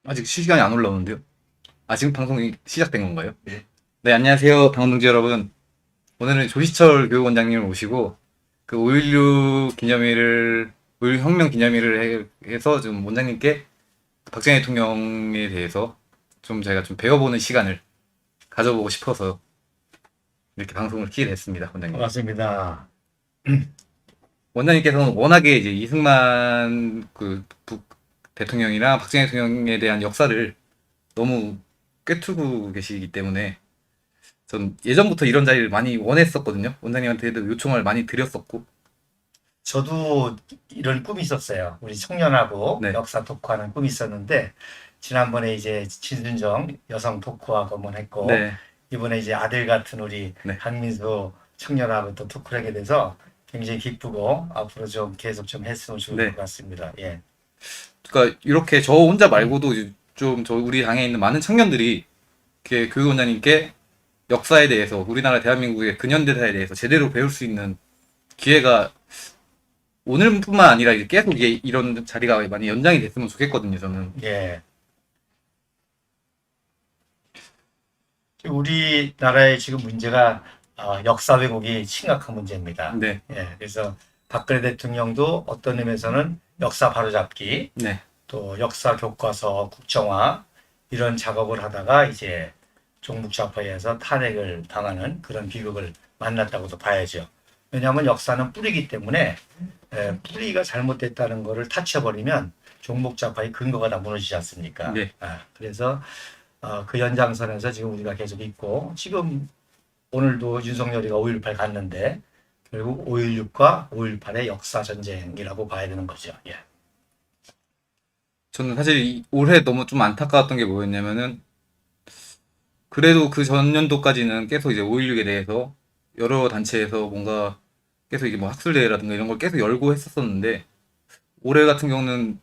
아직 실시간이 안 올라오는데요. 아, 지금 방송이 시작된 건가요? 네. 네, 안녕하세요. 당원동지 여러분. 오늘은 조시철 교육원장님을 모시고, 그 5.16 기념일을, 5.16 혁명 기념일을 해서 좀 원장님께 박정희 대통령에 대해서 좀 저희가 좀 배워보는 시간을 가져보고 싶어서 이렇게 방송을 키게 됐습니다, 원장님. 반갑습니다. 원장님께서는 워낙에 이제 이승만 대통령이랑 박정희 대통령에 대한 역사를 너무 꿰뚫고 계시기 때문에 전 예전부터 이런 자리를 많이 원했었거든요. 원장님한테도 요청을 많이 드렸었고. 저도 이런 꿈이 있었어요. 우리 청년하고 네. 역사 토크하는 꿈이 있었는데, 지난번에 이제 진순정 여성 토크하고 한번 했고, 네. 이번에 이제 아들 같은 우리 네. 한민수 청년하고 또 토크를 하게 돼서 굉장히 기쁘고, 앞으로 좀 계속 좀 했으면 좋을 것 네. 같습니다. 예. 그러니까 이렇게 저 혼자 말고도 좀 저 우리 당에 있는 많은 청년들이 이렇게 교육원장님께 역사에 대해서 우리나라 대한민국의 근현대사에 대해서 제대로 배울 수 있는 기회가 오늘뿐만 아니라 이제 계속 이런 자리가 많이 연장이 됐으면 좋겠거든요, 저는. 예. 우리나라의 지금 문제가 역사 왜곡이 심각한 문제입니다. 네. 예, 그래서 박근혜 대통령도 어떤 의미에서는 역사 바로잡기, 네. 또 역사 교과서 국정화 이런 작업을 하다가 이제 종북 좌파에 의해서 탄핵을 당하는 그런 비극을 만났다고도 봐야죠. 왜냐하면 역사는 뿌리기 때문에 뿌리가 잘못됐다는 것을 타쳐버리면 종북 좌파의 근거가 다 무너지지 않습니까? 네. 그래서 그 연장선에서 지금 우리가 계속 있고, 지금 오늘도 윤석열이가 5.18 갔는데 결국 5.16과 5.18의 역사 전쟁이라고 봐야 되는 거죠. 예. 저는 사실 올해 너무 좀 안타까웠던 게 뭐였냐면은 그래도 그 전년도까지는 계속 이제 5.16에 대해서 여러 단체에서 뭔가 계속 이게 뭐 학술대회라든가 이런 걸 계속 열고 했었었는데 올해 같은 경우는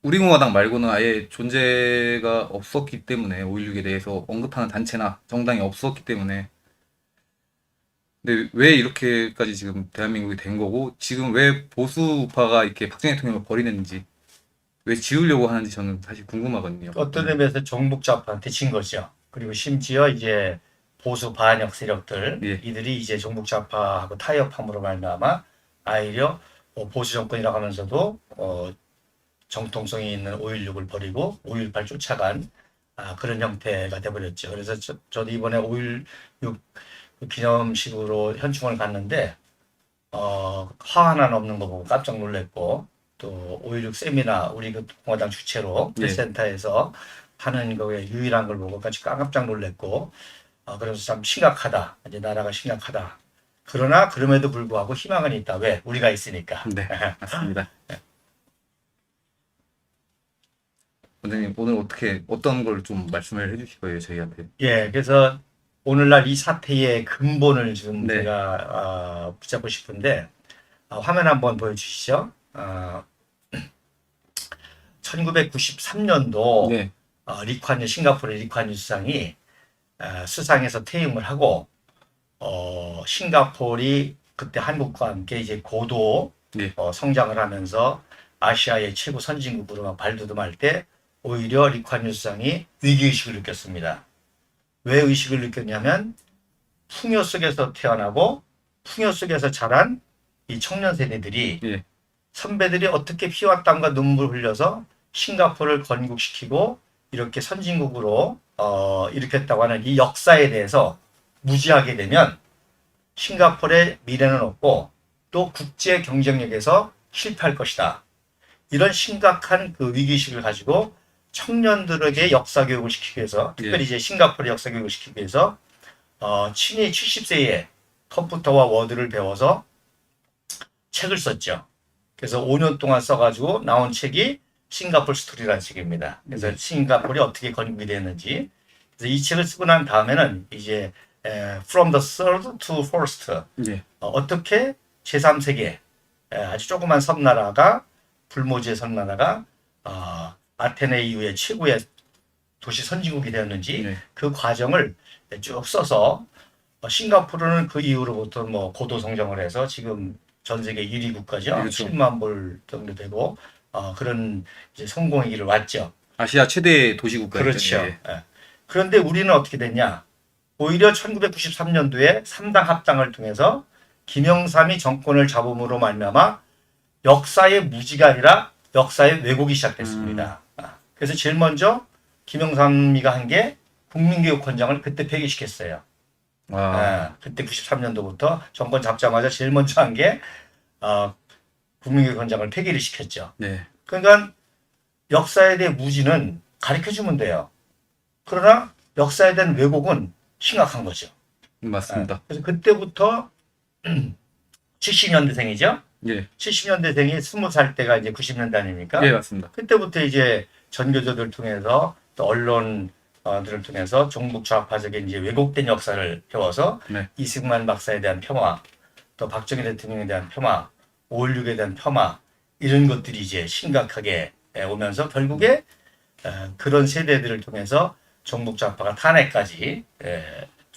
우리공화당 말고는 아예 존재가 없었기 때문에 5.16에 대해서 언급하는 단체나 정당이 없었기 때문에 근데 왜 이렇게까지 지금 대한민국이 된 거고 지금 왜 보수 우파가 이렇게 박정희 대통령을 버리는지 왜 지우려고 하는지 저는 사실 궁금하거든요. 어떤 의미에서 종북 좌파한테 진 거죠. 그리고 심지어 이제 보수 반역 세력들 예, 이들이 이제 종북 좌파하고 타협함으로 말미암아 오히려 보수 정권이라고 하면서도 정통성이 있는 5.16을 버리고 5.18 쫓아간 그런 형태가 돼버렸죠. 그래서 저도 이번에 5.16 기념식으로 현충을 갔는데 화 하나 없는 거 보고 깜짝 놀랐고, 또 5.16 세미나 우리 그 공화당 주최로 예. 프레스센터에서 하는 거에 유일한 걸 보고 같이 깜짝 놀랐고, 그래서 참 심각하다. 이제 나라가 심각하다. 그러나 그럼에도 불구하고 희망은 있다. 왜? 우리가 있으니까. 네, 맞습니다. 원장님 오늘 어떤 걸 좀 말씀을 해주실 거예요 저희한테? 예, 그래서 오늘날 이 사태의 근본을 좀 네, 제가 붙잡고 싶은데, 화면 한번 보여주시죠. 1993년도 네, 리콴유 싱가포르의 리콴유 수상이 수상에서 퇴임을 하고, 싱가포르이 그때 한국과 함께 이제 고도 네, 성장을 하면서 아시아의 최고 선진국으로 막 발돋움할 때 오히려 리콴유 수상이 위기의식을 느꼈습니다. 왜 의식을 느꼈냐면 풍요 속에서 태어나고 풍요 속에서 자란 이 청년 세대들이, 예, 선배들이 어떻게 피와 땀과 눈물 흘려서 싱가포르를 건국시키고 이렇게 선진국으로 일으켰다고 하는 이 역사에 대해서 무지하게 되면 싱가포르의 미래는 없고 또 국제 경쟁력에서 실패할 것이다. 이런 심각한 그 위기의식을 가지고 청년들에게 역사 교육을 시키기 위해서, 특별히 예, 이제 싱가포르 역사 교육을 시키기 위해서 친히 70세에 컴퓨터와 워드를 배워서 책을 썼죠. 그래서 5년 동안 써가지고 나온 책이 싱가포르 스토리라는 책입니다. 그래서 네, 싱가포르이 어떻게 건국이 됐는지. 그래서 이 책을 쓰고 난 다음에는 이제 From the Third to First, 예, 어떻게 제3세계 아주 조그만 섬나라가, 불모지의 섬나라가 아테네 이후에 최고의 도시 선진국이 되었는지 네, 그 과정을 쭉 써서, 싱가포르는 그 이후로부터 뭐 고도 성장을 해서 지금 전 세계 1위 예, 국가죠. 그렇죠. 7만 불 정도 되고 그런 이제 성공의 길을 왔죠. 아시아 최대 도시국가였죠. 그렇죠. 예. 예. 그런데 우리는 어떻게 됐냐? 오히려 1993년도에 3당 합당을 통해서 김영삼이 정권을 잡음으로 말미암아 역사의 무지가 아니라 역사의 왜곡이 시작됐습니다. 그래서 제일 먼저 김영삼이가 한 게 국민교육헌장을 그때 폐기시켰어요. 아, 그때 93년도부터 정권 잡자마자 제일 먼저 한 게 국민교육헌장을 폐기를 시켰죠. 네. 그러니까 역사에 대한 무지는 가르쳐주면 돼요. 그러나 역사에 대한 왜곡은 심각한 거죠. 맞습니다. 그래서 그때부터 70년대생이죠. 예. 70년대생이 20살 때가 이제 90년대 아닙니까? 예, 맞습니다. 그때부터 이제 전교조들 통해서 또 언론들을 통해서 종북 좌파적인 이제 왜곡된 역사를 배워서 네. 이승만 박사에 대한 폄하, 또 박정희 대통령에 대한 폄하, 5.16에 대한 폄하 이런 것들이 이제 심각하게 오면서 결국에 그런 세대들을 통해서 종북 좌파가 탄핵까지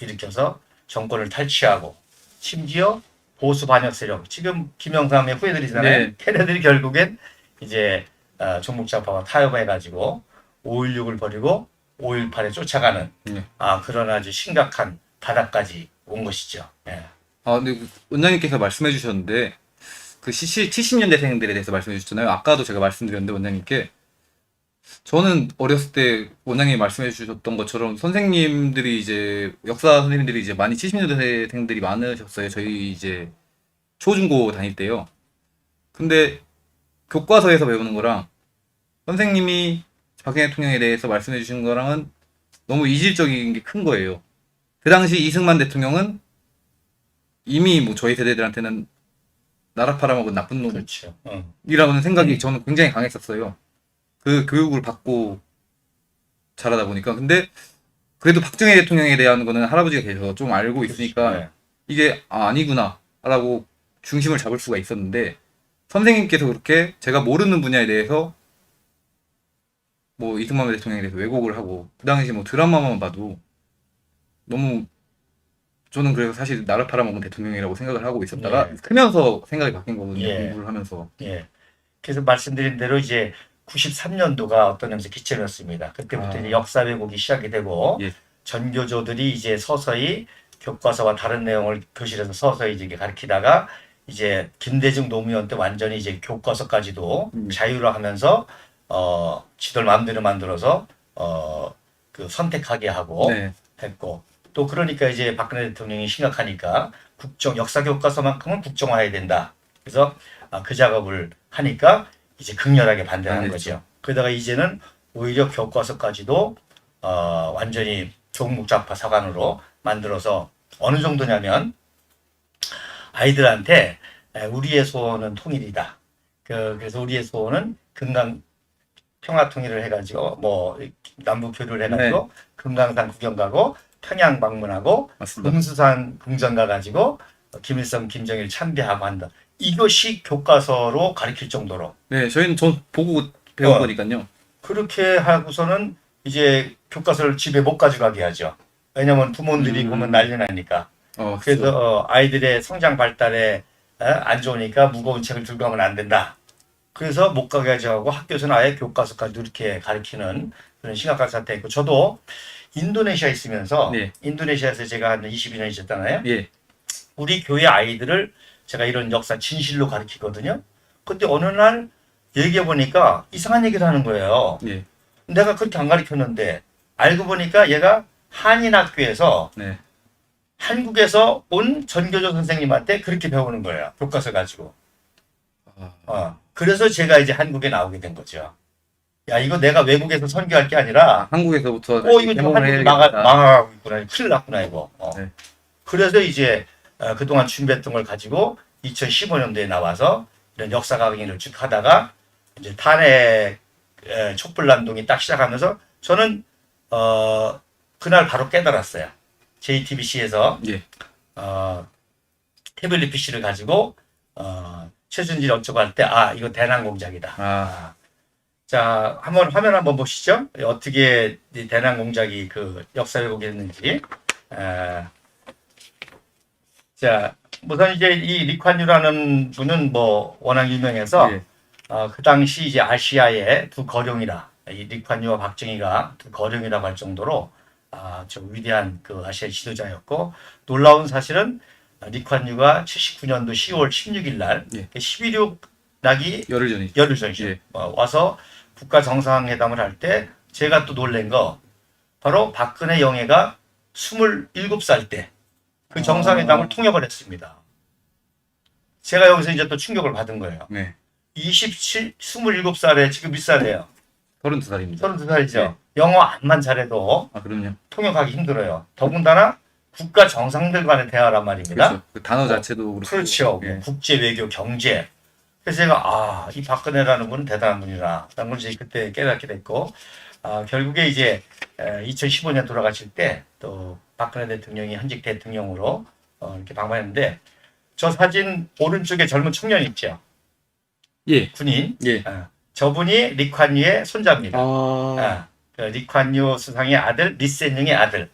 일으켜서 정권을 탈취하고 심지어 보수 반역 세력 지금 김영삼의 후예들이잖아요. 네. 걔네들이 결국엔 이제 종북 좌파와 타협해가지고 5.16을 버리고 5.18에 쫓아가는 네. 그런 아주 심각한 바닥까지 온 것이죠. 예. 근데 원장님께서 말씀해 주셨는데 그 70년대생들에 대해서 말씀해 주셨잖아요. 아까도 제가 말씀드렸는데 원장님께 저는 어렸을 때 원장님이 말씀해 주셨던 것처럼 선생님들이 이제 역사 선생님들이 이제 많이 70년대생들이 많으셨어요. 저희 이제 초중고 다닐 때요. 근데 교과서에서 배우는 거랑 선생님이 박근혜 대통령에 대해서 말씀해 주신 거랑은 너무 이질적인 게 큰 거예요. 그 당시 이승만 대통령은 이미 뭐 저희 세대들한테는 나라 팔아먹은 나쁜 그렇죠. 놈이라는 생각이 저는 굉장히 강했었어요. 그 교육을 받고 자라다 보니까. 근데 그래도 박정희 대통령에 대한 거는 할아버지가 계셔서 좀 알고 있으니까 그렇죠. 네. 이게 아니구나 라고 중심을 잡을 수가 있었는데 선생님께서 그렇게 제가 모르는 분야에 대해서 뭐 이승만 대통령에 대해서 왜곡을 하고 그 당시 뭐 드라마만 봐도 너무 저는 그래서 사실 나를 팔아먹은 대통령이라고 생각을 하고 있었다가 예. 크면서 생각이 바뀐 거거든요. 예. 공부를 하면서. 예. 그래서 말씀드린 대로 이제 93년도가 어떤 점에서 기점이었습니다. 그때부터 이제 역사 왜곡이 시작이 되고 예. 전교조들이 이제 서서히 교과서와 다른 내용을 교실에서 서서히 이제 가르치다가 이제 김대중 노무현 때 완전히 이제 교과서까지도 자유화하면서 지도를 마음대로 만들어서 그 선택하게 하고 네. 했고 또 그러니까 이제 박근혜 대통령이 심각하니까 역사 교과서만큼은 국정화해야 된다. 그래서 그 작업을 하니까 이제 극렬하게 반대하는 거죠. 그러다가 이제는 오히려 교과서까지도 완전히 종북좌파 사관으로 만들어서 어느 정도냐면 아이들한테 우리의 소원은 통일이다. 그래서 우리의 소원은 금강 평화 통일을 해가지고 뭐 남북 교류를 해가지고 금강산 구경 가고 평양 방문하고 맞습니다. 금수산 궁전 가가지고 김일성, 김정일 참배하고 한다. 이것이 교과서로 가르칠 정도로. 네, 저희는 전 보고 배운 거니까요. 그렇게 하고서는 이제 교과서를 집에 못 가져가게 하죠. 왜냐면 부모들이 보면 난리 나니까. 그래서 아이들의 성장 발달에 안 좋으니까 무거운 책을 들고 가면 안 된다. 그래서 못 가게 하고 학교에서는 아예 교과서까지 이렇게 가르치는 그런 심각한 사태가 있고 저도 인도네시아에 있으면서 인도네시아에서 제가 한 22년 있었잖아요. 예. 우리 교회 아이들을 제가 이런 역사 진실로 가르치거든요. 근데 어느 날 얘기해 보니까 이상한 얘기를 하는 거예요. 예. 내가 그렇게 안 가르쳤는데 알고 보니까 얘가 한인학교에서 한국에서 온 전교조 선생님한테 그렇게 배우는 거예요. 교과서 가지고. 그래서 제가 이제 한국에 나오게 된 거죠. 야, 이거 내가 외국에서 선교할 게 아니라 한국에서부터 이거 지금 한국이 망하고 있구나. 큰일 났구나 이거. 네. 그래서 이제 그동안 준비했던 걸 가지고 2015년도에 나와서 이런 역사 강의를 쭉 하다가 이제 탄핵 촛불난동이 딱 시작하면서 저는 그날 바로 깨달았어요. JTBC에서 태블릿 PC를 가지고 최순실 어쩌고 할 때 이거 대남 공작이다. 자, 화면 한번 보시죠. 어떻게 이 대남 공작이 그 역사 왜곡이 됐는지. 자, 우선 이제 이 리콴유라는 분은 뭐 워낙 유명해서 그 당시 이제 아시아의 두 거룡이라 이 리콴유와 박정희가 두 거령이라고 할 정도로 좀 위대한 그 아시아 지도자였고, 놀라운 사실은 리콴유가 79년도 10월 16일 날 예. 11.6 낙이 열흘 전이죠. 열흘 전이죠. 예. 와서 국가 정상회담을 할 때 제가 또 놀란 거 바로 박근혜 영예가 27살 때 그 정상회담을 통역을 했습니다. 제가 여기서 이제 또 충격을 받은 거예요. 네. 27살에 지금 몇 살이에요? 32살입니다. 32살이죠. 네. 영어 안만 잘해도 아, 그럼요. 통역하기 힘들어요. 더군다나 국가 정상들 간의 대화란 말입니다. 그렇죠. 그 단어 자체도 그렇고. 그렇죠. 예. 국제 외교, 경제. 그래서 제가 이 박근혜라는 분은 대단한 분이라 라는 걸 이제 그때 깨닫게 됐고, 결국에 이제 2015년 돌아가실 때 또 박근혜 대통령이 현직 대통령으로 이렇게 방문했는데, 저 사진 오른쪽에 젊은 청년 있죠. 예. 군인. 예. 저분이 리콴유의 손자입니다. 아. 그 리콴유 수상의 아들, 리센융의 아들.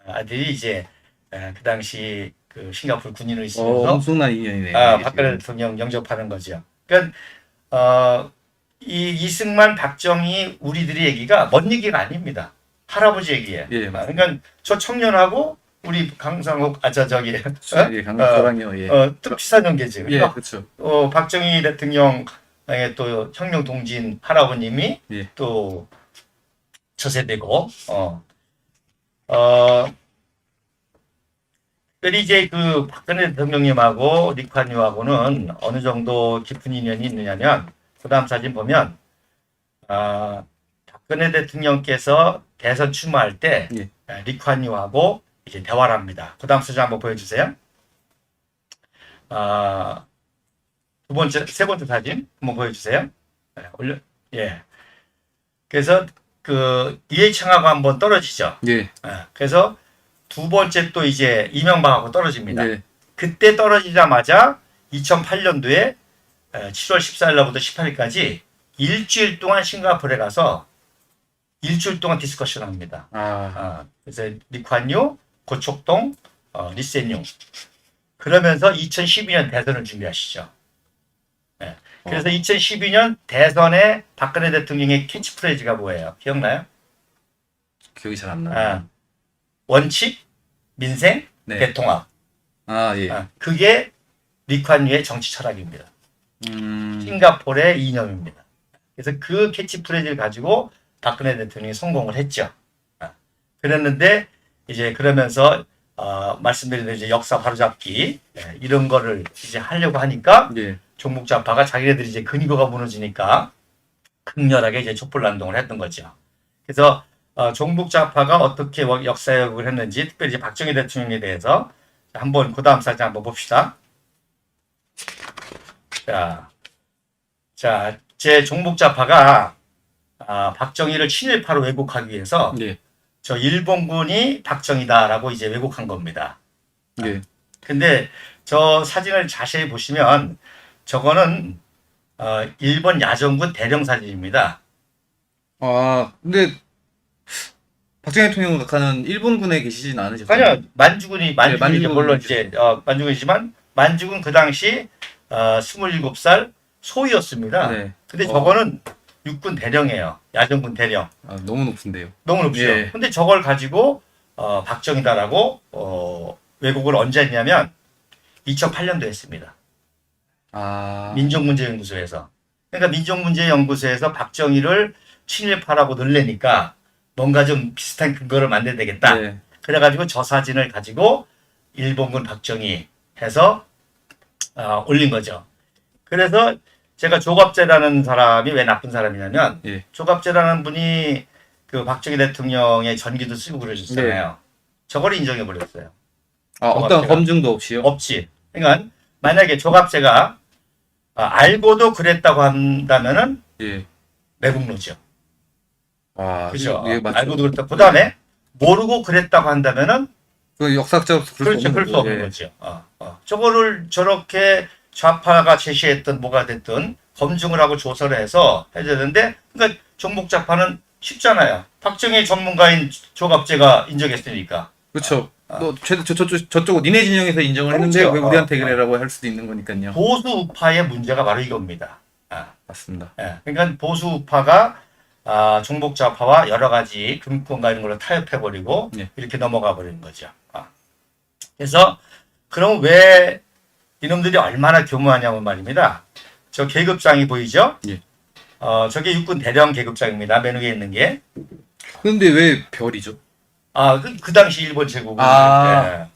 아들이 이제 그 당시 그 싱가포르 군인으로 있으면서 엄청난 인연이네요. 박근혜 대통령 영접하는 거죠. 그러니까 이 이승만, 박정희 우리들의 얘기가 먼 얘기가 아닙니다. 할아버지 얘기예요. 예, 맞습니다. 그러니까 저 청년하고 우리 강상욱 저기 예, 강사랑요. 예. 뜻비슷한관계죠. 예, 그러니까 그렇죠. 박정희 대통령의 또 혁명 동지인 할아버님이 예. 또 저세대고 특별히 이제 그 박근혜 대통령님하고 리콴유하고는 어느 정도 깊은 인연이 있느냐면, 그 다음 사진 보면 박근혜 대통령께서 대선 출마할 때 예. 리콴유하고 이제 대화를 합니다. 그 다음 사진 한번 보여주세요. 세 번째 사진 한번 보여주세요. 예. 그래서 그 이해창하고 한번 떨어지죠. 예. 그래서 두 번째 또 이제 이명박하고 떨어집니다. 예. 그때 떨어지자마자 2008년도에 7월 14일 날부터 18일까지 일주일 동안 싱가포르에 가서 일주일 동안 디스커션 합니다. 그래서 리콴유, 고촉동, 리센융. 그러면서 2012년 대선을 준비하시죠. 네. 그래서 2012년 대선에 박근혜 대통령의 캐치프레이즈가 뭐예요? 기억나요? 기억이 잘 안 나요. 원칙, 민생, 네. 대통합. 예. 그게 리콴유의 정치 철학입니다. 싱가포르의 이념입니다. 그래서 그 캐치프레이즈를 가지고 박근혜 대통령이 성공을 했죠. 그랬는데 이제 그러면서 말씀드린 이제 역사 바로잡기 이런 거를 이제 하려고 하니까 예. 종북좌파가 자기네들이 이제 근거가 무너지니까 극렬하게 이제 촛불난동을 했던 거죠. 그래서 종북좌파가 어떻게 역사역을 했는지, 특별히 이제 박정희 대통령에 대해서 한번 그 다음 사진 한번 봅시다. 자, 제 종북좌파가 박정희를 친일파로 왜곡하기 위해서 예. 저 일본군이 박정희다라고 이제 왜곡한 겁니다. 예. 근데 저 사진을 자세히 보시면 저거는 일본 야전군 대령 사진입니다. 근데 박정희 대통령 각하는 일본군에 계시진 않으셨어요? 아니요, 만주군이죠. 만주군이죠. 물론 이제 만주군이지만 만주군 그 당시 27살 소위였습니다. 네. 근데 저거는 육군 대령이에요. 야전군 대령. 너무 높은데요. 너무 높죠. 예. 근데 저걸 가지고 박정희다라고 왜곡을 언제 했냐면 2008년도 했습니다. 민족문제연구소에서. 그러니까 민족문제연구소에서 박정희를 친일파라고 놀래니까 뭔가 좀 비슷한 근거를 만들어야 되겠다. 네. 그래가지고 저 사진을 가지고 일본군 박정희 해서 올린 거죠. 그래서 제가 조갑재라는 사람이 왜 나쁜 사람이냐면, 예. 조갑재라는 분이 그 박정희 대통령의 전기도 쓰고 그러셨잖아요. 저걸 인정해 버렸어요. 어떤 검증도 없이요? 없지. 그러니까 만약에 조갑재가 알고도 그랬다고 한다면은 예. 매국노죠. 그죠? 예, 맞죠. 알고도 그랬다. 그 다음에 모르고 그랬다고 한다면은 그 역사적으로 그렇죠. 그럴 수 없는 거죠. 저거를 저렇게 좌파가 제시했던 뭐가 됐든 검증을 하고 조사를 해서 해야 되는데, 그러니까 종북좌파는 쉽잖아요. 박정희 전문가인 조갑재가 인정했으니까. 그렇죠. 저쪽 니네 진영에서 인정을 했는데 그렇죠. 왜 우리한테 그래라고 할 수도 있는 거니까요. 보수 우파의 문제가 바로 이겁니다. 맞습니다. 그러니까 보수 우파가 종북좌파와 여러 가지 금권과 이런 걸로 타협해버리고 예. 이렇게 넘어가 버리는 거죠. 그래서 그럼 왜 이놈들이 얼마나 교묘하냐면 말입니다. 저 계급장이 보이죠? 예. 저게 육군 대령 계급장입니다. 맨 위에 있는 게. 근데 왜 별이죠? 그 당시 일본 제국은. 아.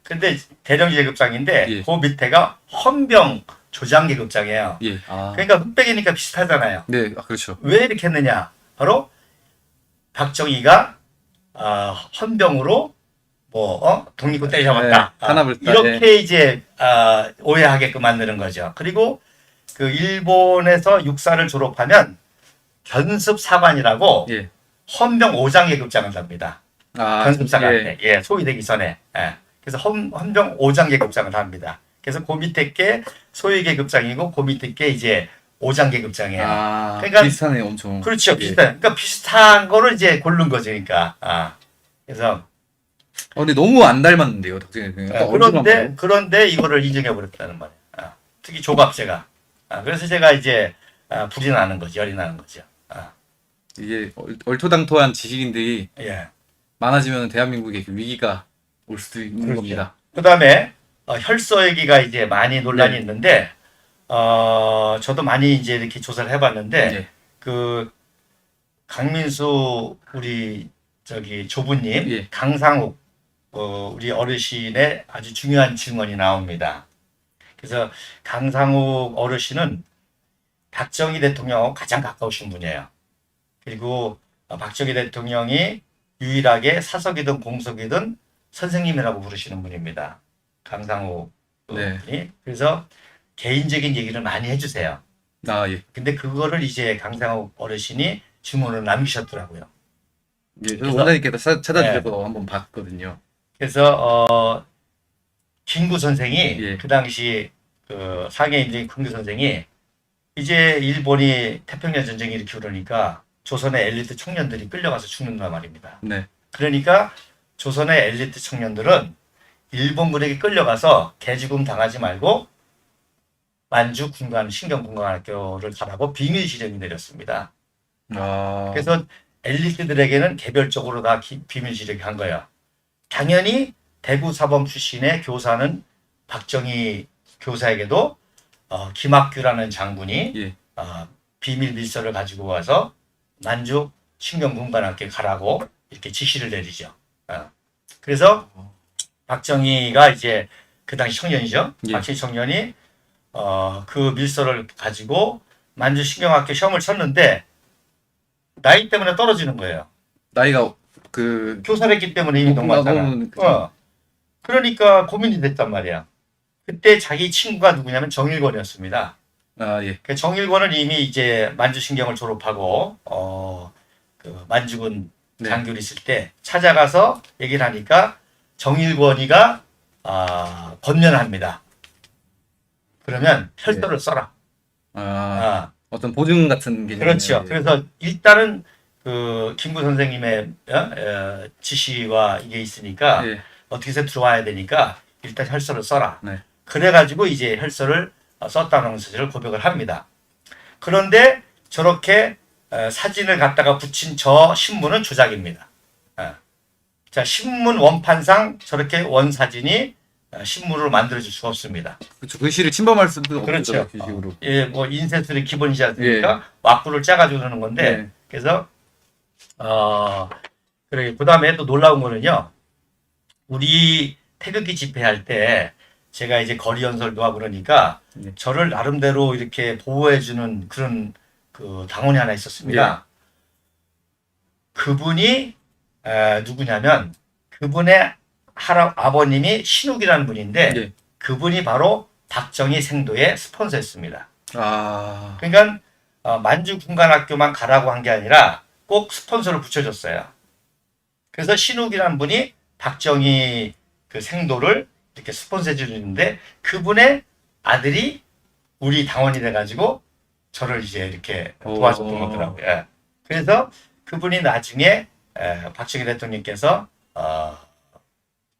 근데 대령 계급장인데 예. 그 밑에가 헌병 조장 계급장이에요. 예. 그러니까 흑백이니까 비슷하잖아요. 네, 그렇죠. 왜 이렇게 했느냐? 바로 박정희가 헌병으로 독립군 때려잡았다. 네, 탄압을 이렇게 이제 오해하게끔 만드는 거죠. 그리고 그 일본에서 육사를 졸업하면 견습사관이라고 예. 헌병 5장 계급장을 합니다. 견습사관 때, 소위되기 전에. 그래서 헌병 5장 계급장을 합니다. 그래서 그 밑에 게 소위 계급장이고 그 밑에 게 이제 5장 계급장이에요. 그러니까 비슷하네요, 엄청. 그렇죠, 비슷한. 그러니까 비슷한 거를 이제 고른 거죠, 그러니까. 그래서 근데 너무 안 닮았는데요, 덕진이. 그런데 이거를 인정해 버렸다는 말이에요. 특히 조갑제가. 그래서 제가 이제 불이 나는 거죠, 열이 나는 거죠. 이게 얼토당토한 지식인들이 예. 많아지면 대한민국에 위기가 올 수도 있는 그렇죠. 겁니다. 그다음에 혈서 얘기가 이제 많이 논란이 네. 있는데 저도 많이 이제 이렇게 조사를 해봤는데 네. 그 강민수 우리 저기 조부님, 예. 강상욱 우리 어르신의 아주 중요한 증언이 나옵니다. 그래서 강상욱 어르신은 박정희 대통령하고 가장 가까우신 분이에요. 그리고 박정희 대통령이 유일하게 사석이든 공석이든 선생님이라고 부르시는 분입니다. 강상욱 분이. 네. 그래서 개인적인 얘기를 많이 해주세요. 예. 근데 그거를 이제 강상욱 어르신이 증언을 남기셨더라고요. 예, 원장님께서 찾아주셔서 한번 봤거든요. 그래서 김구 선생이 예. 그 당시 그 상해인진 김구 선생이 이제 일본이 태평양 전쟁이 이렇게 그러니까 조선의 엘리트 청년들이 끌려가서 죽는단 말입니다. 네. 그러니까 조선의 엘리트 청년들은 일본군에게 끌려가서 개죽음 당하지 말고 만주 군관 신경군관학교를 가라고 비밀 지령이 내렸습니다. 그래서 엘리트들에게는 개별적으로 다 비밀 지령이 한 거예요. 당연히 대구 사범 출신의 교사는 박정희 교사에게도 김학규라는 장군이 예. 비밀 밀서를 가지고 와서 만주 신경군관학교에 가라고 이렇게 지시를 내리죠. 그래서 박정희가 이제 그 당시 청년이죠. 예. 박정희 청년이 그 밀서를 가지고 만주 신경학교 시험을 쳤는데 나이 때문에 떨어지는 거예요. 나이가 그 교사를 했기 때문에 이미 너무 많잖아. 너무 그러니까 고민이 됐단 말이야. 그때 자기 친구가 누구냐면 정일권이었습니다. 예. 그 정일권은 이미 이제 만주신경을 졸업하고 그 만주군 네. 장교를 있을 때 찾아가서 얘기를 하니까 정일권이가 권면합니다. 그러면 혈서를 써라. 어떤 보증 같은 개념. 그렇죠. 그래서 일단은 그 김구 선생님의 지시와 이게 있으니까 예. 어떻게 해서 들어와야 되니까 일단 혈서를 써라. 네. 그래가지고 이제 혈서를 썼다는 사실을 고백을 합니다. 그런데 저렇게 사진을 갖다가 붙인 저 신문은 조작입니다. 자, 신문 원판상 저렇게 원사진이 신문으로 만들어질 수가 없습니다. 그렇죠. 글씨를 침범할 수도 그렇죠. 없죠. 규식으로. 예, 뭐 인쇄술이 기본이지 않습니까? 왁구를 짜가지고 그러는 건데 네. 그래서 그래 그다음에 또 놀라운 거는요. 우리 태극기 집회할 때 제가 이제 거리 연설도 하고 그러니까 네. 저를 나름대로 이렇게 보호해주는 그런 그 당원이 하나 있었습니다. 그분이 누구냐면 그분의 아버님이 신욱이라는 분인데 예. 그분이 바로 박정희 생도의 스폰서였습니다. 아. 그러니까 만주 군관학교만 가라고 한 게 아니라 꼭 스폰서를 붙여줬어요. 그래서 신욱이라는 분이 박정희 그 생도를 이렇게 스폰서해 주는데 그분의 아들이 우리 당원이 돼가지고 저를 이제 이렇게 도와줬던 거더라고요. 예. 그래서 그분이 나중에 박정희 대통령께서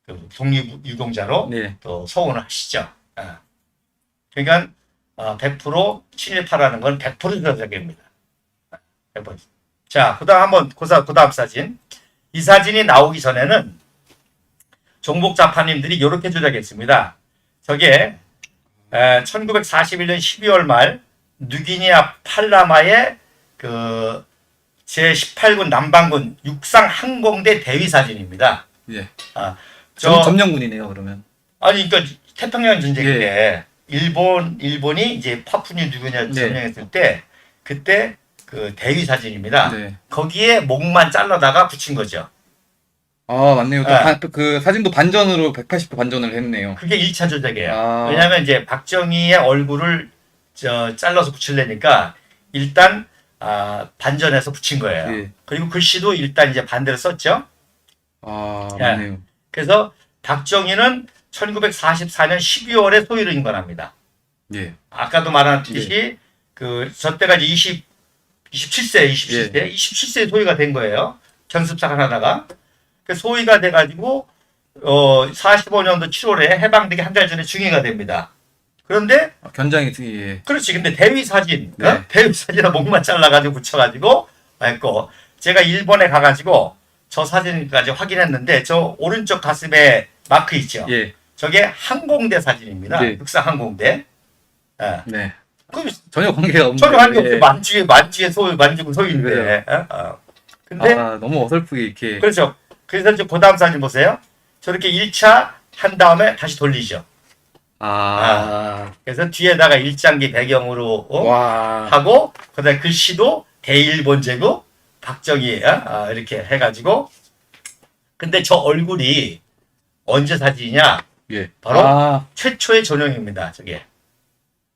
그 독립유공자로 네. 또 서원을 하시죠. 그러니까 100% 친일파라는 건 100% 조작입니다. 100%. 자, 그다음 한번 그다음 사진. 이 사진이 나오기 전에는 종북 좌파님들이 이렇게 조작했습니다. 저게 1941년 12월 말 누기니아 팔라마의 그 제18군 남반군 육상 항공대 대위 사진입니다. 예. 아, 점령군이네요, 그러면. 아니, 그러니까 태평양 전쟁 예. 때 일본이 이제 파푸뉴 누기니아 네. 점령했을 때 그때 그 대위 사진입니다. 네. 거기에 목만 잘라다가 붙인 거죠. 아, 맞네요. 또 네. 그 사진도 반전으로 180도 반전을 했네요. 그게 1차 조작이에요. 아. 왜냐하면 이제 박정희의 얼굴을 잘라서 붙이려니까 일단 반전해서 붙인 거예요. 예. 그리고 글씨도 일단 이제 반대로 썼죠. 아, 예. 맞네요. 그래서 박정희는 1944년 12월에 소위를 인관합니다. 예. 아까도 말했듯이 저 때가 이제 27세, 27세에 소위가 된 거예요. 견습사관 하다가. 그 소위가 돼가지고 45년도 7월에 해방되기 한 달 전에 중위가 됩니다. 그런데 견장이 예. 그렇지. 근데 대위 사진, 네. 대위 사진에 목만 잘라가지고 붙여가지고 했고 제가 일본에 가가지고 저 사진까지 확인했는데 저 오른쪽 가슴에 마크 있죠. 예. 저게 항공대 사진입니다. 네. 육상 항공대. 예. 네. 그럼 전혀 관계가 없는. 전혀 관계 없어. 예. 만주에 만주고 소인데. 근데 아, 너무 어설프게 이렇게. 그렇죠. 그래서 이제 그 다음 사진 보세요. 저렇게 1차 한 다음에 다시 돌리죠. 그래서 뒤에다가 일장기 배경으로 와. 하고 그다음에 글씨도 대일본 제국 박정희 이렇게 해가지고 근데 저 얼굴이 언제 사진이냐? 예. 바로 최초의 전형입니다. 저게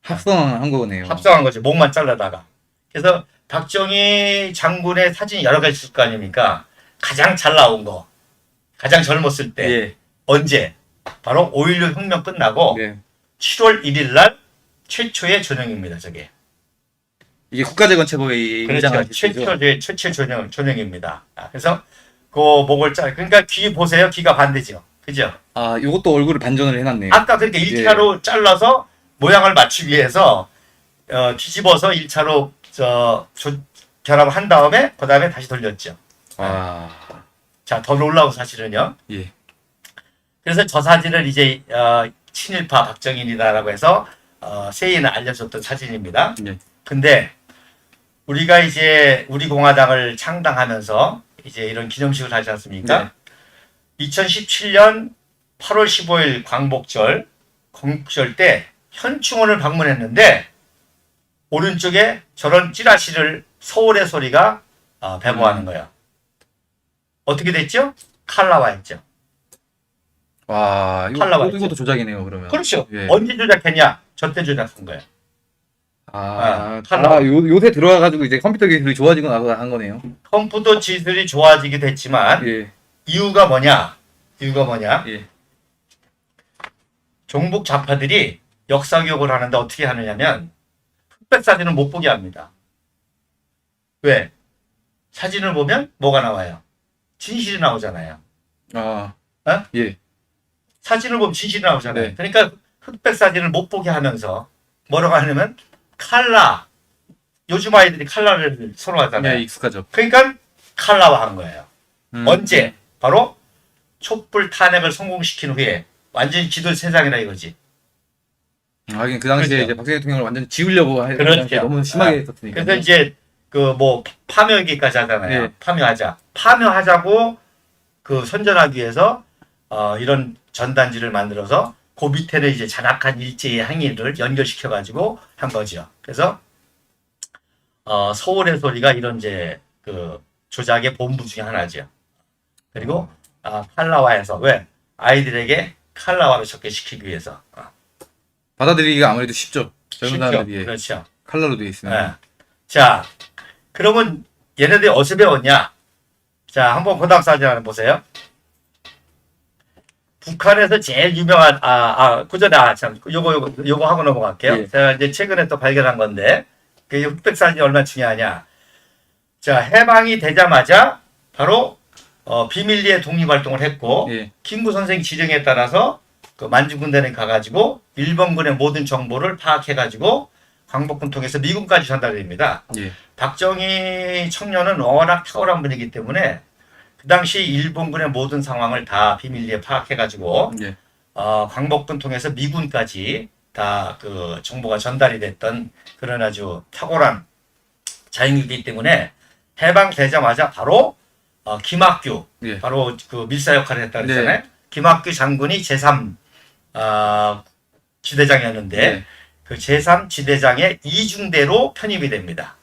합성한 거네요. 합성한 거죠. 목만 잘라다가. 그래서 박정희 장군의 사진이 여러 가지 있을 거 아닙니까? 가장 잘 나온 거, 가장 젊었을 때 예. 언제? 바로 5.16 혁명 끝나고 네. 7월 1일 날 최초의 전형입니다. 저게. 이게 국가재건체보에 그렇죠. 인정하시죠? 최초 전형입니다. 그래서 그 목을 그러니까 귀 보세요. 귀가 반대죠. 그죠? 아, 요것도 얼굴을 반전을 해놨네요. 아까 그렇게 1차로 잘라서 모양을 맞추기 위해서 뒤집어서 1차로 결합한 다음에 그 다음에 다시 돌렸죠. 자, 더 놀라운 사실은요. 예. 그래서 저 사진을 이제 친일파 박정희이다라고 해서 세인을 알려줬던 사진입니다. 예. 근데 우리가 이제 우리 공화당을 창당하면서 이제 이런 기념식을 하지 않습니까? 네. 2017년 8월 15일 광복절 건국절 때 현충원을 방문했는데 오른쪽에 저런 찌라시를 서울의 소리가 배모하는 거예요. 어떻게 됐죠? 칼라화했죠. 와, 칼라화했죠. 이것도 조작이네요, 그러면. 그렇죠. 예. 언제 조작했냐? 저때 조작한 거예요. 칼라화. 요새 들어와가지고 이제 컴퓨터 기술이 좋아지고 나서 한 거네요. 컴퓨터 기술이 좋아지기도 했지만 예. 이유가 뭐냐? 예. 종북 좌파들이 역사 교육을 하는데 어떻게 하느냐면 흑백 사진을 못 보게 합니다. 왜? 사진을 보면 뭐가 나와요? 진실이 나오잖아요. 예. 사진을 보면 진실이 나오잖아요. 네. 그러니까 흑백 사진을 못 보게 하면서 뭐라고 하냐면 칼라. 요즘 아이들이 칼라를 선호하잖아요. 예, 익숙하죠. 그러니까 칼라화한 거예요. 언제? 바로 촛불 탄핵을 성공시킨 후에 완전히 지도 세상이라 이거지. 하긴 그 당시에 그렇죠. 이제 박정희 대통령을 완전 지우려고 할 그렇죠. 당시에 너무 심하게 했었으니까. 그래서 이제 파묘 얘기까지 하잖아요. 예. 파묘하자고 선전하기 위해서 이런 전단지를 만들어서 그 밑에는 이제 잔악한 일제의 행위를 연결시켜 가지고 한 거죠. 그래서 서울의 소리가 이런 이제 조작의 본부 중에 하나죠. 그리고 칼라화해서 왜 아이들에게 칼라화를 접근시키기 위해서 받아들이기가 아무래도 쉽죠. 젊은 쉽죠. 사람들이 그렇죠. 칼라로 되어 있으면. 네. 자, 그러면 얘네들이 어디서 배웠냐? 자, 한번 그 다음 사진 하나 보세요. 북한에서 제일 유명한 그 전에 요거 하고 넘어갈게요. 예. 제가 이제 최근에 또 발견한 건데 그 흑백 사진이 얼마나 중요하냐? 자, 해방이 되자마자 바로 비밀리에 독립활동을 했고 예. 김구 선생 지령에 따라서 그 만주군단에 가가지고 일본군의 모든 정보를 파악해가지고 광복군 통해서 미군까지 전달됩니다. 예. 박정희 청년은 워낙 탁월한 분이기 때문에 그 당시 일본군의 모든 상황을 다 비밀리에 파악해가지고 예. 광복군 통해서 미군까지 다 그 정보가 전달이 됐던 그런 아주 탁월한 자인이기 때문에 해방되자마자 바로 김학규 예. 바로 그 밀사 역할을 했다 그랬잖아요. 네. 김학규 장군이 제3 지대장이었는데 네. 그 제3 지대장의 이중대로 편입이 됩니다.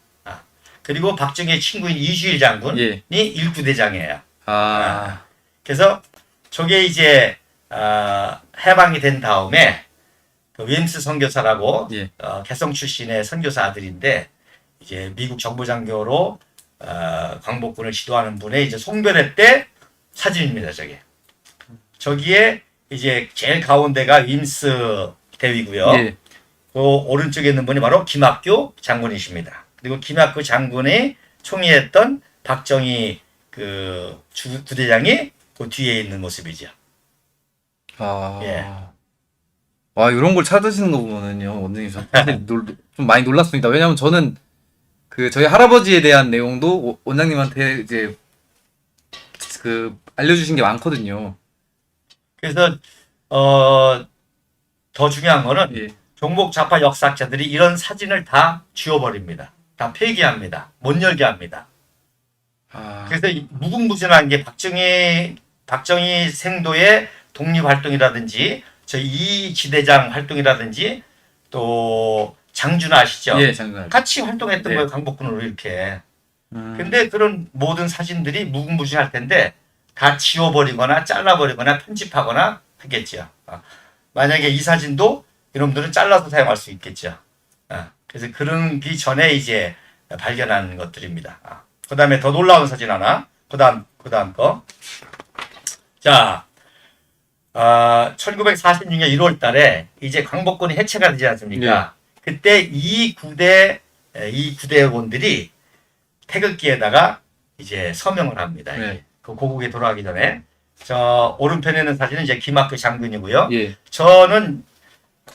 그리고 박정희의 친구인 이주일 장군이 예. 1구대장이에요. 아. 그래서 저게 이제 해방이 된 다음에 그 웨임스 선교사라고 예. 개성 출신의 선교사 아들인데 이제 미국 정보장교로 광복군을 지도하는 분의 이제 송별회 때 사진입니다. 저기에 이제 제일 가운데가 웨임스 대위고요. 예. 그 오른쪽에 있는 분이 바로 김학규 장군이십니다. 그리고 김학규 장군이 총리했던 박정희 그 부대장이 그 뒤에 있는 모습이죠. 아. 예. 와, 이런 걸 찾으시는 거 보면은요, 원장님, 저 사실 좀 많이 놀랐습니다. 왜냐면 저는 그 저희 할아버지에 대한 내용도 원장님한테 이제 그 알려주신 게 많거든요. 그래서 더 중요한 거는 예. 종북 좌파 역사학자들이 이런 사진을 다 지워버립니다. 다 폐기합니다. 못 열게 합니다. 아. 그래서 무궁무진한 게 박정희 생도의 독립활동이라든지 저희 이 지대장 활동이라든지 또 장준하 아시죠? 예, 장난. 같이 활동했던 네. 거예요. 강복군으로 이렇게. 음. 근데 그런 모든 사진들이 무궁무진할 텐데 다 지워버리거나 잘라버리거나 편집하거나 하겠죠. 만약에 이 사진도 여러분들은 잘라서 사용할 수 있겠죠. 그래서 그런기 전에 이제 발견한 것들입니다. 그 다음에 더 놀라운 사진 하나. 그 다음 거. 자, 1946년 1월 달에 이제 광복군이 해체가 되지 않습니까? 그때 이 구대원들이 태극기에다가 이제 서명을 합니다. 네. 그 고국에 돌아가기 전에. 저 오른편에 있는 사진은 이제 김학규 장군이고요. 예. 저는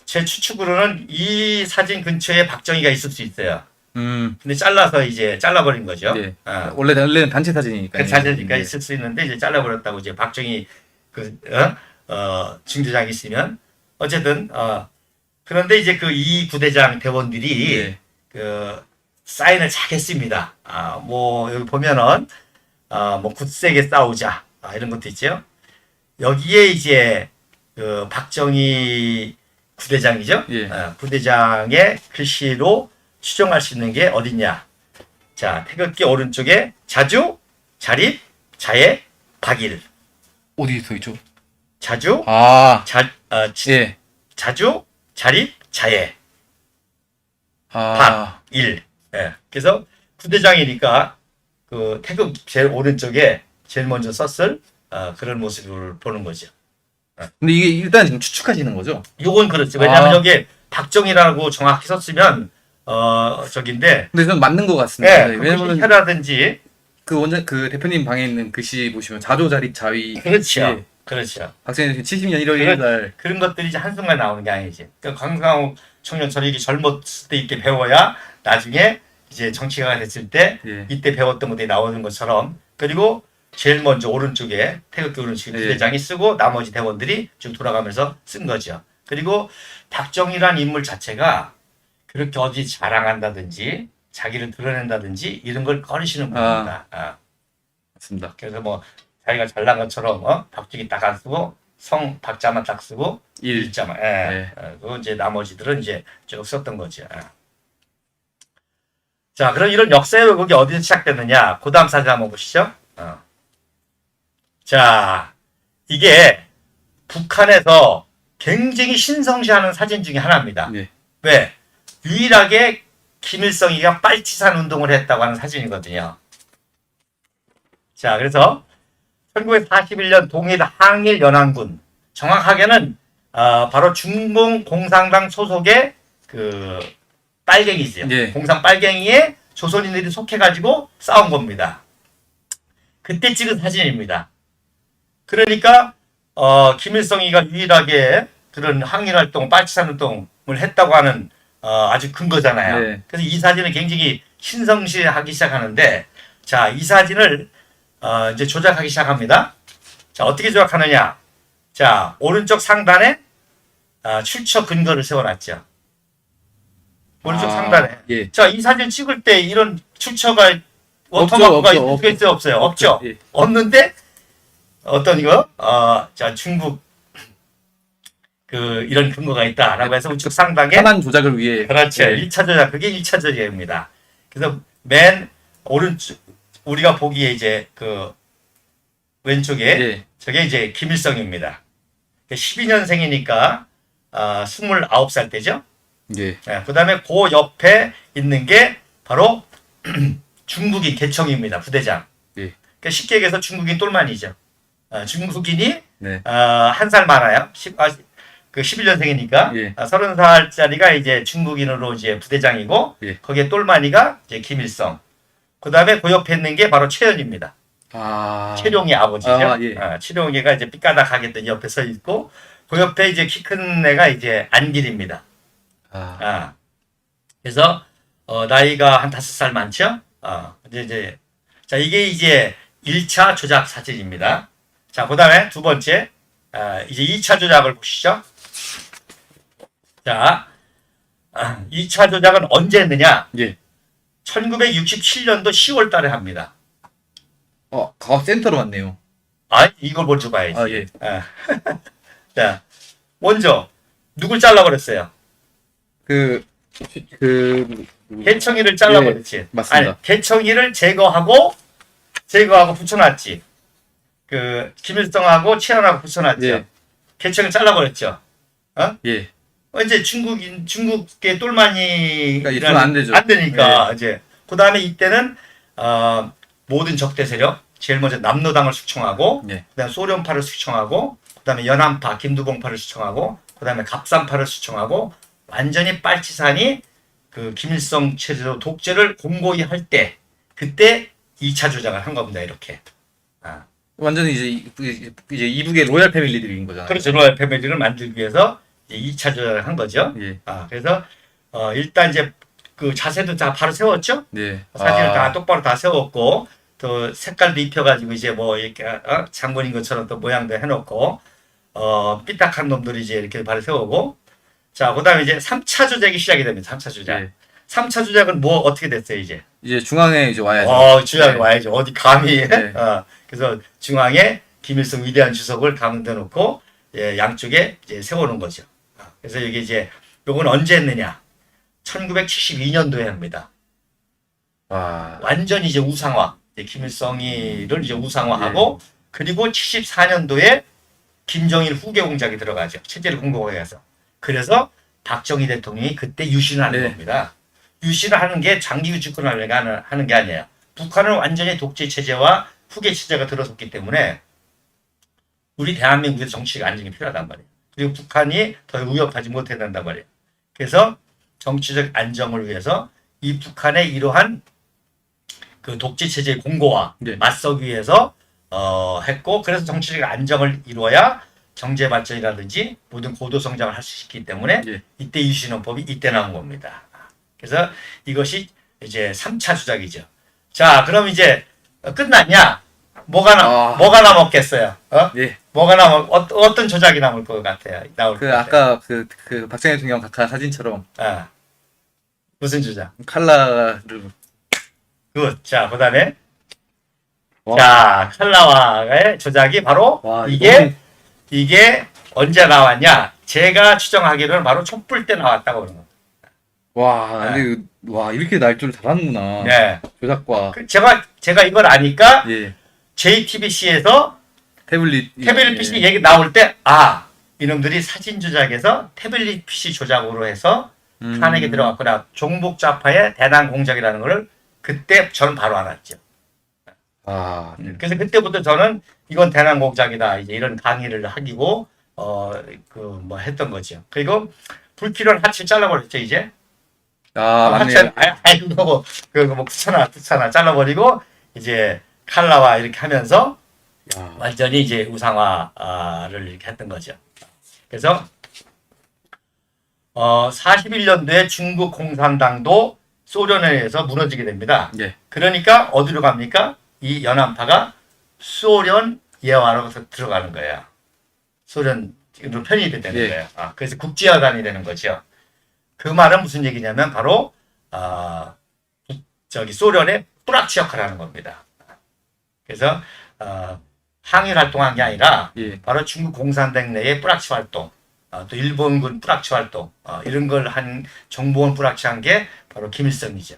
제 추측으로는 이 사진 근처에 박정희가 있을 수 있어요. 근데 잘라서 이제 잘라버린 거죠. 예. 원래는 단체 사진이니까. 그 사진이니까 예. 있을 수 있는데 이제 잘라버렸다고 이제 박정희 중대장이 있으면 어쨌든 그런데 이제 그 이 구대장 대원들이 예. 그 사인을 잘 했습니다. 뭐 여기 보면은 뭐 굳세게 싸우자 이런 것도 있죠. 여기에 이제 그 박정희 구대장이죠. 예. 구대장의 글씨로 추정할 수 있는 게 어딨냐. 자, 태극기 오른쪽에 자주, 자립, 자애, 박일. 어디 써 있죠? 자주, 아. 예. 자주, 자립, 자애, 아. 일. 예. 그래서 구대장이니까 그 태극 제일 오른쪽에 제일 먼저 썼을 그런 모습을 보는 거죠. 근데 이게 일단 지금 추측하시는 거죠? 요건 그렇죠. 왜냐하면 여기에 박정희라고 정확히 썼으면 저긴데 근데 저는 맞는 것 같습니다. 예, 왜냐면은 혀라든지 그 대표님 방에 있는 글씨 보시면 자조자립 자위. 그렇죠. 예. 그렇죠. 박정희 70년 1월 1일 날. 그런 것들이 이제 한순간 나오는 게 아니지. 그러니까 강강호 청년처럼 이게 젊었을 때 이때 배워야 나중에 이제 정치가가 됐을 때 예. 이때 배웠던 것들이 나오는 것처럼. 그리고 제일 먼저 오른쪽에 태극기 오른쪽에 예. 부대장이 쓰고 나머지 대원들이 쭉 돌아가면서 쓴 거죠. 그리고 박정희란 인물 자체가 그렇게 어디 자랑한다든지 자기를 드러낸다든지 이런 걸 꺼리시는 분입니다. 맞습니다. 그래서 뭐 자기가 잘난 것처럼 박정희 딱 안 쓰고 성 박자만 딱 쓰고 일자만. 그리고 이제 나머지들은 이제 쭉 썼던 거죠. 자, 그럼 이런 역사의 왜곡이 어디서 시작됐느냐? 그 다음 사진 한번 보시죠. 자, 이게 북한에서 굉장히 신성시하는 사진 중에 하나입니다. 예. 왜? 유일하게 김일성이가 빨치산 운동을 했다고 하는 사진이거든요. 자, 그래서 1941년 동일 항일 연합군, 정확하게는 바로 중공공산당 소속의 그 빨갱이죠. 예. 공산 빨갱이에 조선인들이 속해가지고 싸운 겁니다. 그때 찍은 사진입니다. 그러니까 김일성이가 유일하게 그런 항일 활동, 빨치산 운동을 했다고 하는 아주 근거잖아요. 네. 그래서 이 사진은 굉장히 신성시하기 시작하는데, 자, 이 사진을 이제 조작하기 시작합니다. 자, 어떻게 조작하느냐? 자, 오른쪽 상단에 출처 근거를 세워놨죠. 오른쪽 상단에. 예. 자, 이 사진 찍을 때 이런 출처가 없죠, 워터마크가 없죠, 있어요? 없어요? 없죠. 예. 없는데 어떤 이거? 자, 중국 이런 근거가 있다라고 해서 우측 상단에 편한 조작을 위해. 그렇죠. 예. 1차 조작, 그게 1차 조작입니다. 그래서 맨 오른쪽, 우리가 보기에 이제 왼쪽에, 예. 저게 이제 김일성입니다. 12년생이니까, 29살 때죠. 예. 그 다음에 그 옆에 있는 게 바로 중국인 개청입니다. 부대장. 예. 그러니까 쉽게 얘기해서 중국인 똘만이죠. 중국인이, 네. 한 살 많아요. 11년생이니까 예. 30살짜리가 이제 중국인으로 이제 부대장이고 예. 거기에 똘마니가 이제 김일성. 그다음에 그 옆에 있는 게 바로 최연입니다. 최룡의 아버지죠. 예. 최룡이가 이제 삐까닥하게 된 옆에 서 있고 그 옆에 이제 키 큰 애가 이제 안길입니다. 그래서 나이가 한 5살 많죠. 자, 이게 이제 1차 조작 사진입니다. 자, 그다음에 두 번째 이제 2차 조작을 보시죠. 자, 2차 조작은 언제 했느냐? 예. 1967년도 10월 달에 합니다. 센터로 왔네요. 이걸 먼저 봐야지. 예. 자, 먼저, 누굴 잘라버렸어요? 개청이를 잘라버렸지. 예, 맞습니다. 개청이를 제거하고 붙여놨지. 김일성하고 최현하고 붙여놨죠. 예. 개청을 잘라버렸죠. 예. 이제 중국의 똘마니 그러니까 있으면 안 되죠. 안 되니까 이제 그 다음에 이때는 모든 적대 세력 제일 먼저 남로당을 숙청하고 예. 그다음 소련파를 숙청하고 그다음에 연안파 김두봉파를 숙청하고 그다음에 갑산파를 숙청하고 완전히 빨치산이 김일성 체제로 독재를 공고히 할 때 그때 2차 조작을 한 겁니다. 이렇게. 완전히 이제 이북의 로얄 패밀리들인 거잖아요. 그렇죠. 로얄 패밀리를 만들기 위해서 이제 2차 조작을 한 거죠. 예. 그래서 일단 이제 자세도 다 바로 세웠죠. 네. 사진을 다 똑바로 다 세웠고 또 색깔도 입혀가지고 이제 뭐 이렇게 장본인 것처럼 또 모양도 해놓고 삐딱한 놈들이 이제 이렇게 바로 세우고 자 그다음에 이제 3차 조작이 시작이 됩니다. 3차 조작. 예. 3차 조작은 뭐 어떻게 됐어요 이제? 이제 중앙에 이제 와야죠. 중앙에 네. 와야죠. 어디 감히? 네. 그래서 중앙에 김일성 위대한 주석을 가운데 놓고 양쪽에 이제 세우는 거죠. 그래서 이게 이제 요건 언제 했느냐? 1972년도에 합니다. 완전히 이제 우상화. 김일성이를 이제 우상화하고 그리고 74년도에 김정일 후계 공작이 들어가죠. 체제를 공고하게 해서. 그래서 박정희 대통령이 그때 유신을 하는 겁니다. 유신을 하는 게 장기 집권을 하는 게 아니에요. 북한은 완전히 독재 체제와 후계 체제가 들어섰기 때문에 우리 대한민국의 정치가 안정이 필요하단 말이에요. 그리고 북한이 더 위협하지 못해야 된단 말이에요. 그래서 정치적 안정을 위해서 이 북한의 이러한 독재 체제의 공고와 맞서기 위해서 했고 그래서 정치적 안정을 이루어야 경제 발전이라든지 모든 고도 성장을 할 수 있기 때문에 이때 유신헌법이 이때 나온 겁니다. 그래서 이것이 이제 3차 조작이죠. 자, 그럼 이제 끝났냐? 뭐가 남았겠어요? 예. 뭐가 어떤 조작이 남을 것 같아요? 아까 박정희 대통령 각하 사진처럼 무슨 조작? 칼라를 자, 그다음에 자, 칼라와의 조작이 바로 이게 언제 나왔냐? 제가 추정하기로는 바로 촛불 때 나왔다고 그러는 겁니다. 이렇게 날 줄 잘하는구나. 네. 조작과. 제가 이걸 아니까 JTBC에서 태블릿 PC 얘기 나올 때 이놈들이 사진 조작에서 태블릿 PC 조작으로 해서 탄핵에 들어갔구나. 종북 좌파의 대남 공작이라는 걸 그때 저는 바로 알았죠. 그래서 그때부터 저는 이건 대남 공작이다. 이제 이런 강의를 하기고 했던 거죠. 그리고 불필요한 하칠 잘라버렸죠 이제. 맞네요. 그거 귀찮아 잘라버리고 이제 칼라와 이렇게 하면서 완전히 이제 우상화를 이렇게 했던 거죠. 그래서 41년도에 중국 공산당도 소련에 의해서 무너지게 됩니다. 예. 그러니까 어디로 갑니까? 이 연안파가 소련 예화로 들어가는 거예요. 소련으로 편입이 되는 예. 거예요. 그래서 국제화단이 되는 거죠. 그 말은 무슨 얘기냐면 바로 소련의 뿌락치 역할을 하는 겁니다. 그래서 항일 활동한 게 아니라 예. 바로 중국 공산당 내의 뿌락치 활동, 또 일본군 뿌락치 활동 이런 걸 한 정보원 뿌락치한 게 바로 김일성이죠.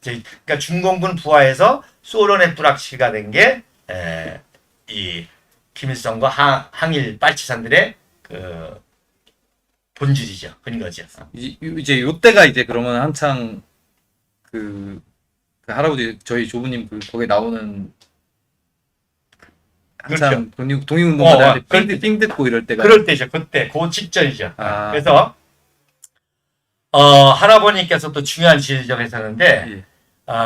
그러니까 중공군 부하에서 소련의 뿌락치가 된 게 이 김일성과 항일 빨치산들의 그 본질이죠. 근거죠. 이제 요때가 이제 그러면 한창 그 할아버지 저희 조부님 거기에 나오는 한참 독립운동가들한테 삥 뜯고 이럴 때가 그럴 때죠. 그때 그 직전이죠. 아. 그래서 할아버님께서 또 중요한 지적을 하셨는데 예.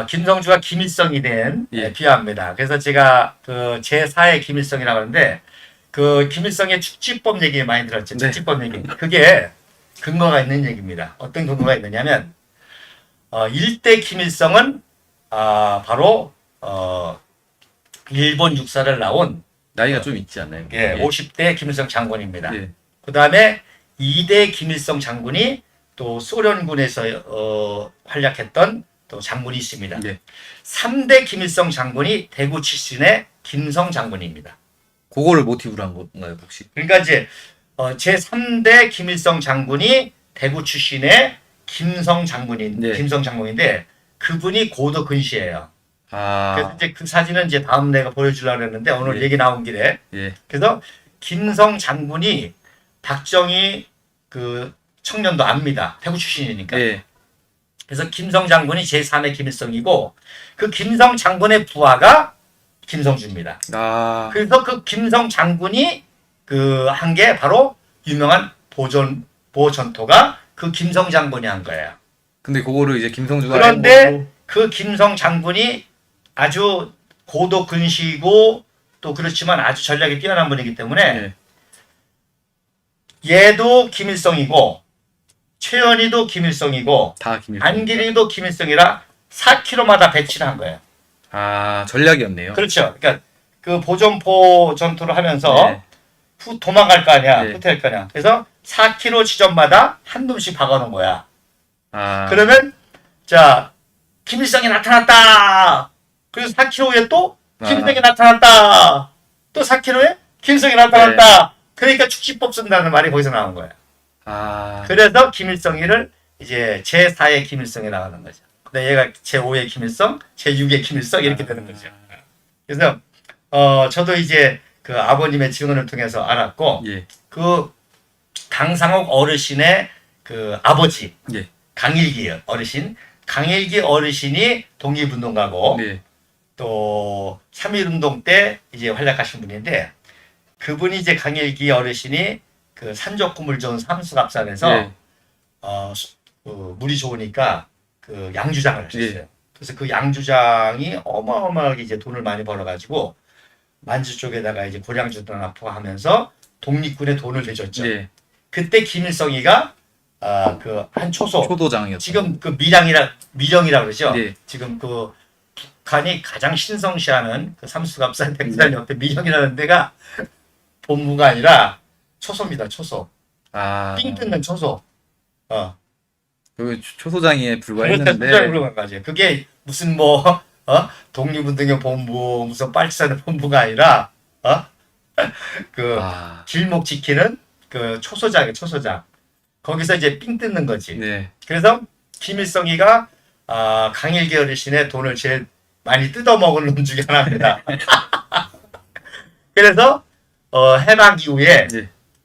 김성주가 김일성이 된 예. 비화입니다. 그래서 제가 그 제4의 김일성이라고 하는데 그 김일성의 축지법 얘기 많이 들었죠. 네. 축지법 얘기. 그게 근거가 있는 얘기입니다. 어떤 근거가 있느냐면 일대 김일성은 바로 일본 육사를 나온 나이가 좀 있지 않나요? 예, 50대 김일성 장군입니다. 예. 그 다음에 2대 김일성 장군이 또 소련군에서 활약했던 또 장군이 있습니다. 예. 3대 김일성 장군이 대구 출신의 김성 장군입니다. 그거를 모티브로 한 건가요, 혹시? 그러니까 이제 제3대 김일성 장군이 대구 출신의 김성 장군인데 그분이 고도 근시예요. 그래서 이제 그 사진은 이제 다음 내가 보여주려고 했는데 오늘 예. 얘기 나온 길에 그래서 김성 장군이 박정희 그 청년도 압니다. 대구 출신이니까. 예. 그래서 김성 장군이 제3의 김일성이고 그 김성 장군의 부하가 김성주입니다. 그래서 그 김성 장군이 그 한 게 바로 유명한 보전토가 그 김성 장군이 한 거예요. 근데 그거를 이제 김성주가 그런데 그 김성 장군이 아주 고도 근시이고 또 그렇지만 아주 전략이 뛰어난 분이기 때문에 얘도 김일성이고 최연희도 김일성이고 다 김일성. 안기리도 김일성이라 4km마다 배치를 한 거예요. 전략이었네요. 그렇죠. 그러니까 그 보전포 전투를 하면서 도망갈 거 아니야. 후퇴할 거 아니야. 그래서 4km 지점마다 한 놈씩 박아놓은 거야. 그러면 자 김일성이 나타났다. 그래서 4km 후에 또 김일성이 나타났다. 또 4km 후에 김일성이 나타났다. 그러니까 축지법 쓴다는 말이 거기서 나온 거예요. 그래서 김일성이를 이제 제4의 김일성이라고 하는 거죠. 근데 얘가 제5의 김일성, 제6의 김일성 이렇게 되는 거죠. 그래서 저도 이제 그 아버님의 증언을 통해서 알았고 그 강상옥 어르신의 그 아버지 강일기 어르신이 독립운동가고 또 3.1운동 때 이제 활약하신 분인데 그분이 이제 강일기 어르신이 그 산적 꿈을 좋은 삼수갑산에서 물이 좋으니까 그 양주장을 하셨어요. 그래서 그 양주장이 어마어마하게 이제 돈을 많이 벌어가지고 만주 쪽에다가 이제 고량주도 납포하면서 독립군에 돈을 대줬죠. 그때 김일성이가 그 한 초도장이었죠. 지금 그 미령이라 그러죠. 지금 그 북한이 가장 신성시하는 그 삼수갑산 백산 옆에 미령이라는 데가 본부가 아니라 초소입니다. 초소. 삥 뜯는 초소. 그 초소장에 불과했는데. 초소장에 불과한 거지. 그게 무슨 독립운동의 본부, 무슨 빨치산의 본부가 아니라 그 길목 지키는 그 초소장이에요. 초소장. 거기서 이제 삥 뜯는 거지. 그래서 김일성이가 강일기 어르신의 돈을 제일 많이 뜯어먹은 놈 중에 하나입니다. 그래서 해방 이후에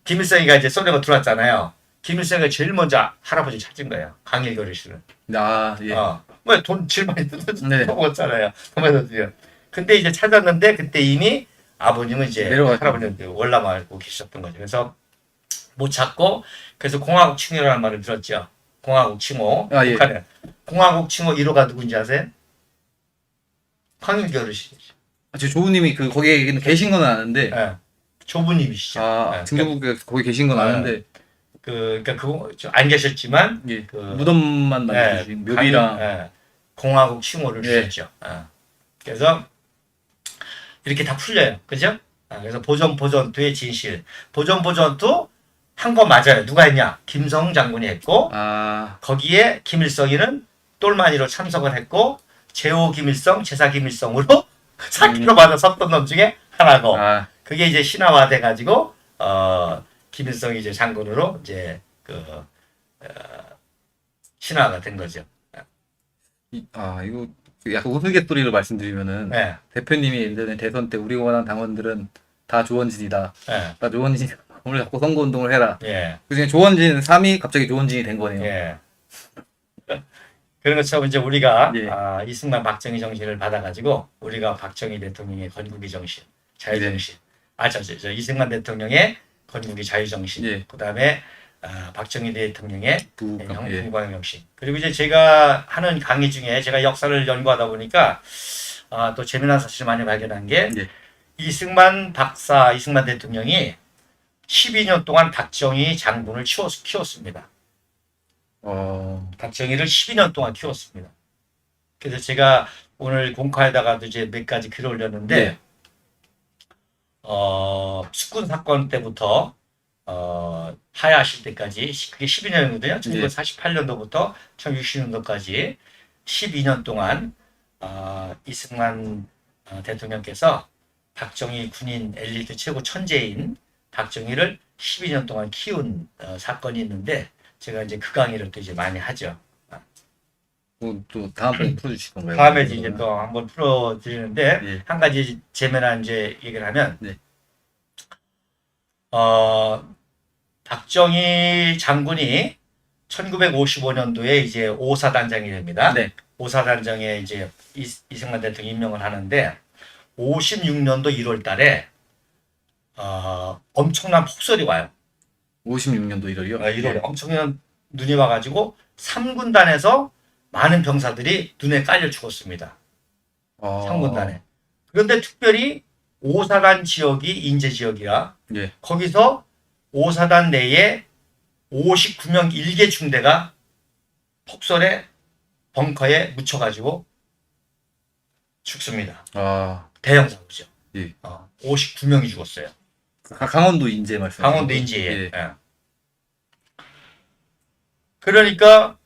김일성이가 이제 소련으로 들어왔잖아요. 김일성이가 제일 먼저 할아버지 찾은 거예요. 강일기 어르신을. 뭐 돈 제일 많이 뜯어먹었잖아요. 근데 이제 찾았는데 그때 이미 아버님은 이제 할아버님 월남하고 계셨던 거죠. 그래서 못 찾고 그래서 공화국 칭호라는 말을 들었죠. 공화국 칭호. 북한에 공화국 칭호 1호가 누군지 아세요? 강일기 어르신이죠. 제 조부님이 거기에 계신 건 아는데. 조부님이시죠. 등교부에 거기 계신 건 아는데 그러니까 그안 계셨지만 예. 그 무덤만 만들어주신 묘비랑 공화국 칭호를 예. 주셨죠. 그래서 이렇게 다 풀려요. 그죠? 그래서 보전투의 진실. 보전투 한 거 맞아요. 누가 했냐? 김성 장군이 했고 아, 거기에 김일성이는 똘마니로 참석을 했고 제오 김일성, 제사 김일성으로 사기로 맞아 섰던 놈 중에 하나고 아, 그게 이제 신화화돼 가지고 김일성이 이제 장군으로 이제 신화가 된 거죠. 이거 약간 우스갯소리로 말씀드리면은 네, 대표님이 예전에 대선 때 우리 원한 당원들은 다 조원진이다. 네, 다 조원진 오늘 자꾸 선거운동을 해라. 예, 그중에 조원진 3이 갑자기 조원진이 된 거네요. 예. 그런 것처럼 이제 우리가 예. 이승만 박정희 정신을 받아가지고 우리가 박정희 대통령의 건국의 정신, 자유정신, 저 이승만 대통령의 건국의 자유정신, 예. 그다음에 박정희 대통령의 부국경. 예. 영광 정신. 그리고 이제 제가 하는 강의 중에 제가 역사를 연구하다 보니까 또 재미난 사실을 많이 발견한 게 예. 이승만 대통령이 12년 동안 박정희 장군을 키웠습니다. 박정희를 12년 동안 키웠습니다. 그래서 제가 오늘 공카에다가도 이제 몇 가지 글을 올렸는데, 네. 숙군 사건 때부터, 하야하실 때까지, 그게 12년이거든요. 1948년도부터 1960년도까지 12년 동안, 이승만 대통령께서 박정희 군인 엘리트 최고 천재인 박정희를 12년 동안 키운 사건이 있는데, 제가 이제 그 강의를 또 이제 많이 하죠. 또 다음번에 풀어주실 건가요? 다음에 이제 또 한번 풀어드리는데, 예. 한 가지 재미난 이제 얘기를 하면, 네. 박정희 장군이 1955년도에 이제 오사단장이 됩니다. 네. 오사단장에 이제 이승만 대통령이 임명을 하는데, 56년도 1월 달에, 엄청난 폭설이 와요. 56년도 1월이요? 1월에 엄청난 눈이 와가지고 3군단에서 많은 병사들이 눈에 깔려 죽었습니다. 3군단에. 그런데 특별히 5사단 지역이 인제 지역이라 예. 거기서 5사단 내에 59명 일개 중대가 폭설에 벙커에 묻혀가지고 죽습니다. 대형 사고죠. 예. 59명이 죽었어요. 강원도 인제 말씀. 강원도 인제에. 예. 그러니까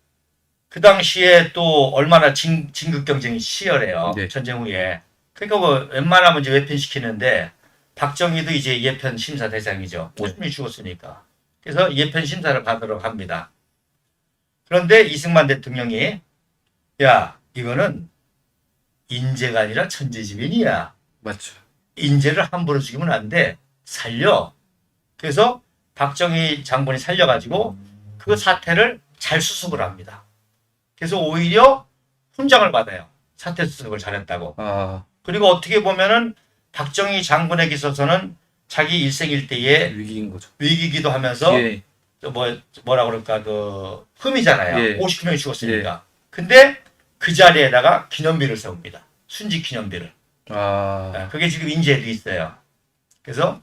그 당시에 또 얼마나 진급 경쟁이 치열해요. 네. 전쟁 후에. 그러니까 뭐 웬만하면 이제 외편시키는데 박정희도 이제 예편 심사 대상이죠. 네. 50명이 죽었으니까. 그래서 예편 심사를 받으러 갑니다. 그런데 이승만 대통령이 야 이거는 인재가 아니라 천재지변이야. 맞죠. 인재를 함부로 죽이면 안 돼. 살려. 그래서 박정희 장군이 살려가지고 그 사태를 잘 수습을 합니다. 그래서 오히려 훈장을 받아요. 사태 수습을 잘했다고. 그리고 어떻게 보면은 박정희 장군에게 있어서는 자기 일생일대의 위기인 거죠. 위기기도 하면서 예. 뭐라 그럴까 흠이잖아요. 예. 59명이 죽었으니까. 근데 그 자리에다가 기념비를 세웁니다. 순직 기념비를. 그게 지금 인제에도 있어요. 그래서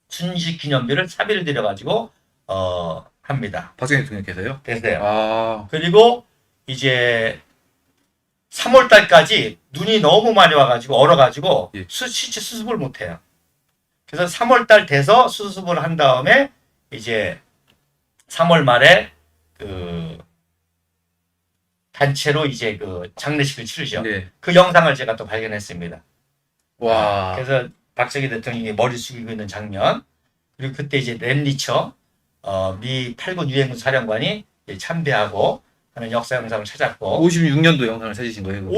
순직 기념비를 사비를 들여가지고 합니다. 박정희 대통령께서요? 됐어요. 그리고 이제 3월 달까지 눈이 너무 많이 와가지고 얼어가지고 예. 시체 수습을 못해요. 그래서 3월 달 돼서 수습을 한 다음에 이제 3월 말에 그 단체로 이제 그 장례식을 치르죠. 네. 그 영상을 제가 또 발견했습니다. 와. 그래서 박정희 대통령이 머리 숙이고 있는 장면, 그리고 그때 이제 랜리처 미 8군 유엔군 사령관이 참배하고 하는 역사 영상을 찾았고 56년도 영상을 찾으신 거예요?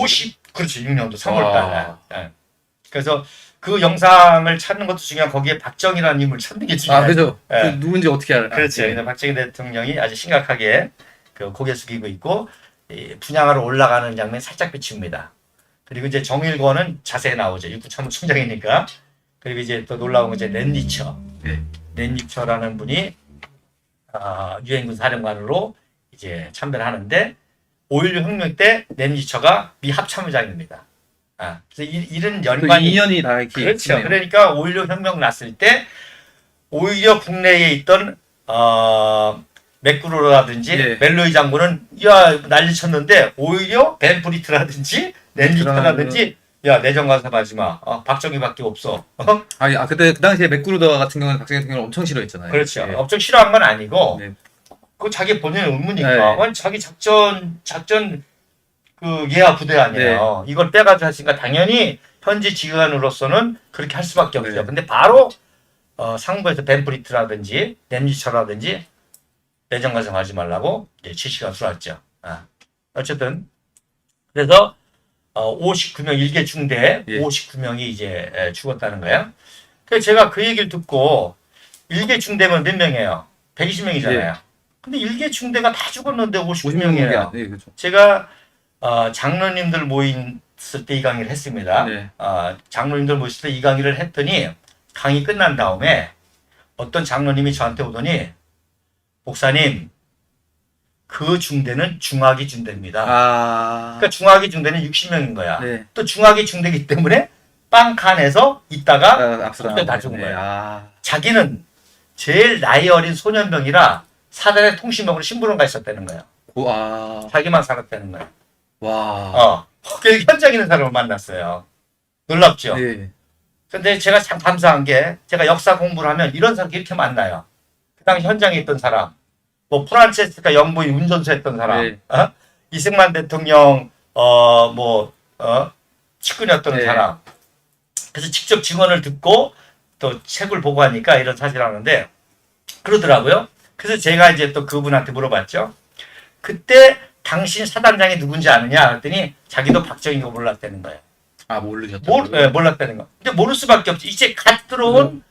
그렇죠. 6년도 3월 달에. 그래서 그 영상을 찾는 것도 중요하고 거기에 박정희라는 인물을 찾는 게 중요해요. 그죠. 예. 그 누군지 어떻게 알아? 그렇죠. 예. 박정희 대통령이 아주 심각하게 그 고개 숙이고 있고 분향하러 올라가는 장면이 살짝 비칩니다. 그리고 이제 정일권은 자세히 나오죠. 육구참모총장이니까. 그리고 이제 또 놀라운 건 이제 랜리처. 네. 랜리처라는 분이 유엔군 사령관으로 이제 참배를 하는데 5.16 혁명 때 랜리처가 미 합참의장입니다. 그래서 이런 연관이 인연이 다 이렇게 그렇죠. 있네요. 그러니까 5.16 혁명 났을 때 오히려 국내에 있던 맥그로라든지 예. 멜로이 장군은 야 난리 쳤는데 오히려 벤 브리트라든지 랜디타라든지 야 내정 간섭하지 마. 박정희밖에 없어. 그때 그 당시에 맥그루더 같은 경우는 박정희 같은 경우는 엄청 싫어했잖아요. 그렇죠. 예. 엄청 싫어한 건 아니고 네. 그 자기 본인의 의무니까. 네. 아니, 자기 작전 그 예하 부대 아니에요. 이걸 빼가지고 했으니까 당연히 현지 지휘관으로서는 그렇게 할 수밖에 없죠. 네. 근데 바로 상부에서 벤 브리트라든지 램지처라든지 내정 간섭하지 말라고 이제 지시가 들어왔죠. 어쨌든 그래서 59명 일개 중대 예. 59명이 이제 죽었다는 거예요. 그래서 제가 그 얘기를 듣고 일개 중대면 몇 명이에요? 120명이잖아요. 예. 근데 일개 중대가 다 죽었는데 50명이 59명이에요. 네, 그렇죠. 제가 장로님들 모였을 때 이 강의를 했습니다. 네. 장로님들 모였을 때 이 강의를 했더니 강의 끝난 다음에 어떤 장로님이 저한테 오더니 목사님 그 중대는 중화기 중대입니다. 그러니까 중화기 중대는 60명인 거야. 네. 또 중화기 중대이기 때문에 빵칸에서 있다가 앞서다 다 죽은 거야. 아. 자기는 제일 나이 어린 소년병이라 사단의 통신병으로 심부름가 있었다는 거야. 자기만 살았다는 거야. 와. 그 현장에 있는 사람을 만났어요. 놀랍죠? 네. 근데 제가 참 감사한 게 제가 역사 공부를 하면 이런 사람 이렇게 만나요. 그 당시 현장에 있던 사람, 뭐 프란체스카 영부인 운전수 했던 사람, 네. 이승만 대통령 측근이었던 네. 사람. 그래서 직접 증언을 듣고 또 책을 보고 하니까 이런 사실을 하는데 그러더라고요. 그래서 제가 이제 또 그분한테 물어봤죠. 그때 당신 사단장이 누군지 아느냐 했더니 자기도 박정희인 거 몰랐다는 거예요. 모르셨다고요? 몰랐다는 거. 근데 모를 수밖에 없지. 이제 갓 들어온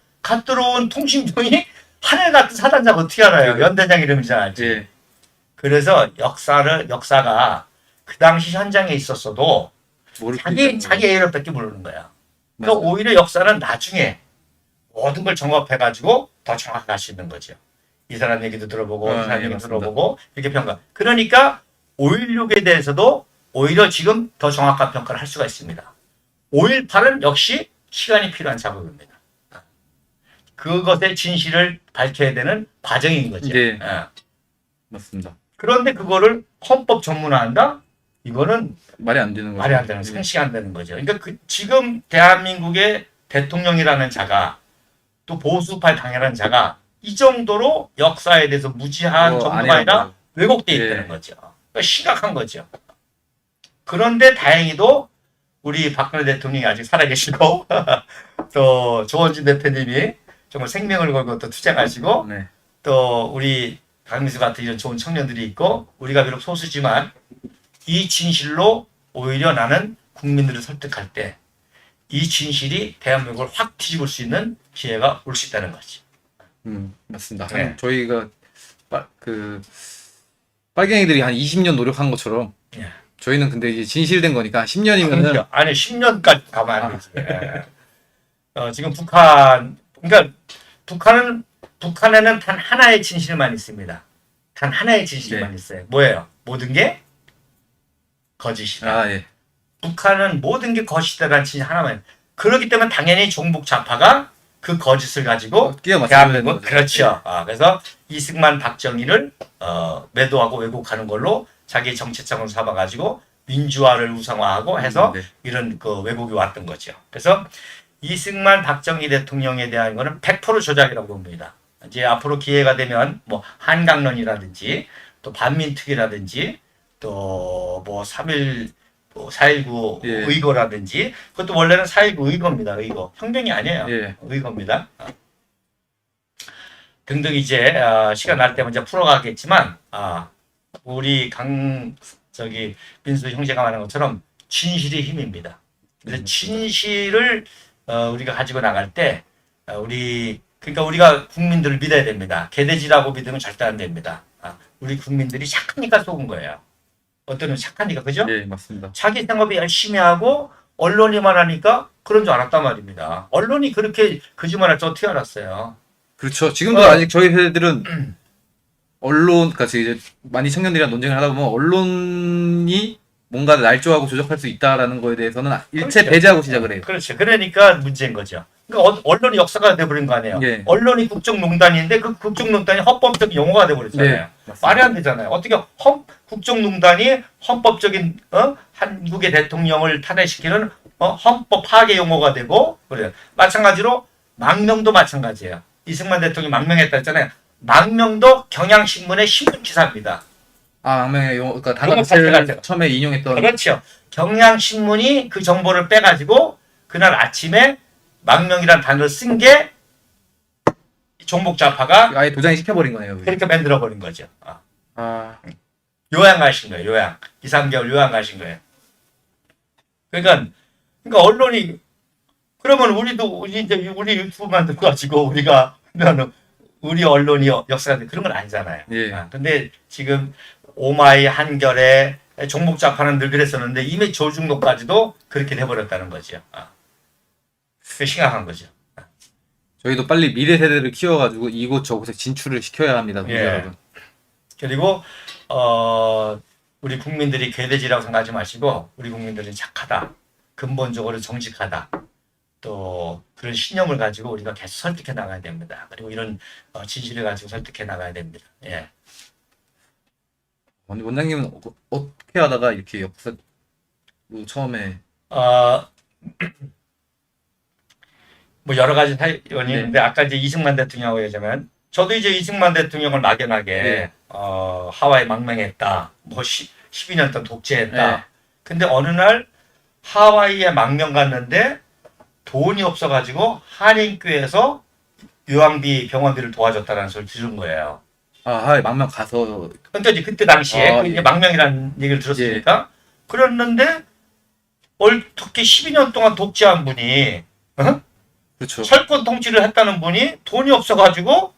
통신병이 하늘 같은 사단장 어떻게 알아요? 네. 연대장 이름이지 알지. 예. 그래서 역사가 그 당시 현장에 있었어도 모를 수 자기 있다는 거예요. 애를 모르는 거야. 그러니까 맞아요. 오히려 역사는 나중에 모든 걸 정합해가지고 더 정확하게 할 수 있는 거죠. 이 사람 얘기도 들어보고 이 사람 예, 얘기도 맞습니다. 들어보고 이렇게 평가. 그러니까 5.16에 대해서도 오히려 지금 더 정확한 평가를 할 수가 있습니다. 5.18은 역시 시간이 필요한 작업입니다. 그것의 진실을 밝혀야 되는 과정인 거죠. 네. 맞습니다. 그런데 그거를 헌법 전문화한다? 이거는 말이 안 되는 거죠. 말이 안 되는, 예. 상식이 안 되는 거죠. 그러니까 지금 대한민국의 대통령이라는 자가 또 보수파의 당이라는 자가 이 정도로 역사에 대해서 무지한 정도가 아니라는 아니라 거죠. 왜곡돼 예. 있다는 거죠. 그러니까 심각한 거죠. 그런데 다행히도 우리 박근혜 대통령이 아직 살아계시고 또 조원진 대표님이 정말 생명을 걸고 또 투쟁하시고 네. 또 우리 강민수 같은 이런 좋은 청년들이 있고 우리가 비록 소수지만 이 진실로 오히려 나는 국민들을 설득할 때 이 진실이 대한민국을 확 뒤집을 수 있는 기회가 올 수 있다는 거지. 맞습니다. 네. 저희가 빨갱이들이 한 20년 노력한 것처럼 예. 저희는 근데 이제 진실된 거니까 10년이면은 아니 10년까지 가면 안 되지. 지금 그러니까 북한에는 단 하나의 진실만 있습니다. 단 하나의 진실만 있어요. 뭐예요? 모든 게 거짓이다. 예. 북한은 모든 게 거짓이다라는 진실 하나만. 그렇기 때문에 당연히 종북 좌파가 그 거짓을 가지고 끼워 맞추는 대한민국 거죠. 그렇죠. 그래서 이승만 박정희를 매도하고 왜곡하는 걸로 자기 정체성을 삼아가지고 민주화를 우상화하고 해서 네. 이런 그 왜곡이 왔던 거죠. 그래서 이승만 박정희 대통령에 대한 거는 100% 조작이라고 봅니다. 이제 앞으로 기회가 되면 뭐 한강론이라든지 또 반민특위라든지 또 뭐 4.19 예. 의거라든지 그것도 원래는 4.19 의거입니다. 의거. 혁명이 아니에요. 예. 의거입니다. 등등 이제 시간 날 때만 이제 풀어가겠지만 우리 민수 형제가 말한 것처럼 진실이 힘입니다. 그래서 진실을 우리가 가지고 나갈 때 그러니까 우리가 국민들을 믿어야 됩니다. 개돼지라고 믿으면 절대 안 됩니다. 우리 국민들이 착하니까 속은 거예요. 어떤 착하니까 그죠? 예, 맞습니다. 자기 생업이 열심히 하고 언론이 말하니까 그런 줄 알았단 말입니다. 언론이 그렇게 거짓말할 줄 어떻게 알았어요? 그렇죠. 지금도 아직 저희 세대들은 언론, 그러니까 이제 많이 청년들이랑 논쟁을 하다 보면 언론이 뭔가 날조하고 조작할 수 있다라는 거에 대해서는 일체 그렇죠. 배제하고 시작을 해요. 그렇죠. 그러니까 문제인 거죠. 그러니까 언론이 역사가 돼버린 거 아니에요. 예. 언론이 국정농단인데 그 국정농단이 헌법적 용어가 돼버렸잖아요. 네, 맞습니다. 말이 안 되잖아요. 어떻게 국정농단이 헌법적인 한국의 대통령을 탄핵시키는 헌법 파괴 용어가 되고 그래요. 마찬가지로 망명도 마찬가지예요. 이승만 대통령이 망명했다 했잖아요. 망명도 경향신문의 신문 기사입니다. 아, 망명의 용어, 그러니까 단어 용어 자체를 자체가 처음에 인용했던. 그렇죠. 경향신문이 그 정보를 빼가지고 그날 아침에 망명이라는 단어를 쓴 게 종북좌파가 아예 도장이 시켜버린 거네요. 그게. 그렇게 만들어버린 거죠. 아, 요양 가신 거예요. 요양. 2, 3개월 요양 가신 거예요. 그러니까 언론이 그러면 우리 유튜브 만들어가지고 우리가 그러면 우리 언론이 역사가 그런 건 아니잖아요. 예. 근데 지금 오마이 한겨레 종북좌파는 늘 그랬었는데 이미 조중동까지도 그렇게 돼버렸다는 거죠. 그게 심각한 거죠. 저희도 빨리 미래 세대를 키워가지고 이곳저곳에 진출을 시켜야 합니다, 동지 예. 여러분. 그리고 우리 국민들이 괴돼지라고 생각하지 마시고 우리 국민들은 착하다. 근본적으로 정직하다. 또 그런 신념을 가지고 우리가 계속 설득해 나가야 됩니다. 그리고 이런 진실을 가지고 설득해 나가야 됩니다. 예. 원장님은 어떻게 하다가 이렇게 역사 처음에 뭐 여러 가지 사연이 있는데 아까 이제 이승만 대통령하고 얘기하자면 저도 이제 이승만 대통령을 막연하게 네. 하와이 망명했다. 뭐 12년 동안 독재했다. 네. 근데 어느 날 하와이에 망명 갔는데 돈이 없어가지고 한인교회에서 요양비 병원비를 도와줬다는 소리를 들은 거예요. 아, 망명 가서. 그러니까 이제 그때 당시에 아, 이제 예. 망명이라는 얘기를 들었으니까 그랬는데 어떻게 12년 동안 독재한 분이 그렇죠. 철권 통치를 했다는 분이 돈이 없어가지고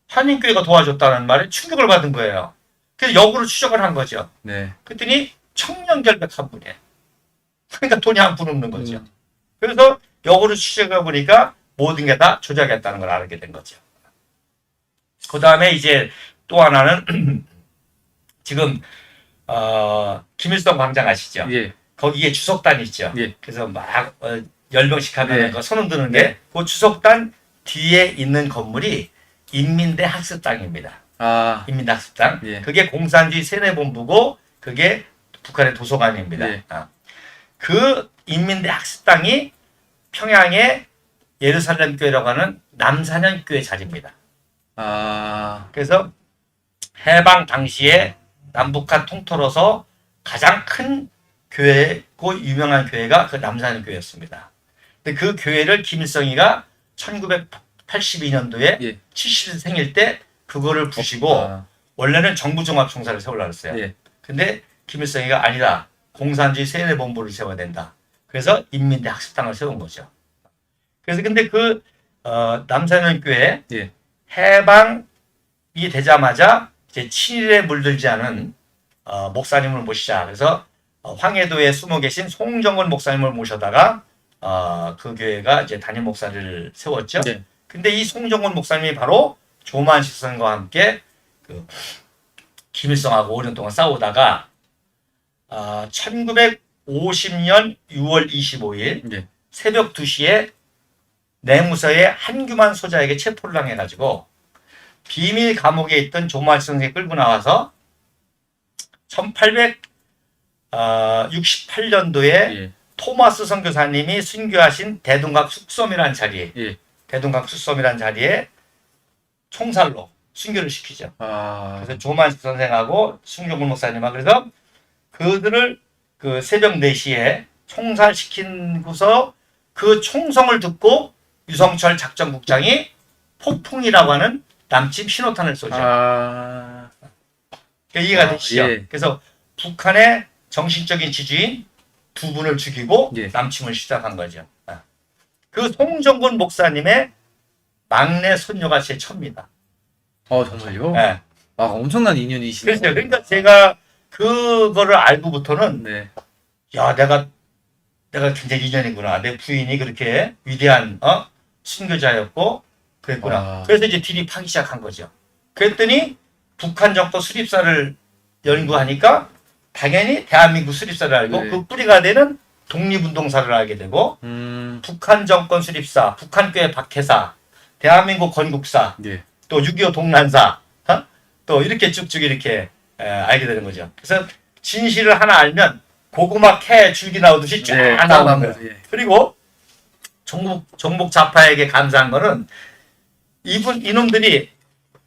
한인교회가 도와줬다는 말에 충격을 받은 거예요. 그래서 역으로 추적을 한 거죠. 네. 그랬더니 청년결백한 분이에요. 그러니까 돈이 한 푼 없는 거죠. 음. 그래서 역으로 추적해 보니까 모든 게 다 조작했다는 걸 알게 된 거죠. 그 다음에 이제 또 하나는 지금 김일성 광장 아시죠? 예. 거기에 주석단 있죠. 예. 그래서 막 열병식 하면 네. 그 손흔 드는 게 그 주석단 뒤에 있는 건물이 인민대 학습당입니다. 아, 인민대 학습당. 예. 그게 공산주의 세뇌본부고 그게 북한의 도서관입니다. 예. 그 인민대 학습당이 평양의 예루살렘 교회라고 하는 남산현 교회 자리입니다. 아, 그래서 해방 당시에 남북한 통틀어서 가장 큰 교회고 유명한 교회가 그 남산현 교회였습니다. 근데 그 교회를 김일성이가 1982년도에 예. 70세 생일 때 그거를 부시고 아, 원래는 정부종합총사를 세우려고 했어요. 예. 근데 김일성이가 아니다. 공산주의 세뇌본부를 세워야 된다. 그래서 인민대 학습당을 세운 거죠. 그래서 근데 그 남산현 교회 예. 해방이 되자마자 이제 친일에 물들지 않은 목사님을 모시자. 그래서 황해도에 숨어 계신 송정근 목사님을 모셔다가 그 교회가 이제 담임 목사를 세웠죠. 예. 근데 근데 이 송정근 목사님이 바로 조만식 선생과 함께 그 김일성하고 5년 동안 싸우다가 1950년 6월 25일 예. 새벽 2시에 내무서의 한규만 소장에게 체포를 당해가지고 비밀 감옥에 있던 조만식 선생이 끌고 나와서 1868년도에 예. 토마스 선교사님이 순교하신 대동강 숙섬이라는 자리에 예. 대동강 숙섬이라는 자리에 총살로 순교를 시키죠. 아, 그래서 조만식 선생하고 송정근 목사님하고 그래서 그들을 그 새벽 4시에 총살시킨고서 그 총성을 듣고 유성철 작전국장이 폭풍이라고 하는 남침 신호탄을 쏘죠. 아, 그러니까 이해가 되시죠? 예. 그래서 북한의 정신적인 지주인 두 분을 죽이고 예. 남침을 시작한 거죠. 그 송정근 목사님의 막내 손녀가 제 처입니다. 정말요? 네. 아, 엄청난 인연이시네요. 그렇죠. 그러니까 제가 그거를 알고부터는 네. 야 내가 굉장히 인연이구나. 내 부인이 그렇게 위대한 순교자였고 그랬구나. 아. 그래서 이제 딜이 파기 시작한 거죠. 그랬더니 북한 정권 수립사를 연구하니까 당연히 대한민국 수립사를 알고 네. 그 뿌리가 되는 독립운동사를 알게 되고 북한 정권 수립사, 북한교회 박해사, 대한민국 건국사, 예. 또 6.25 동란사, 또 이렇게 쭉쭉 이렇게 알게 되는 거죠. 그래서 진실을 하나 알면 고구마 캐 줄기 나오듯이 쫙 네, 나오는 거예요. 예. 그리고 종북 좌파에게 감사한 거는 이놈들이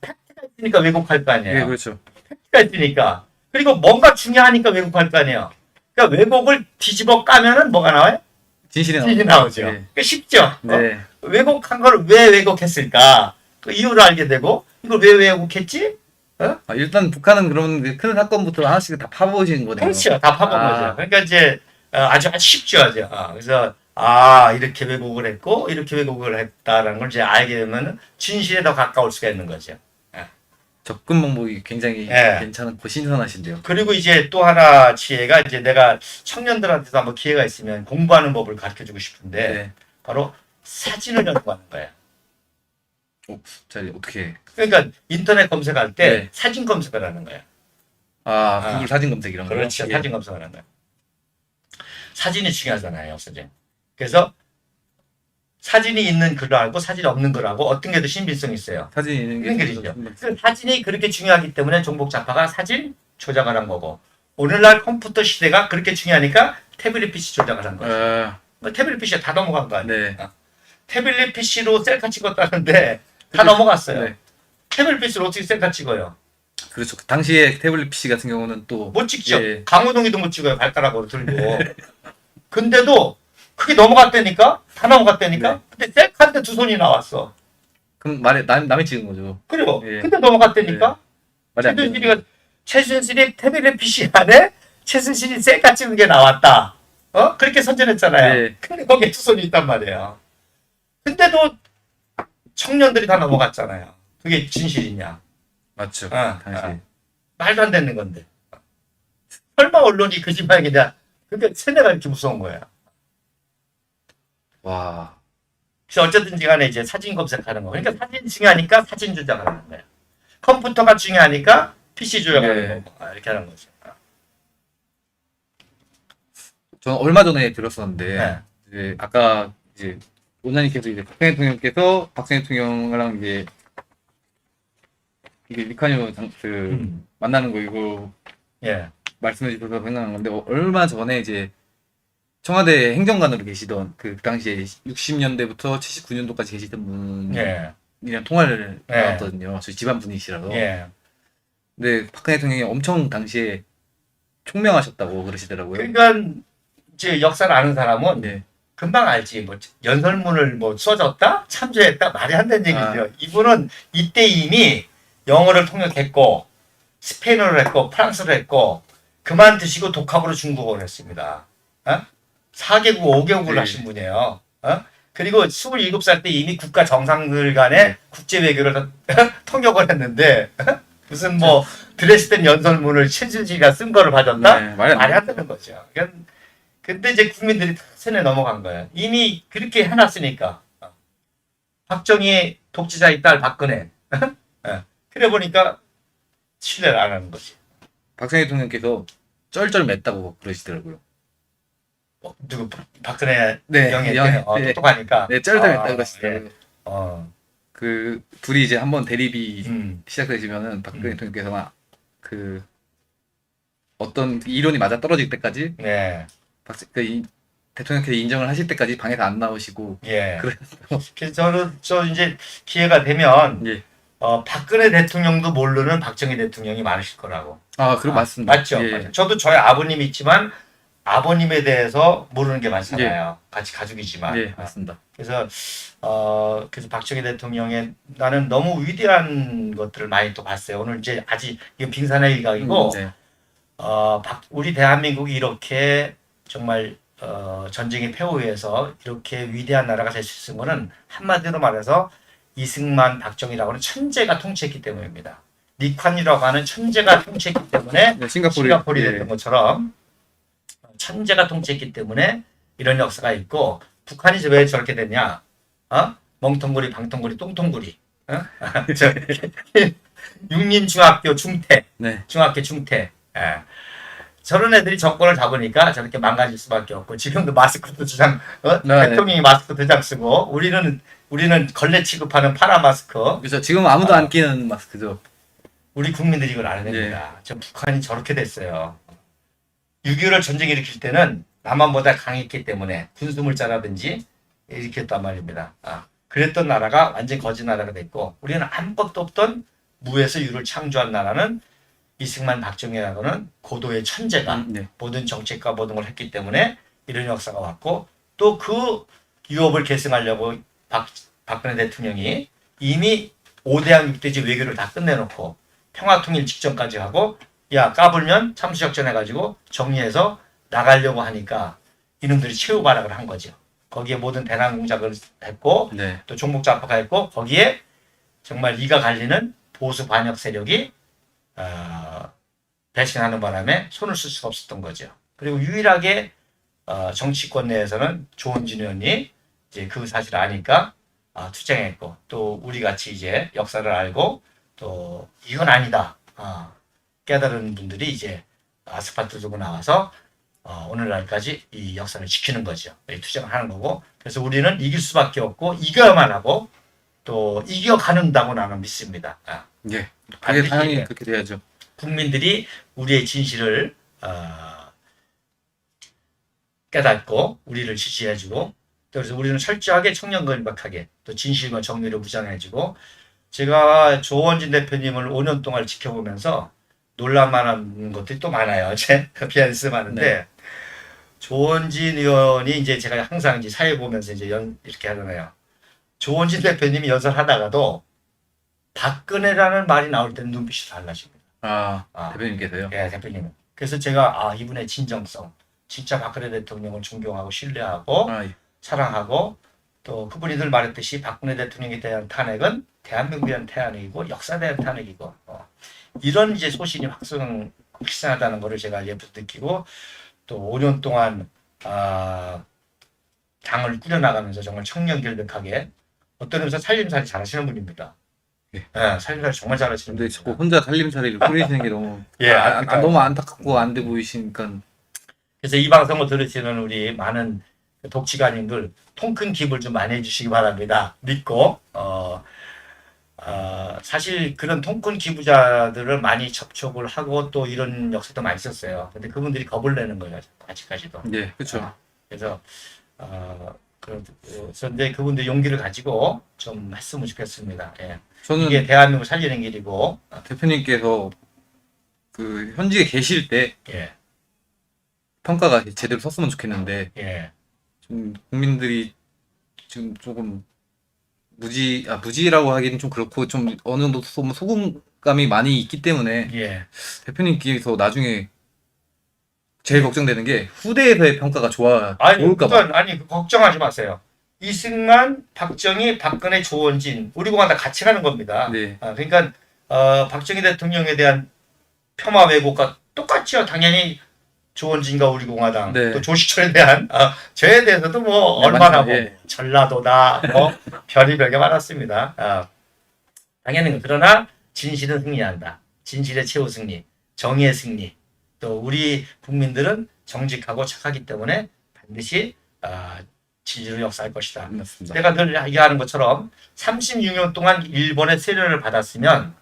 팩트가 있으니까 왜곡할 거 아니에요. 예, 그렇죠. 팩트가 있으니까. 그리고 뭔가 중요하니까 왜곡할 거 아니에요. 그러니까 왜곡을 뒤집어 까면은 뭐가 나와요? 진실이 진실이 나오죠. 나오죠. 예. 그러니까 쉽죠. 네. 왜곡한 걸 왜 왜곡했을까? 그 이유를 알게 되고 이걸 왜 왜곡했지? 일단 북한은 그런 그큰 사건부터 하나씩 다 파보시는 거네요. 그렇죠. 다 파본 아. 거죠. 그러니까 이제 아주 쉽죠. 아주. 그래서 이렇게 왜곡을 했고 이렇게 왜곡을 했다라는 걸 이제 알게 되면 진실에 더 가까울 수가 있는 거죠. 접근 방법이 굉장히 예. 괜찮고 신선하신데요. 그리고 이제 또 하나 지혜가 이제 내가 청년들한테도 한번 기회가 있으면 공부하는 법을 가르쳐 주고 싶은데 네. 바로 사진을 연구하는 거예요. 자, 어떻게? 그러니까 인터넷 검색할 때 네. 사진 검색을 하는 거예요. 구글 사진 검색 이런 거. 그렇죠. 예. 사진 검색을 하는 거예요. 사진이 중요하잖아요. 사진. 그래서 사진이 있는 글하고 사진이 없는 글하고 어떤 게 더 신빙성이 있어요. 사진 있는 게 있는 좀 글이죠. 더 그 사진이 그렇게 중요하기 때문에 종북좌파가 사진 조작을 한 거고 오늘날 컴퓨터 시대가 그렇게 중요하니까 태블릿 PC 조작을 한 거예요. 태블릿 PC가 다 넘어간 거 아니에요. 네. 태블릿 PC로 셀카 찍었다는데 다 넘어갔어요. 네. 태블릿 PC로 어떻게 셀카 찍어요? 그렇죠. 그 당시에 태블릿 PC 같은 경우는 또 못 찍죠. 예. 강호동이도 못 찍어요. 발가락으로 들고. 근데도 그게 넘어갔다니까? 다 넘어갔다니까? 네. 근데 셀카인데 두 손이 나왔어. 그럼 말에 남이 찍은 거죠. 그리고 예. 근데 넘어갔다니까? 말이 안 되는 최순실이가 최순실이 태블릿 PC 안에 최순실이 셀카 찍은 게 나왔다. 그렇게 선전했잖아요. 네. 근데 거기에 두 손이 있단 말이에요. 근데도 청년들이 다 넘어갔잖아요. 그게 진실이냐? 맞죠. 당시 당시. 말도 안 되는 건데. 설마 언론이 거짓말이냐? 그게 세뇌가 이렇게 무서운 거야. 와. 그래서 어쨌든지 간에 이제 사진 검색하는 거. 그러니까 사진 중요하니까 사진 조작을 하는 거예요. 컴퓨터가 중요하니까 PC 조작을 네. 하는 거고. 이렇게 하는 거죠. 저는 얼마 전에 들었었는데 네. 이제 아까 이제 원장님께서 이제 박근혜 대통령께서 박근혜 대통령이랑 이제 이게 리카뉴 만나는 거 이거 예. 말씀해 주셔서 생각난 건데 얼마 전에 이제 청와대 행정관으로 계시던 그 당시에 60년대부터 79년도까지 계시던 분이랑 예. 통화를 예. 나눴거든요. 저희 집안 분이시라서. 예. 근데 박근혜 대통령이 엄청 당시에 총명하셨다고 그러시더라고요. 그러니까 이제 역사를 아는 사람은 네. 금방 알지. 뭐 연설문을 뭐 써줬다, 참조했다 말이 안 되는 얘기죠. 이분은 이때 이미 영어를 통역했고 스페인어를 했고 프랑스어를 했고 그만두시고 독학으로 중국어를 했습니다. 4개국 5개국을 네. 하신 분이에요. 그리고 27살 때 이미 국가 정상들 간의 국제 외교를 다 통역을 했는데 무슨 뭐 드레스덴 연설문을 최순실이가 쓴 거를 받았다? 네, 말이 안 말이 안 되는 거죠. 근데 이제 국민들이 다 세뇌 넘어간 거예요. 이미 그렇게 해놨으니까. 박정희 독재자의 딸 박근혜. 그래 보니까 신뢰를 안 하는 거지. 박근혜 대통령께서 쩔쩔 맸다고 그러시더라고요. 누구 박근혜 네, 영예 영예, 때는 네. 똑똑하니까. 네, 쩔쩔 맸다고 그러시더라고요. 예. 어. 그 둘이 이제 한번 대립이 음. 시작되시면은 박근혜 대통령께서는 그 어떤 이론이 맞아 떨어질 때까지 네. 이 대통령께서 인정을 하실 때까지 방에서 안 나오시고 예. 그래서 그래서 저 이제 기회가 되면 예. 박근혜 대통령도 모르는 박정희 대통령이 많으실 거라고. 그럼 맞습니다. 맞죠. 예. 맞죠. 저도 저희 아버님이 있지만 아버님에 대해서 모르는 게 많잖아요. 같이 가족이지만. 예, 맞습니다. 그래서 그래서 박정희 대통령의 나는 너무 위대한 것들을 많이 또 봤어요. 오늘 이제 아직 이건 빙산의 일각이고 네. 우리 대한민국이 이렇게 정말 전쟁의 폐허에서 이렇게 위대한 나라가 될 수 있는 것은 한마디로 말해서 이승만, 박정희라고 하는 천재가 통치했기 때문입니다. 리콴유라고 하는 천재가 통치했기 때문에 네, 싱가포르이 예. 됐던 것처럼 천재가 통치했기 때문에 이런 역사가 있고 북한이 왜 저렇게 됐냐? 멍텅구리, 방텅구리, 똥통구리. 육림중학교 중퇴, 네. 중학교 중퇴. 예. 저런 애들이 정권을 잡으니까 저렇게 망가질 수밖에 없고 지금도 마스크도 네. 대통령이 마스크 두 장 쓰고 우리는 걸레 취급하는 파라 마스크. 그렇죠. 지금 아무도 안 끼는 마스크죠. 우리 국민들이 이걸 안 됩니다. 저 북한이 저렇게 됐어요. 6.25를 전쟁 일으킬 때는 남한보다 강했기 때문에 군수물자라든지 일으켰단 말입니다. 그랬던 나라가 완전 거짓 나라가 됐고 우리는 아무것도 없던 무에서 유를 창조한 나라는 이승만 박정희라고는 고도의 천재가 네. 모든 정책과 모든 걸 했기 때문에 이런 역사가 왔고 또 그 유업을 계승하려고 박근혜 대통령이 이미 5대양 6대지 외교를 다 끝내놓고 평화통일 직전까지 하고 야 까불면 참수작전 해가지고 정리해서 나가려고 하니까 이놈들이 최후발악을 한 거죠. 거기에 모든 대남 공작을 했고 네. 또 종북좌파가 했고 거기에 정말 이가 갈리는 보수 반역 세력이 배신하는 바람에 손을 쓸 수가 없었던 거죠. 그리고 유일하게 정치권 내에서는 조원진 의원이 이제 그 사실을 아니까 투쟁했고 또 우리 같이 이제 역사를 알고 또 이건 아니다 깨달은 분들이 이제 아스팔트 들고 나와서 오늘날까지 이 역사를 지키는 거죠. 투쟁을 하는 거고 그래서 우리는 이길 수밖에 없고 이겨야만 하고 또 이겨가는다고 나는 믿습니다. 예. 그게 반드시 당연히 그렇게 돼야죠. 국민들이 우리의 진실을 깨닫고 우리를 지지해주고 그래서 우리는 철저하게 청렴건박하게 또 진실과 정의를 무장해주고 제가 조원진 대표님을 5년 동안 지켜보면서 놀랄만한 것들이 또 많아요. 제 비하인스 많은데 네. 조원진 의원이 이제 제가 항상 이제 사회 보면서 이제 이렇게 하잖아요. 조원진 대표님이 연설하다가도 박근혜라는 말이 나올 때는 눈빛이 달라집니다. 대표님께서요? 예, 대표님. 그래서 제가 이분의 진정성, 진짜 박근혜 대통령을 존경하고 신뢰하고 예. 사랑하고 또 그분이 늘 말했듯이 박근혜 대통령에 대한 탄핵은 대한민국에 대한 탄핵이고 역사에 대한 탄핵이고 이런 이제 소신이 확산하다는 것을 제가 예부터 느끼고 또 5년 동안 당을 꾸려나가면서 정말 청렴결백하게 어떤 의미에서 살림살이 잘하시는 분입니다. 예. 살림살이 정말 잘하시는 근데 분입니다. 자꾸 혼자 살림살이를 꾸리시는 게 너무 예, 너무 안타깝고 안 돼 보이시니까. 그래서 이 방송을 들으시는 우리 많은 독지가님들 통큰 기부를 좀 많이 해주시기 바랍니다. 믿고 사실 그런 통큰 기부자들을 많이 접촉을 하고 또 이런 역사도 많이 있었어요. 근데 그분들이 겁을 내는 거예요. 아직까지도. 네, 그렇죠. 그래서 그런데 그분들 용기를 가지고 좀 했으면 좋겠습니다. 예. 저는 이게 대한민국을 살리는 길이고 대표님께서 그 현직에 계실 때 예, 평가가 제대로 섰으면 좋겠는데 예, 좀 국민들이 지금 조금 무지라고 하기는 좀 그렇고 좀 어느 정도 소금감이 많이 있기 때문에 예. 대표님께서 나중에 제일 걱정되는 게 후대에서의 평가가 좋을까 봐. 아니 걱정하지 마세요. 이승만, 박정희, 박근혜, 조원진 우리 공화당 같이 가는 겁니다. 네. 그러니까 박정희 대통령에 대한 폄하 왜곡과 똑같죠. 당연히 조원진과 우리 공화당 네. 또 조시철에 대한 저에 대해서도 뭐 네, 얼마나 맞죠. 뭐 예. 전라도다 뭐 별의별게 많았습니다. 당연히 그러나 진실은 승리한다. 진실의 최후 승리, 정의의 승리. 또 우리 국민들은 정직하고 착하기 때문에 반드시 진실을 역사할 것이다. 맞습니다. 내가 늘 얘기하는 것처럼 36년 동안 일본의 세례를 받았으면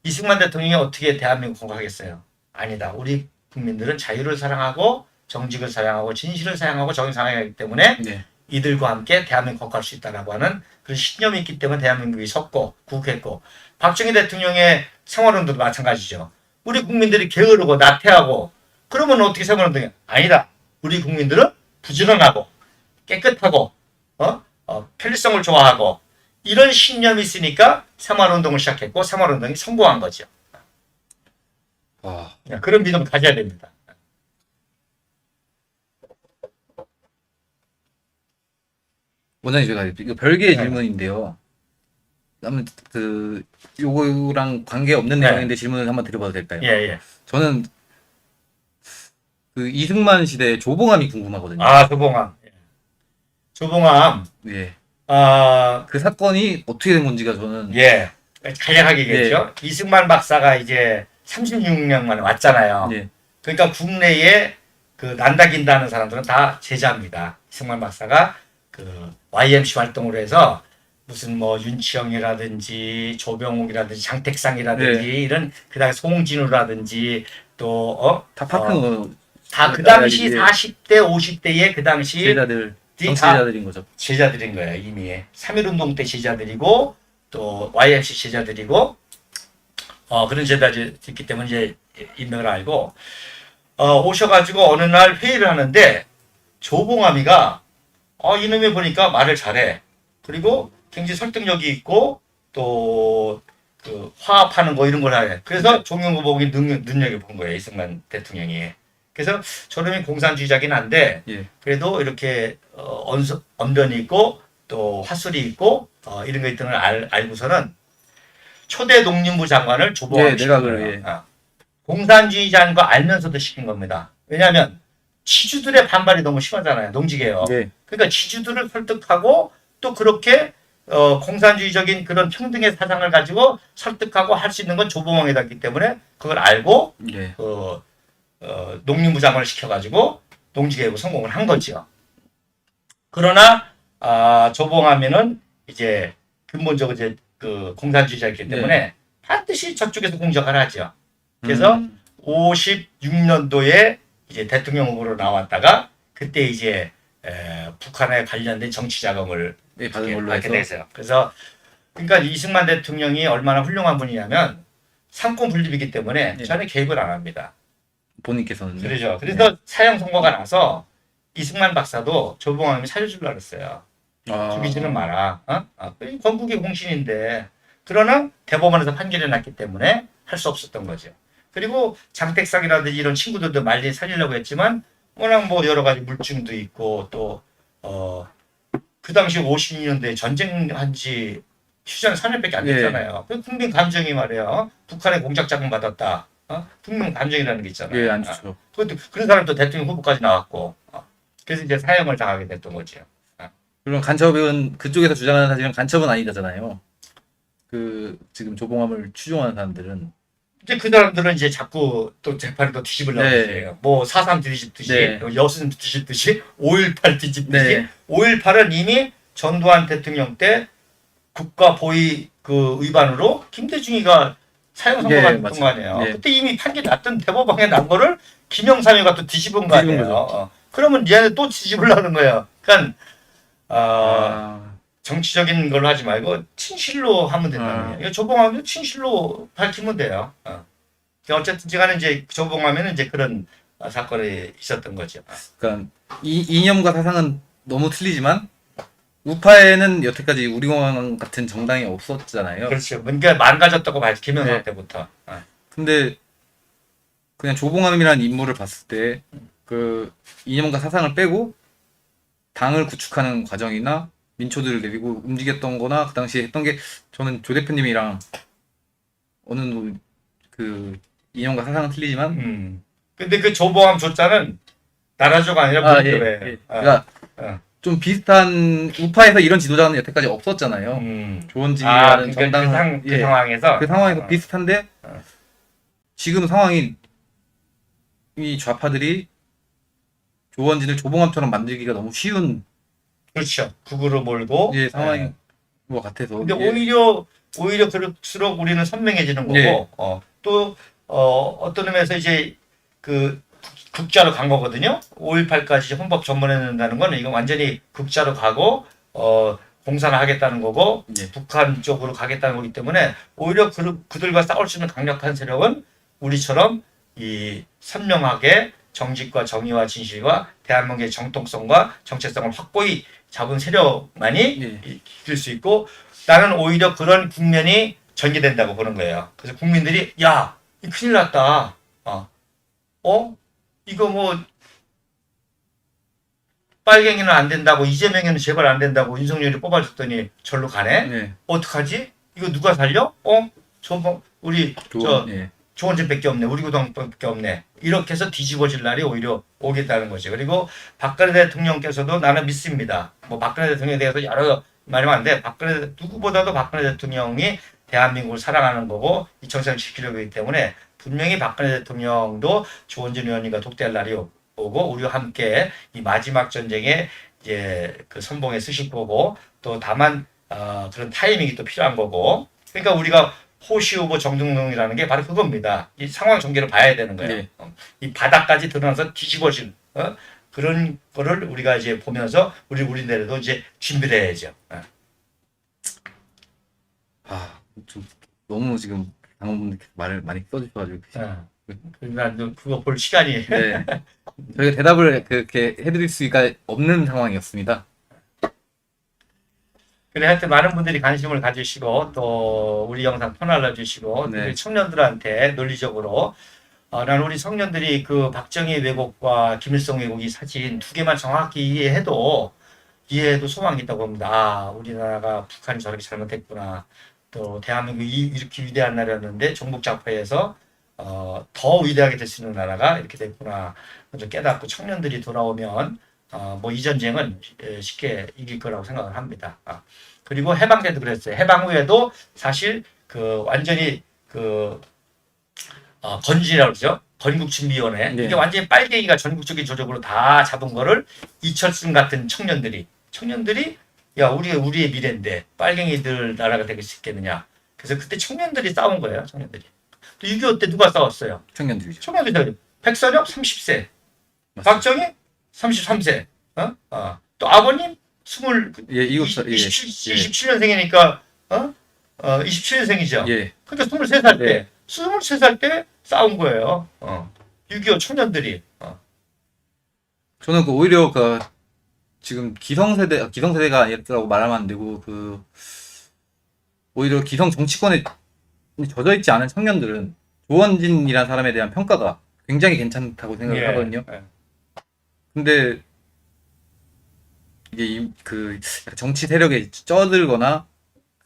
이승만 대통령이 어떻게 대한민국 공격하겠어요? 아니다. 우리 국민들은 자유를 사랑하고 정직을 사랑하고 진실을 사랑하고 정의를 사랑하기 때문에 네. 이들과 함께 대한민국 건강할 수 있다라고 하는 그런 신념이 있기 때문에 대한민국이 섰고 구국했고 박정희 대통령의 생활운동도 마찬가지죠. 우리 국민들이 게으르고 나태하고 그러면 어떻게 생활운동이 아니다. 우리 국민들은 부지런하고 깨끗하고 편리성을 좋아하고 이런 신념이 있으니까 생활운동을 시작했고 생활운동이 성공한 거죠. 그런 믿음을 가져야 됩니다. 원장님 제가 이거 별개의 네. 질문인데요. 한번 요거랑 관계 없는 네. 내용인데 질문을 한번 드려봐도 될까요? 예. 저는 그 이승만 시대 조봉암이 궁금하거든요. 조봉암. 조봉암. 예. 아, 그 사건이 어떻게 된 건지가 저는 예. 간략하게겠죠. 이승만 박사가 이제 36년 만에 왔잖아요. 예. 그러니까 국내에 그 난다긴다는 사람들은 다 제자입니다. 이승만 박사가 그 YMC 활동으로 해서 무슨 뭐 윤치영이라든지 조병욱이라든지 장택상이라든지 네. 이런 그다음에 송진우라든지 다 파트너 다 그 당시 예. 40대 50대의 그 당시 제자들, 다 정치제자들인 거죠. 제자들인 거예요. 이미 3.1운동 때 제자들이고 또 YMC 제자들이고 그런 제자들이 있기 때문에 이제 인맥을 알고 오셔가지고 어느 날 회의를 하는데 조봉암이가 이놈이 보니까 말을 잘해. 그리고 굉장히 설득력이 있고 또 그 화합하는 거 이런 걸 하네. 그래서 종용구복이 눈여겨 본 거예요. 이승만 대통령이. 그래서 저놈이 공산주의자긴 한데 예. 그래도 이렇게 언변이 있고 또 화술이 있고 이런 거 있던 걸 알고서는 초대 농림부 장관을 조봉암 예, 시킨 내각을, 거예요. 예. 공산주의자인 거 알면서도 시킨 겁니다. 왜냐하면 지주들의 반발이 너무 심하잖아요. 농지개혁. 예. 그러니까 지주들을 설득하고 또 그렇게 공산주의적인 그런 평등의 사상을 가지고 설득하고 할 수 있는 건 조봉암이었기 때문에 그걸 알고 예. 농림부 장관을 시켜가지고 농지개혁을 성공을 한 거죠. 그러나 조봉암이는 이제 근본적으로 이제 그 공산주의자이기 때문에 반드시 저쪽에서 공격을 하죠. 그래서 56년도에 이제 대통령 후보로 나왔다가 그때 이제 북한에 관련된 정치 자금을 예, 받은 걸로 받게 해서. 됐어요. 그래서 그러니까 이승만 대통령이 얼마나 훌륭한 분이냐면 상권 분립이기 때문에 예. 전혀 개입을 안 합니다. 본인께서는. 그러죠. 그래서 사형 선고가 나서 이승만 박사도 조봉암이 살려주려고 그랬어요. 죽이지는 마라. 건국의 공신인데. 그러나 대법원에서 판결이 났기 때문에 할 수 없었던 거죠. 그리고 장택상이라든지 이런 친구들도 말리 살리려고 했지만 워낙 뭐 여러 가지 물증도 있고 또 그 당시 52년도에 전쟁한 지 휴전 3년밖에 안 됐잖아요. 그 국민 감정이 말이에요. 북한에 공작 자금 받았다. 국민 감정이라는 게 있잖아요. 예, 안 좋죠. 그것도 그런 사람도 대통령 후보까지 나왔고. 그래서 이제 사형을 당하게 됐던 거죠. 물론 간첩은 그쪽에서 주장하는 사실은 간첩은 아니잖아요. 그 지금 조봉암을 추종하는 사람들은 이제 그 사람들은 이제 자꾸 또 재판을 또 뒤집으려고 해요. 뭐 4.3 뒤집듯이, 여순 뒤집듯이, 5.18 뒤집듯이. 5.18은 이미 전두환 대통령 때 국가 보위 그 위반으로 김대중이가 사형 선고가 됐던 거 아니에요. 그때 이미 판결이 났던 대법원에 난 거를 김영삼이가 또 뒤집은 거 아니에요. 그러면 얘네 또 뒤집으려는 거예요. 그러니까 정치적인 걸로 하지 말고 친실로 하면 된다는 거예요. 조봉암도 친실로 밝히면 돼요. 어쨌든 간에 이제 조봉암에는 이제 그런 사건이 있었던 거죠. 그러니까 이 이념과 사상은 너무 틀리지만 우파에는 여태까지 우리공화당 같은 정당이 없었잖아요. 그렇죠. 그러니까 망가졌다고 봐야지 김영삼 때부터. 근데 그냥 조봉암이라는 인물을 봤을 때 그 이념과 사상을 빼고 당을 구축하는 과정이나 민초들을 데리고 움직였던 거나 그 당시에 했던 게 저는 조 대표님이랑 어느 정도 그 이념과 사상은 틀리지만 근데 그 조봉암 조자는 나라조가 아니라 문조예요. 그러니까 좀 비슷한 우파에서 이런 지도자는 여태까지 없었잖아요. 조원진이라는 정당 그 상황에서 그 상황에서 비슷한데 지금 상황이 이 좌파들이 조원진을 조봉암처럼 만들기가 너무 쉬운 그렇죠. 극으로 몰고 상황인 것 같아서. 근데 오히려 그럴수록 우리는 선명해지는 거고 또 어떤 의미에서 이제 그 극자로 간 거거든요. 5.18까지 헌법 전문해낸다는 거는 이건 완전히 극자로 가고 공산을 하겠다는 거고 북한 쪽으로 가겠다는 거기 때문에 오히려 그들과 싸울 수 있는 강력한 세력은 우리처럼 이 선명하게 정직과 정의와 진실과 대한민국의 정통성과 정체성을 확고히 잡은 세력만이 이길 수 있고 나는 오히려 그런 국면이 전개된다고 보는 거예요. 그래서 국민들이 야, 이 큰일 났다. 이거 뭐 빨갱이는 안 된다고 이재명에는 제발 안 된다고 윤석열이 뽑아줬더니 절로 가네. 어떡하지? 이거 누가 살려? 우리 조원진밖에 없네. 우리 구당밖에 없네. 이렇게 해서 뒤집어질 날이 오히려 오겠다는 거죠. 그리고 박근혜 대통령께서도 나는 믿습니다. 뭐 박근혜 대통령에 대해서 여러 말이 많은데 누구보다도 박근혜 대통령이 대한민국을 사랑하는 거고 이 정세를 지키려고 하기 때문에 분명히 박근혜 대통령도 조원진 의원님과 독대할 날이 오고 우리와 함께 이 마지막 전쟁에 이제 그 선봉에 쓰실 거고 또 다만 그런 타이밍이 또 필요한 거고 그러니까 우리가 호시오고 정중동이라는 게 바로 그겁니다. 이 상황 전개를 봐야 되는 거예요. 네. 이 바닥까지 드러나서 뒤집어진 그런 거를 우리가 이제 보면서 우리내려도 이제 준비를 해야죠. 아, 좀 너무 지금 당원분들께서 말을 많이 써주셔가지고. 그러니까 그거 볼 시간이 네. 저희가 대답을 그렇게 해드릴 수가 없는 상황이었습니다. 그래 하여튼 많은 분들이 관심을 가지시고 또 우리 영상 편알려 주시고 네. 우리 청년들한테 논리적으로 난 우리 청년들이 그 박정희 왜곡과 김일성 왜곡 이 사진 두 개만 정확히 이해해도 소망이 있다고 봅니다. 아, 우리나라가 북한이 저렇게 잘못했구나. 또 대한민국이 이렇게 위대한 나라였는데 종북 좌파에서 더 위대하게 될 수 있는 나라가 이렇게 됐구나. 먼저 깨닫고 청년들이 돌아오면 뭐 이 전쟁은 쉽게 이길 거라고 생각을 합니다. 그리고 해방 때도 그랬어요. 해방 후에도 사실 그 완전히 그 건진이라고 그러죠. 건국준비위원회. 네. 이게 완전히 빨갱이가 전국적인 조직으로 다 잡은 거를 이철승 같은 청년들이 야 우리의 미래인데 빨갱이들 나라가 되길 수 있겠느냐. 그래서 그때 청년들이 싸운 거예요. 청년들이. 또 6.25 때 누가 싸웠어요? 청년들이죠. 청년들이. 백선엽 30세. 맞습니다. 박정희 33세. 또 아버님 20, 예, 이거 27년생이니까 27년생이죠. 예. 그러니까 23살 때 네. 23살 때 싸운 거예요. 6.25 청년들이. 저는 그 오히려 그 지금 기성세대가 아니라고 말하면 안 되고 그 오히려 기성 정치권에 젖어 있지 않은 청년들은 조원진이라는 사람에 대한 평가가 굉장히 괜찮다고 생각을 하거든요. 근데 이게 그 정치 세력에 쩌들거나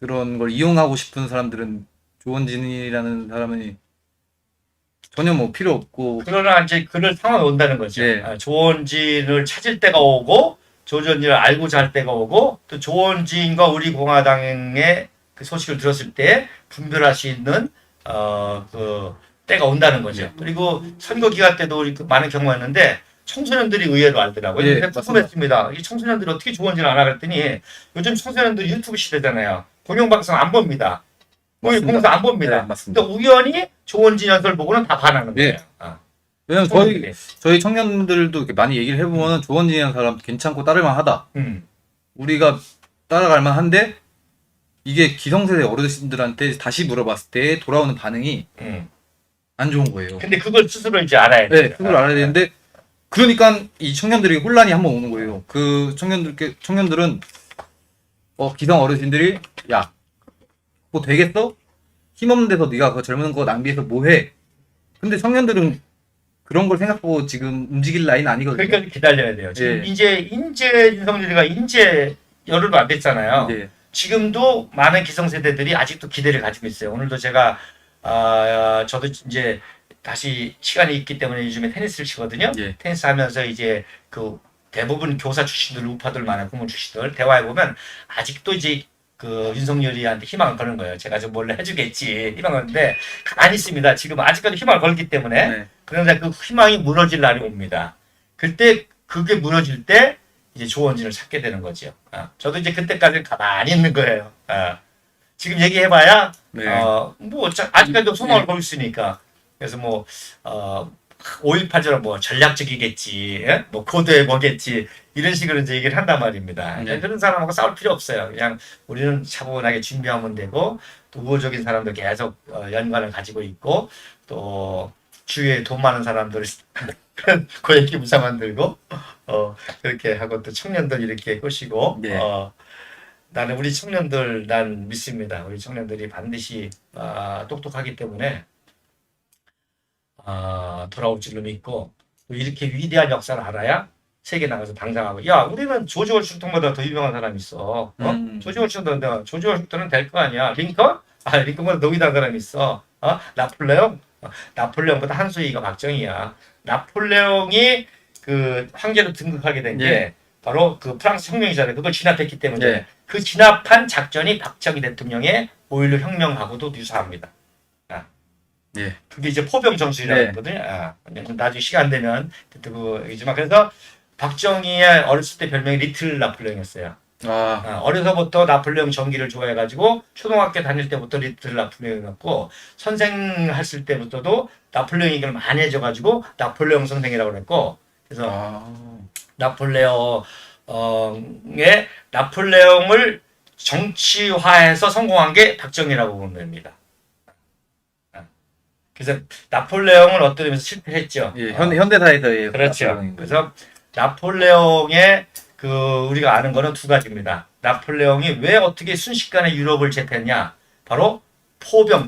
그런 걸 이용하고 싶은 사람들은 조원진이라는 사람은 전혀 뭐 필요 없고. 그러나 이제 그럴 상황이 온다는 거죠. 네. 조원진을 찾을 때가 오고 조원진을 알고자 할 때가 오고 또 조원진과 우리 공화당의 그 소식을 들었을 때 분별할 수 있는 그 때가 온다는 거죠. 네. 그리고 선거 기간 때도 많은 경우였는데 청소년들이 의외로 알더라고요. 예, 근데 궁금했습니다. 이 청소년들이 어떻게 조원진을 알아 그랬더니 요즘 청소년들이 유튜브 시대잖아요. 공영방송 안 봅니다. 공영방송 안 봅니다. 네, 맞습니다. 근데 우연히 조원진 연설 보고는 다 반하는 거예요. 예. 왜냐면 저희 청년들도 이렇게 많이 얘기를 해보면 조원진이라는 사람 괜찮고 따를만하다. 우리가 따라갈 만한데 이게 기성세대 어르신들한테 다시 물어봤을 때 돌아오는 반응이 안 좋은 거예요. 근데 그걸 스스로 이제 알아야 돼요. 네, 그걸 알아야 되는데 그러니까 이 청년들이 혼란이 한번 오는 거예요. 그 청년들은 기성 어르신들이 야, 뭐 되겠어? 힘없는 데서 네가 그 젊은 거 낭비해서 뭐해? 근데 청년들은 그런 걸 생각하고 지금 움직일 나이는 아니거든요. 그러니까 기다려야 돼요. 지금 예. 이제 윤석열이가 열흘도 안 됐잖아요. 네. 지금도 많은 기성세대들이 아직도 기대를 가지고 있어요. 오늘도 제가 저도 이제 다시 시간이 있기 때문에 요즘에 테니스를 치거든요. 예. 테니스 하면서 이제 그 대부분 교사 출신들, 우파들 많은 고문 출신들 대화해 보면 아직도 이제 그 윤석열이한테 희망을 거는 거예요. 제가 좀 몰래 해주겠지 희망을 하는데 가만히 있습니다. 지금 아직까지 희망을 걸기 때문에 네. 그런데 그 희망이 무너질 날이 옵니다. 그때 그게 무너질 때 이제 조원진을 찾게 되는 거죠. 저도 이제 그때까지 가만히 있는 거예요. 지금 얘기해봐야 네. 뭐 아직까지도 소망을 걸고 있으니까 그래서 뭐 5.18처럼 뭐 전략적이겠지, 뭐 고도의 뭐겠지 이런 식으로 이제 얘기를 한단 말입니다. 네. 그런 사람하고 싸울 필요 없어요. 그냥 우리는 차분하게 준비하면 되고 또 우호적인 사람들 계속 연관을 가지고 있고 또 주위에 돈 많은 사람들 고액기 무사 만들고 그렇게 하고 또 청년들 이렇게 꼬시고 네. 나는 우리 청년들 난 믿습니다. 우리 청년들이 반드시 똑똑하기 때문에 돌아올 줄로 믿고 또 이렇게 위대한 역사를 알아야 세계 나가서 당장하고 야 우리는 조지 워싱턴보다 더 유명한 사람이 있어. 조지 워싱턴은 될 거 아니야. 링컨? 링컨보다 더 위대한 사람이 있어. 나폴레옹보다 한 수위가 박정희야. 나폴레옹이 그 황제로 등극하게 된 게 예. 바로 그 프랑스 혁명이잖아요. 그걸 진압했기 때문에 예. 그 진압한 작전이 박정희 대통령의 5.16 혁명하고도 유사합니다. 예. 그게 이제 포병 전술이라고 네. 하거든요. 나중에 시간 되면 그거이지만 그래서 박정희의 어렸을 때 별명이 리틀 나폴레옹이었어요. 어려서부터 나폴레옹 전기를 좋아해가지고 초등학교 다닐 때부터 리틀 나폴레옹이었고 선생했을 때부터도 나폴레옹 얘기를 많이 해줘가지고 나폴레옹 선생이라고 그랬고 그래서 나폴레옹을 정치화해서 성공한 게 박정희라고 보면 됩니다. 그래서 나폴레옹은 어떤 의미에서 실패했죠. 예, 현대사에서의 그렇죠. 나폴레옹인 거죠. 그래서 나폴레옹의 우리가 아는 거는 두 가지입니다. 나폴레옹이 왜 어떻게 순식간에 유럽을 제패했냐? 바로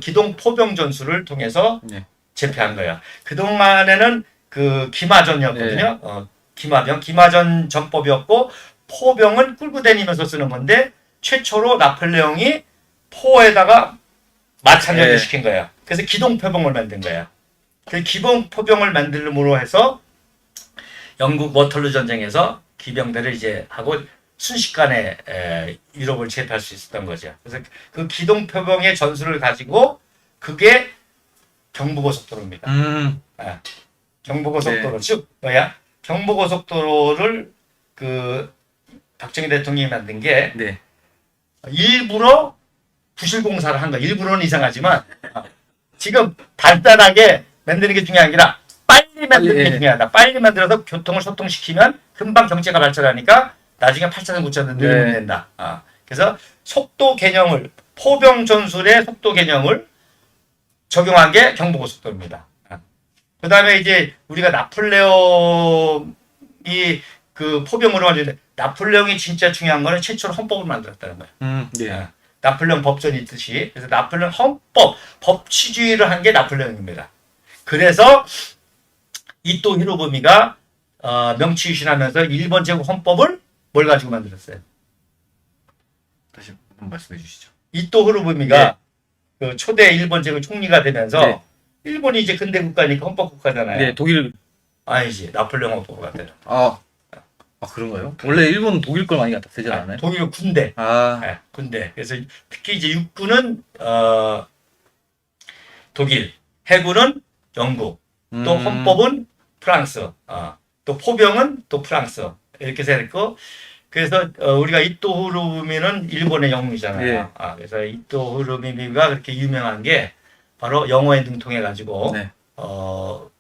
기동 포병 전술을 통해서 네. 제패한 거예요. 그동안에는 기마전이었거든요. 기마전 전법이었고 포병은 끌고 다니면서 쓰는 건데 최초로 나폴레옹이 포에다가 마찬가지를 시킨 거예요. 그래서 기동 포병을 만든 거예요. 그 기동 포병을 만들므로 해서 영국 워털루 전쟁에서 기병대를 이제 하고 순식간에 유럽을 제패할 수 있었던 거죠. 그래서 그 기동 포병의 전술을 가지고 그게 경부고속도로입니다. 경부고속도로 즉 뭐야? 경부고속도로를 박정희 대통령이 만든 게 일부러 부실공사를 한 거야. 일부러는 이상하지만 지금 간단하게 만드는 게 중요한 게 아니라 빨리 만드는 게 중요하다. 빨리 만들어서 교통을 소통시키면 금방 경제가 발전하니까 나중에 8차선 9차선 늘리면 된다. 그래서 속도 개념을 포병 전술의 속도 개념을 적용한 게 경부고속도로입니다. 그 다음에 이제 우리가 나폴레옹이 포병으로 만드는데 나폴레옹이 진짜 중요한 거는 최초로 헌법을 만들었다는 거예요. 나폴레옹 법전이 있듯이 그래서 나폴레옹 헌법 법치주의를 한 게 나폴레옹입니다. 그래서 이토 히로부미가 명치유신하면서 일본 제국 헌법을 뭘 가지고 만들었어요? 다시 한번 말씀해 주시죠. 이토 히로부미가 그 초대 일본 제국 총리가 되면서 일본이 이제 근대 국가니까 헌법 국가잖아요. 네, 독일 아니지 나폴레옹 헌법을 갖다 그런가요? 원래 일본은 독일 걸 많이 갖다 쓰지 않아요? 독일 군대. 군대. 그래서 특히 이제 육군은 독일, 해군은 영국, 또 헌법은 프랑스, 또 포병은 또 프랑스 이렇게 생겼고 그래서 우리가 이토 히로부미는 일본의 영웅이잖아요. 그래서 이토 히로부미가 그렇게 유명한 게 바로 영어에 능통해 가지고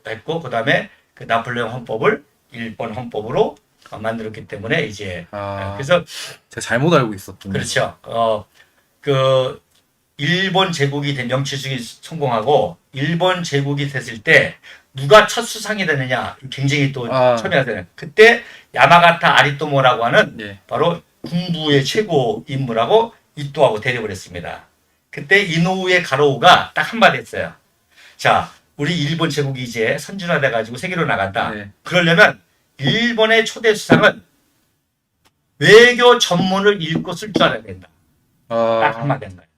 했고 그다음에 그 나폴레옹 헌법을 일본 헌법으로 만들었기 때문에 이제 그래서 제가 잘못 알고 있었군요. 그렇죠. 일본 제국이 된 명치주의 성공하고 일본 제국이 됐을 때 누가 첫 수상이 되느냐 굉장히 또 첨예하잖아요. 그때 야마가타 아리토모라고 하는 바로 군부의 최고 인물하고 이토하고 대립을 했습니다. 그때 이노우에 가로우가 딱 한마디 했어요. 자, 우리 일본 제국이 이제 선진화돼 가지고 세계로 나간다. 그러려면 일본의 초대 수상은 외교 전문을 읽고 쓸 줄 알아야 된다. 딱 한마디 한 거예요.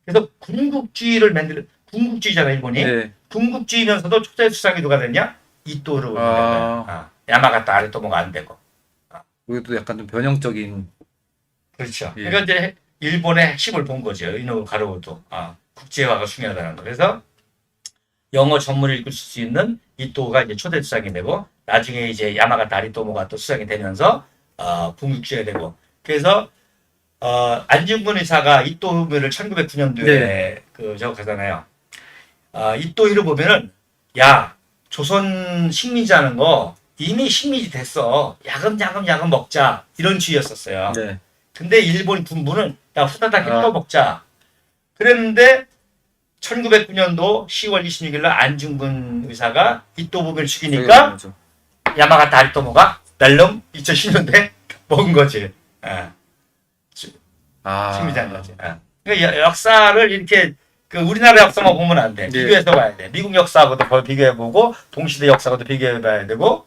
그래서 군국주의잖아 일본이. 군국주의면서도 초대 수상이 누가 됐냐? 이토로 야마가타 아리토모가 안 되고. 이것도 약간 좀 변형적인. 그렇죠. 그러니까 이제 일본의 핵심을 본 거죠. 이노우 가로우도 국제화가 중요하다는 거. 그래서 영어 전문을 읽을 수 있는 이토가 이제 초대 수상이 되고 나중에 이제 야마가타 아리토모가 또 수상이 되면서 군국주의가 되고 그래서 안중근 의사가 이토 히로부미를 1909년도에 저거잖아요. 이토 히로부미는 야 조선 식민지하는 거 이미 식민지 됐어. 야금야금 먹자 이런 주의였었어요. 근데 일본 군부는 야 후다닥 해 먹자. 그랬는데 1909년도 10월 26일 날 안중근 의사가 이토 히로부미를 죽이니까 야마가타 아리토모가 날름 2010년대 먹은 거지. 식민지한 거지. 그러니까 역사를 이렇게 우리나라 역사만 보면 안 돼. 비교해서 봐야 돼. 미국 역사하고도 비교해보고 동시대 역사하고도 비교해봐야 되고.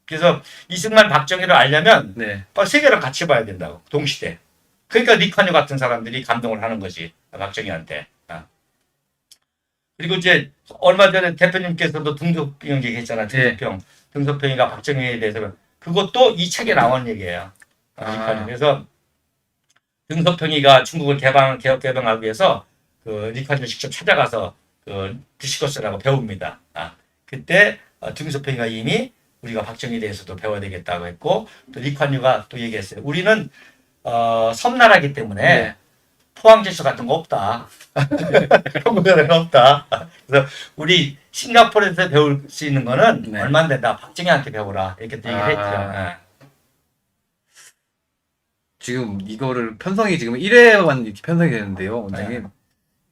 그래서 이승만 박정희를 알려면 세계랑 같이 봐야 된다고. 동시대. 그러니까 리카뉴 같은 사람들이 감동을 하는 거지. 박정희한테. 그리고 이제 얼마 전에 대표님께서도 등소평 얘기했잖아. 등소평. 등소평이가 박정희에 대해서 그것도 이 책에 나온 얘기예요. 그래서 등소평이가 중국을 개방하기 위해서 리카뉴를 직접 찾아가서 디스커스라고 배웁니다. 그때 등소평이가 이미 우리가 박정희에 대해서도 배워야 되겠다고 했고 또 리콴유가 또 얘기했어요. 우리는 섬나라기 때문에 네. 포항제소 같은 거 없다. 한국에는 없다. 그래서 우리 싱가포르에서 배울 수 있는 거는 네. 얼마 안 된다. 박정희한테 배우라. 이렇게 또 얘기를 했죠. 지금 이거를 편성이 지금 1회만 이렇게 편성이 되는데요, 원장님. 네.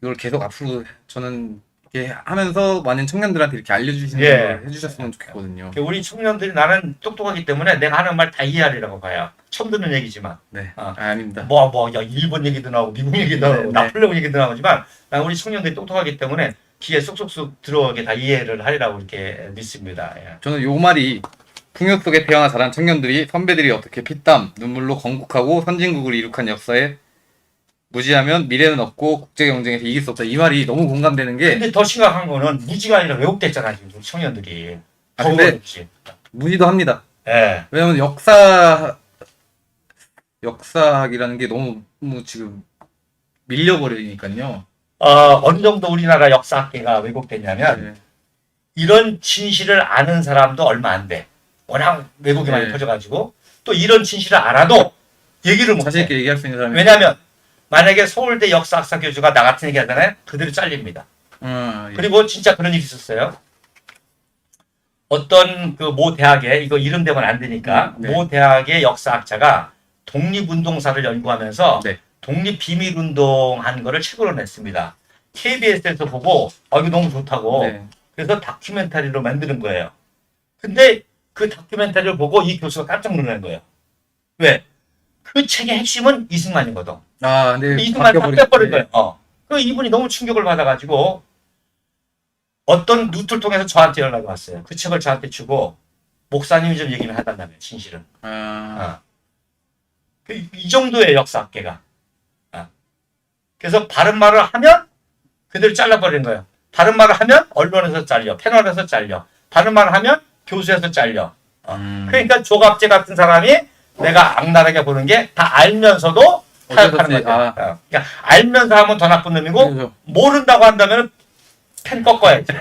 이걸 계속 앞으로 저는 이렇게 하면서 많은 청년들한테 이렇게 알려주시는 예. 걸 해주셨으면 좋겠거든요. 우리 청년들이 나는 똑똑하기 때문에 내가 하는 말 다 이해하리라고 봐요. 처음 듣는 얘기지만. 네. 아닙니다. 아닙니다. 야, 일본 얘기도 나오고, 미국 얘기도 나오고, 네, 나폴레옹 얘기도 나오지만, 난 우리 청년들이 똑똑하기 때문에 귀에 쏙쏙쏙 들어오게 다 이해를 하리라고 이렇게 믿습니다. 예. 저는 요 말이 풍요 속에 태어나 자란 청년들이 선배들이 어떻게 피땀, 눈물로 건국하고 선진국을 이룩한 역사에 무지하면 미래는 없고 국제 경쟁에서 이길 수 없다. 이 말이 너무 공감되는 게 근데 더 심각한 거는 무지가 아니라 왜곡됐잖아, 지금 우리 청년들이. 근데 그렇지. 무지도 합니다. 예. 왜냐면 역사학이라는 게 너무 지금 밀려버리니까요. 어느 정도 우리나라 역사학계가 왜곡됐냐면, 네. 이런 진실을 아는 사람도 얼마 안 돼. 워낙 왜곡이 많이 네. 퍼져가지고, 또 이런 진실을 알아도 얘기를 못 자신 해. 있게 얘기할 수 있는 사람이 왜냐면, 만약에 서울대 역사학사 교수가 나 같은 얘기 하잖아요. 그대로 잘립니다. 예. 그리고 진짜 그런 일이 있었어요. 어떤 그 모 대학에, 이거 이름 대면 안 되니까, 네. 모 대학의 역사학자가 독립운동사를 연구하면서 네. 독립비밀운동 한 거를 책으로 냈습니다. KBS에서 보고, 이거 너무 좋다고. 네. 그래서 다큐멘터리로 만드는 거예요. 근데 그 다큐멘터리를 보고 이 교수가 깜짝 놀란 거예요. 왜? 그 책의 핵심은 이승만이거든. 근데 이승만 다 빼버린 네. 거예요. 그 이분이 너무 충격을 받아가지고 어떤 루트를 통해서 저한테 연락이 왔어요. 그 책을 저한테 주고 목사님이 좀 얘기를 해달라며 진실은. 이 정도의 역사학계가. 그래서 바른 말을 하면 그대로 잘라버리는 거예요. 바른 말을 하면 언론에서 잘려, 패널에서 잘려. 바른 말을 하면 교수에서 잘려. 그러니까 조갑재 같은 사람이 내가 악랄하게 보는 게 다 알면서도 타협하는 거죠. 그러니까 알면서 하면 더 나쁜 놈이고 그렇죠. 모른다고 한다면 펜 꺾어야지.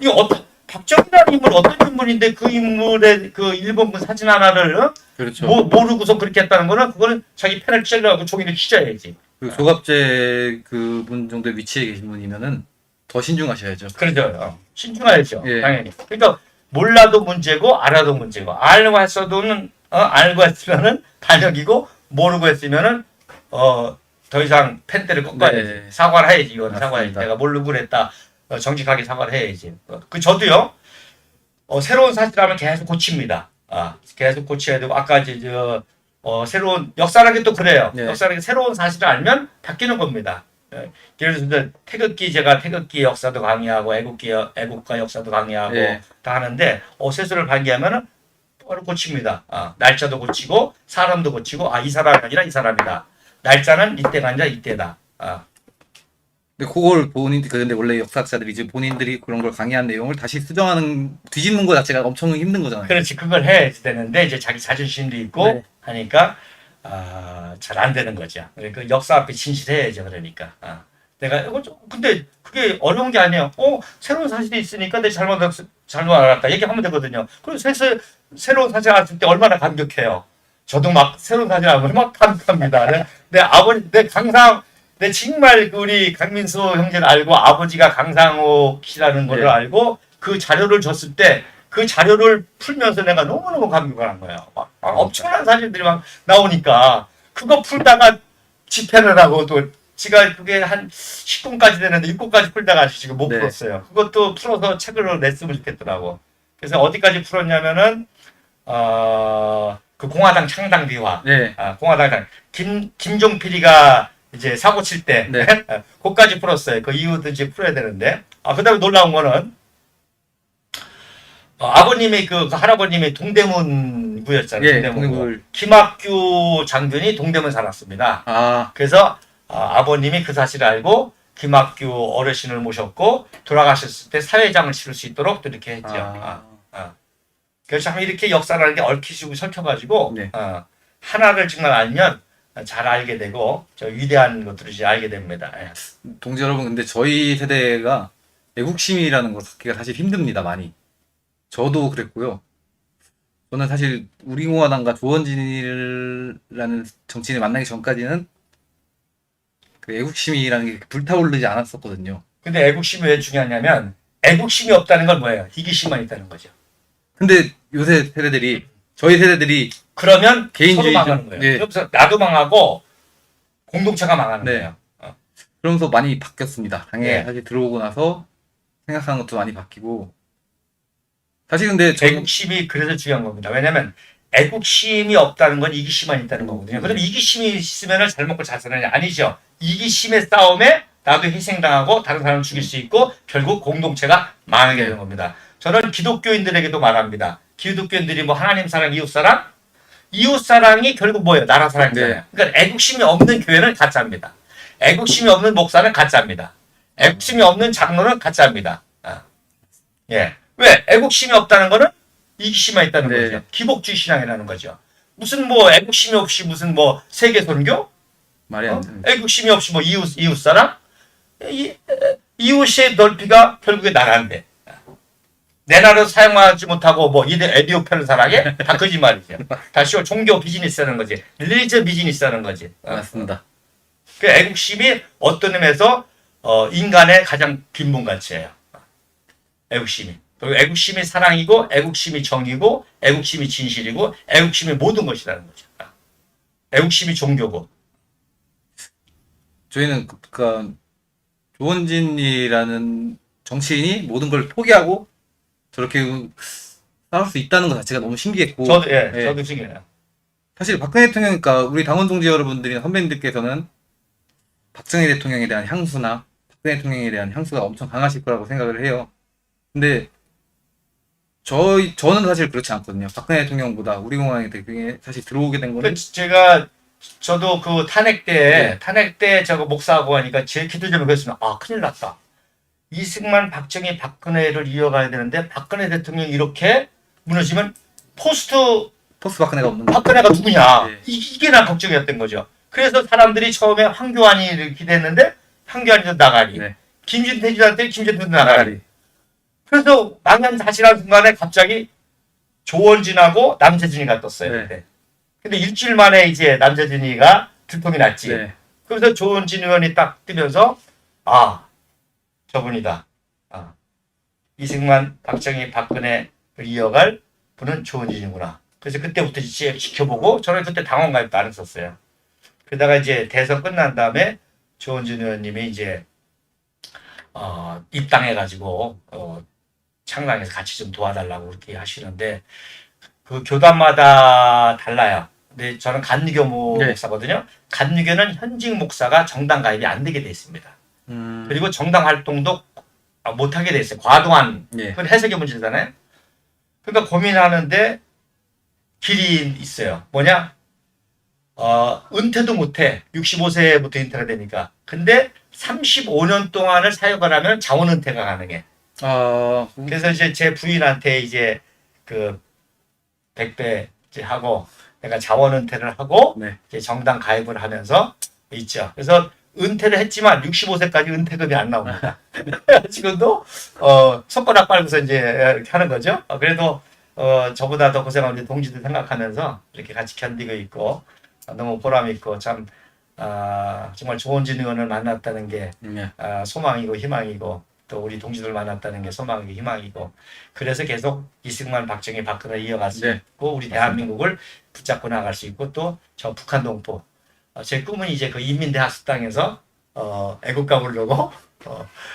이거 어떤 박정희라는 인물 어떤 인물인데 그 인물의 그 일본군 사진 하나를 그렇죠. 모르고서 그렇게 했다는 거는 그거는 자기 펜을 찔러가고 종이를 찢어야지. 그 조갑재 그분 정도의 위치에 계신 분이면은 더 신중하셔야죠. 그렇죠. 신중해야죠. 예. 당연히. 그러니까 몰라도 문제고 알아도 문제고 알고 했어도는 알고 했으면은 반역이고 모르고 했으면은 더 이상 펜대를 꺾어야지. 네. 사과를 해야지. 이건 맞습니다. 사과해야지. 내가 모르고 그랬다. 정직하게 사과를 해야지. 저도요. 새로운 사실하면 계속 고칩니다. 계속 고쳐야 되고 아까 이제 새로운 역사라는 게 또 그래요. 네. 역사라는 게 새로운 사실을 알면 바뀌는 겁니다. 예를 들어서 제가 태극기 역사도 강의하고 애국가 역사도 강의하고 네. 다 하는데 세수를 발견하면은 바로 고칩니다. 날짜도 고치고 사람도 고치고 이 사람이 아니라 이 사람이다. 날짜는 이때가 아니라 이때다. 근데 그걸 근데 원래 역사학자들이 이제 본인들이 그런 걸 강의한 내용을 다시 뒤집는 거 자체가 엄청 힘든 거잖아요. 그렇지, 그걸 해야 되는데 이제 자기 자존심도 있고 네. 하니까 잘 안 되는 거죠. 그 역사 앞에 진실해야죠. 그러니까 내가 근데 그게 어려운 게 아니에요. 새로운 사실이 있으니까 내가 잘못 알았다 얘기하면 되거든요. 그리고 새로운 사실 알았을 때 얼마나 감격해요. 저도 막 새로운 사실 알면 막 감격합니다. 내 아버지, 내 정말 우리 강민수 형제를 알고 아버지가 강상옥 씨라는 거를 네. 알고 그 자료를 줬을 때 그 자료를 풀면서 내가 너무너무 감격을 한 거예요. 막 엄청난 사실들이 막 나오니까 그거 풀다가 집회를 하고 또 지가 그게 한 10권까지 되는데 6권까지 풀다가 지금 못 네. 풀었어요. 그것도 풀어서 책으로 냈으면 좋겠더라고. 그래서 어디까지 풀었냐면은 그 공화당 창당 비화. 네. 공화당 김종필이가 이제 사고 칠 때 네. 그까지 풀었어요. 그 이후도 이제 풀어야 되는데 그다음에 놀라운 거는 아버님이 그 할아버님이 동대문구였잖아요. 예, 동대문구. 동대문구. 김학규 장군이 동대문 살았습니다. 그래서 아버님이 그 사실을 알고 김학규 어르신을 모셨고 돌아가셨을 때 사회장을 치를 수 있도록 또 이렇게 했죠. 그래서 참 이렇게 역사라는 게 얽히고 설켜가지고 네. 하나를 정말 알면 잘 알게 되고 저 위대한 것들을 이제 알게 됩니다. 동지 여러분, 근데 저희 세대가 애국심이라는 걸 갖기가 사실 힘듭니다, 많이. 저도 그랬고요. 저는 사실 우리공화당과 조원진이라는 정치인을 만나기 전까지는 그 애국심이라는 게 불타오르지 않았었거든요. 근데 애국심이 왜 중요하냐면 애국심이 없다는 건 뭐예요? 이기심만 있다는 거죠. 근데 요새 세대들이, 저희 세대들이 그러면 서로 개인주의 망하는 좀, 거예요. 네. 그래서 나도 망하고 공동체가 망하는 네. 거예요. 그러면서 많이 바뀌었습니다. 당에 예. 사실 들어오고 나서 생각하는 것도 많이 바뀌고. 사실 근데 저는 애국심이 그래서 중요한 겁니다. 왜냐면 애국심이 없다는 건 이기심만 있다는 거거든요. 그럼 네. 이기심이 있으면 잘 먹고 잘 사느냐? 아니죠. 이기심의 싸움에 나도 희생당하고 다른 사람을 죽일 수 있고 결국 공동체가 망하게 되는 겁니다. 저는 기독교인들에게도 말합니다. 기독교인들이 뭐 하나님 사랑, 이웃 사랑? 이웃 사랑이 결국 뭐예요? 나라 사랑이잖아요. 네. 그러니까 애국심이 없는 교회는 가짜입니다. 애국심이 없는 목사는 가짜입니다. 애국심이 없는 장로는 가짜입니다. 예. 왜? 애국심이 없다는 거는 이기심만 있다는 네. 거죠. 기복주의 신앙이라는 거죠. 무슨 뭐 애국심이 없이 무슨 뭐 세계 선교? 말이 안 되는. 애국심이 없이 뭐 이웃 사랑? 이웃의 넓이가 결국에 나라인데. 내 나라를 사용하지 못하고 뭐 에디오피아를 사랑해? 다 거짓말이죠. 다시 종교 비즈니스라는 거지. 릴리저 비즈니스라는 거지. 맞습니다. 그 애국심이 어떤 의미에서 인간의 가장 근본 가치예요. 애국심이. 그리고 애국심이 사랑이고, 애국심이 정의고, 애국심이 진실이고, 애국심이 모든 것이라는 거죠. 애국심이 종교고. 저희는 그러니까 조원진이라는 정치인이 모든 걸 포기하고 저렇게 싸울 수 있다는 것 자체가 너무 신기했고. 저도 예. 저도 신기해요. 사실 박근혜 대통령, 그러니까 우리 당원 동지 여러분들이나 선배님들께서는 박정희 대통령에 대한 향수나 박근혜 대통령에 대한 향수가 엄청 강하실 거라고 생각을 해요. 근데 저는 사실 그렇지 않거든요. 박근혜 대통령보다 우리 공화당에 사실 들어오게 된 거는 저도 그 탄핵 때 저거 목사하고 하니까 제 기도 좀 그랬으면, 큰일 났다. 이승만, 박정희, 박근혜를 이어가야 되는데, 박근혜 대통령이 이렇게 무너지면 포스트 포스트 박근혜가 없는 거. 박근혜가 누구냐. 네. 이게 난 걱정이었던 거죠. 그래서 사람들이 처음에 황교안이를 기대했는데, 황교안이도 나가리. 네. 김진태한테 김진태도 나가리. 나가리. 그래서 망연자실한 순간에 갑자기 조원진하고 남재준이가 떴어요. 네. 그때. 근데 일주일 만에 이제 남재준이가 들통이 났지. 네. 그래서 조원진 의원이 딱 뜨면서 저분이다. 이승만, 박정희, 박근혜를 이어갈 분은 조원진이구나. 그래서 그때부터 이제 지켜보고 저는 그때 당원 가입도 안 했었어요. 그러다가 이제 대선 끝난 다음에 조원진 의원님이 이제 입당해가지고 창당해서 같이 좀 도와달라고 그렇게 하시는데 그 교단마다 달라요. 근데 저는 간유교 목사거든요. 간유교는 현직 목사가 정당 가입이 안 되게 돼 있습니다. 그리고 정당 활동도 못 하게 돼 있어요. 과도한 그건 해석의 문제잖아요. 그러니까 고민하는데 길이 있어요. 뭐냐? 은퇴도 못해. 65세부터 은퇴가 되니까. 근데 35년 동안을 사역을 하면 자원 은퇴가 가능해. 그래서 이제 제 부인한테 이제 그 100배 이제 하고 내가 자원 은퇴를 하고 이제 정당 가입을 하면서 있죠. 그래서 은퇴를 했지만 65세까지 은퇴금이 안 나옵니다. 지금도 손가락 빨고서 이제 이렇게 하는 거죠. 그래도 저보다 더 고생한 우리 동지들 생각하면서 이렇게 같이 견디고 있고 너무 보람 있고 참 정말 조원진 의원을 만났다는 게 소망이고 희망이고 또 우리 동지들 만났다는 게 소망이고 희망이고 그래서 계속 이승만, 박정희, 박근혜 이어갈 수 있고 우리 대한민국을 붙잡고 나갈 수 있고 또 저 북한 동포 제 꿈은 이제 그 인민대학 수당에서 애국가 부르고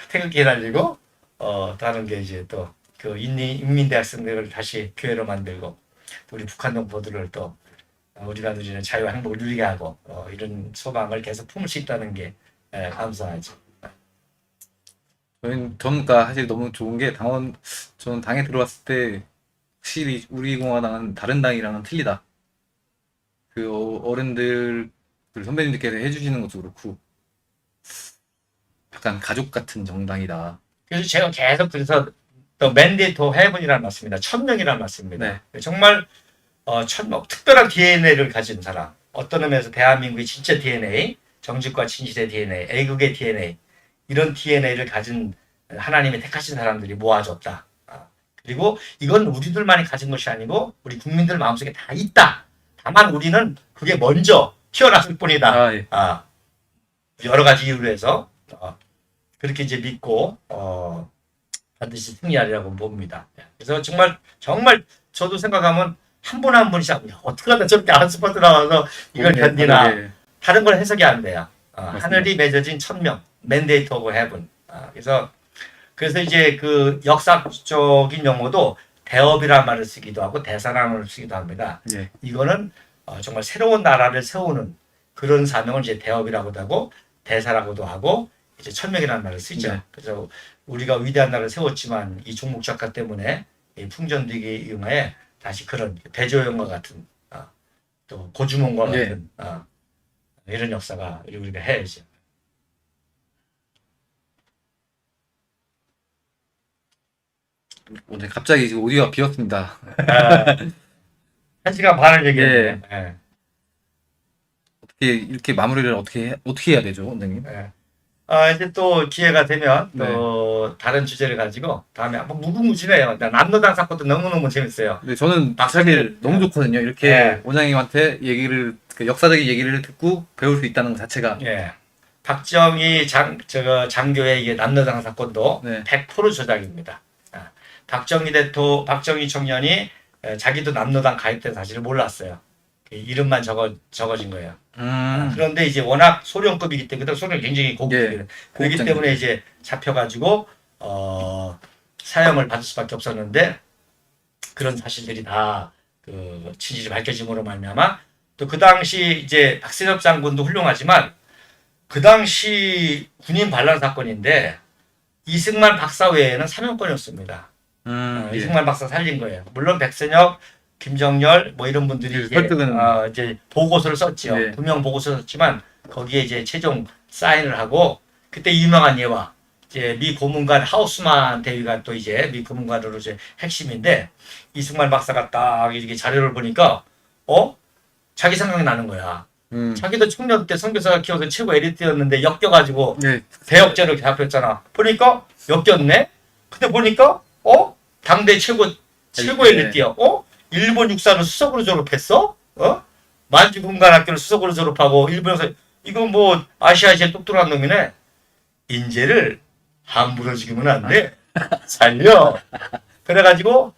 태극기 날리고 다른 게 이제 또 그 인민대학생들을 다시 교회로 만들고 또 우리 북한 동포들을 또 우리가 누리는 자유와 행복을 누리게 하고 이런 소망을 계속 품을 수 있다는 게 감사하죠. 저는 그러니까 사실 너무 좋은 게 저는 당에 들어왔을 때 확실히 우리 공화당은 다른 당이랑은 틀리다. 그 어른들 선배님들께서 해주시는 것도 그렇고 약간 가족 같은 정당이다. 그래서 제가 계속 그래서 또 맨데이트 투 헤븐이라는 말씀입니다. 천명이라는 말씀입니다. 정말 특별한 DNA를 가진 사람. 어떤 의미에서 대한민국의 진짜 DNA, 정직과 진실의 DNA, 애국의 DNA 이런 DNA를 가진 하나님이 택하신 사람들이 모아줬다. 그리고 이건 우리들만이 가진 것이 아니고 우리 국민들 마음속에 다 있다. 다만 우리는 그게 먼저 튀어나올 뿐이다. 아, 예. 여러 가지 이유로 해서 그렇게 이제 믿고 반드시 승리하리라고 봅니다. 그래서 정말 저도 생각하면 한 분 한 분씩 어떻게 하다 저렇게 안스퍼트 나와서 이걸 견디나. 예. 다른 건 해석이 안 돼요. 맞습니다. 하늘이 맺어진 천명, mandate of heaven. 그래서 이제 그 역사적인 용어도 대업이라는 말을 쓰기도 하고 대사라는 말을 쓰기도 합니다. 예. 이거는 정말 새로운 나라를 세우는 그런 사명을 이제 대업이라고도 하고 대사라고도 하고 이제 천명이라는 말을 쓰죠. 네. 그래서 우리가 위대한 나라를 세웠지만 이 종목 작가 때문에 이 풍전되기 이용하에 다시 그런 대조영과 같은 또 고주몽과 예. 같은 이런 역사가 우리가 해야죠. 오늘 갑자기 지금 오디오가 비었습니다. 1시간 반을 얘기했네. 어떻게 이렇게 마무리를 어떻게 해야 되죠, 원장님? 이제 또 기회가 되면 또 다른 주제를 가지고 다음에 한번 무궁무진해요. 남로당 사건도 너무너무 재밌어요. 네, 저는 박사님. 사실 너무 좋거든요. 이렇게 네. 원장님한테 그 역사적인 얘기를 듣고 배울 수 있다는 것 자체가. 예. 박정희 장교의 이게 남로당 사건도 네. 100% 조작입니다. 박정희 청년이 자기도 남로당 가입된 사실을 몰랐어요. 이름만 적어진 거예요. 그런데 이제 워낙 소련급이기 때문에 소련 굉장히 고급이에요. 예, 그렇기 고급장교. 때문에 이제 잡혀가지고 사형을 받을 수밖에 없었는데 그런 사실들이 다 그 진실이 밝혀짐으로 말미암아 또 그 당시 이제 박세엽 장군도 훌륭하지만 그 당시 군인 반란 사건인데 이승만 박사 외에는 사면권이었습니다. 예. 이승만 박사 살린 거예요. 물론 백선엽, 김정열 뭐 이런 분들이 이제, 설득은- 이제 보고서를 썼죠. 네. 두명 보고서를 썼지만 거기에 이제 최종 사인을 하고 그때 유명한 예와 이제 미 고문관 하우스만 대위가 또 이제 미 고문관으로 이제 핵심인데 이승만 박사가 딱 이렇게 자료를 보니까 자기 생각이 나는 거야. 자기도 청년 때 선교사가 키워서 최고 에리트였는데 엮여가지고 네. 대역죄로 잡혔잖아. 보니까 엮였네. 근데 보니까 당대 최고 엘리트야. 일본 육사는 수석으로 졸업했어? 만주 군관학교를 수석으로 졸업하고 일본에서 이거 뭐 아시아 제일 똑똑한 놈이네. 인재를 함부로 죽이면 안 돼. 살려. 그래가지고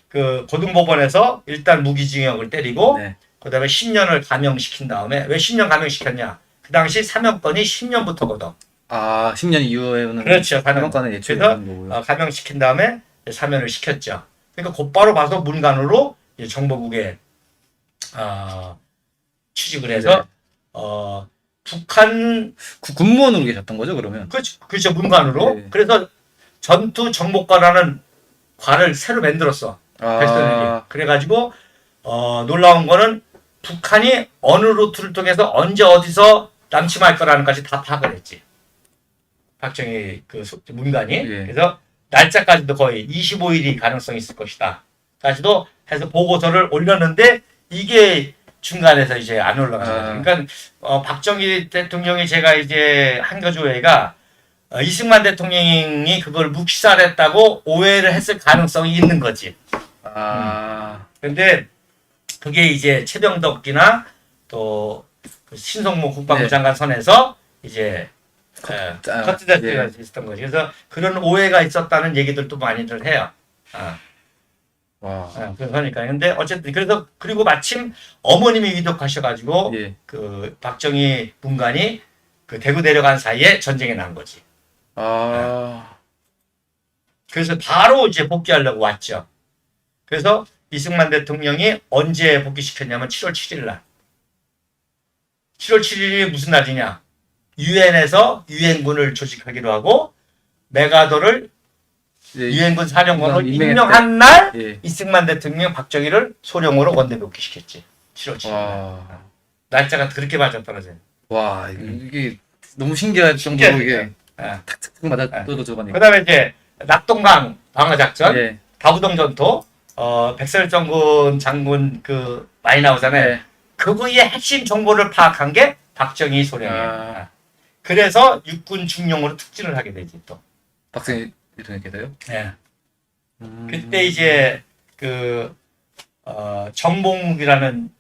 그 고등법원에서 일단 무기징역을 때리고 네. 그다음에 10년을 감형시킨 다음에 왜 10년 감형시켰냐? 그 당시 사면권이 10년부터거든. 10년 이후에는 그렇죠. 사면권은 예측이 그래서 되는 거고요. 감형시킨 다음에 사면을 시켰죠. 그러니까 곧바로 봐서 문관으로 이제 정보국에 취직을 해서 북한 군무원으로 계셨던 거죠, 그러면? 그렇죠 문관으로. 네. 그래서 전투 정보과라는 과를 새로 만들었어. 백선일이. 그래가지고 놀라운 거는 북한이 어느 루트를 통해서 언제 어디서 남침할 거라는 것까지 다 파악을 했지. 박정희 그 문관이. 예. 그래서 날짜까지도 거의 25일이 가능성이 있을 것이다. 까지도 해서 보고서를 올렸는데 이게 중간에서 이제 안 올라간 거예요. 그러니까 박정희 대통령이 제가 이제 한 가지 오해가 이승만 대통령이 그걸 묵살했다고 오해를 했을 가능성이 있는 거지. 근데 그게 이제 최병덕이나 또 그 신성모 국방부 네. 장관 선에서 이제 커트데스가 있었던 거지. 그래서 그런 오해가 있었다는 얘기들도 많이들 해요. 그러니까 근데 어쨌든 그래서 그리고 마침 어머님이 위독하셔가지고 예. 그 박정희 문관이 그 대구 내려간 사이에 전쟁이 난 거지. 그래서 바로 이제 복귀하려고 왔죠. 그래서 이승만 대통령이 언제 복귀시켰냐면 7월 7일 날. 7월 7일이 무슨 날이냐? 유엔에서 유엔군을 조직하기로 하고 메가더를 유엔군 사령관으로 임명한 날 이승만 대통령 박정희를 소령으로 원대 복귀시켰지. 7월 7일 날. 날짜가 그렇게 맞아떨어져요. 와, 이게 너무 신기할 정도로 이게 탁탁탁 맞아 떨어져가니까. 그다음에 이제 낙동강 방어작전, 다부동 전투, 백설정군 장군 그 많이 나오잖아요. 그거의 핵심 정보를 파악한 게 박정희 소령이에요. 그래서 육군 중령으로 특진을 하게 되지 또. 박정희 대통령께서요? 예. 그때 이제 정봉욱이라는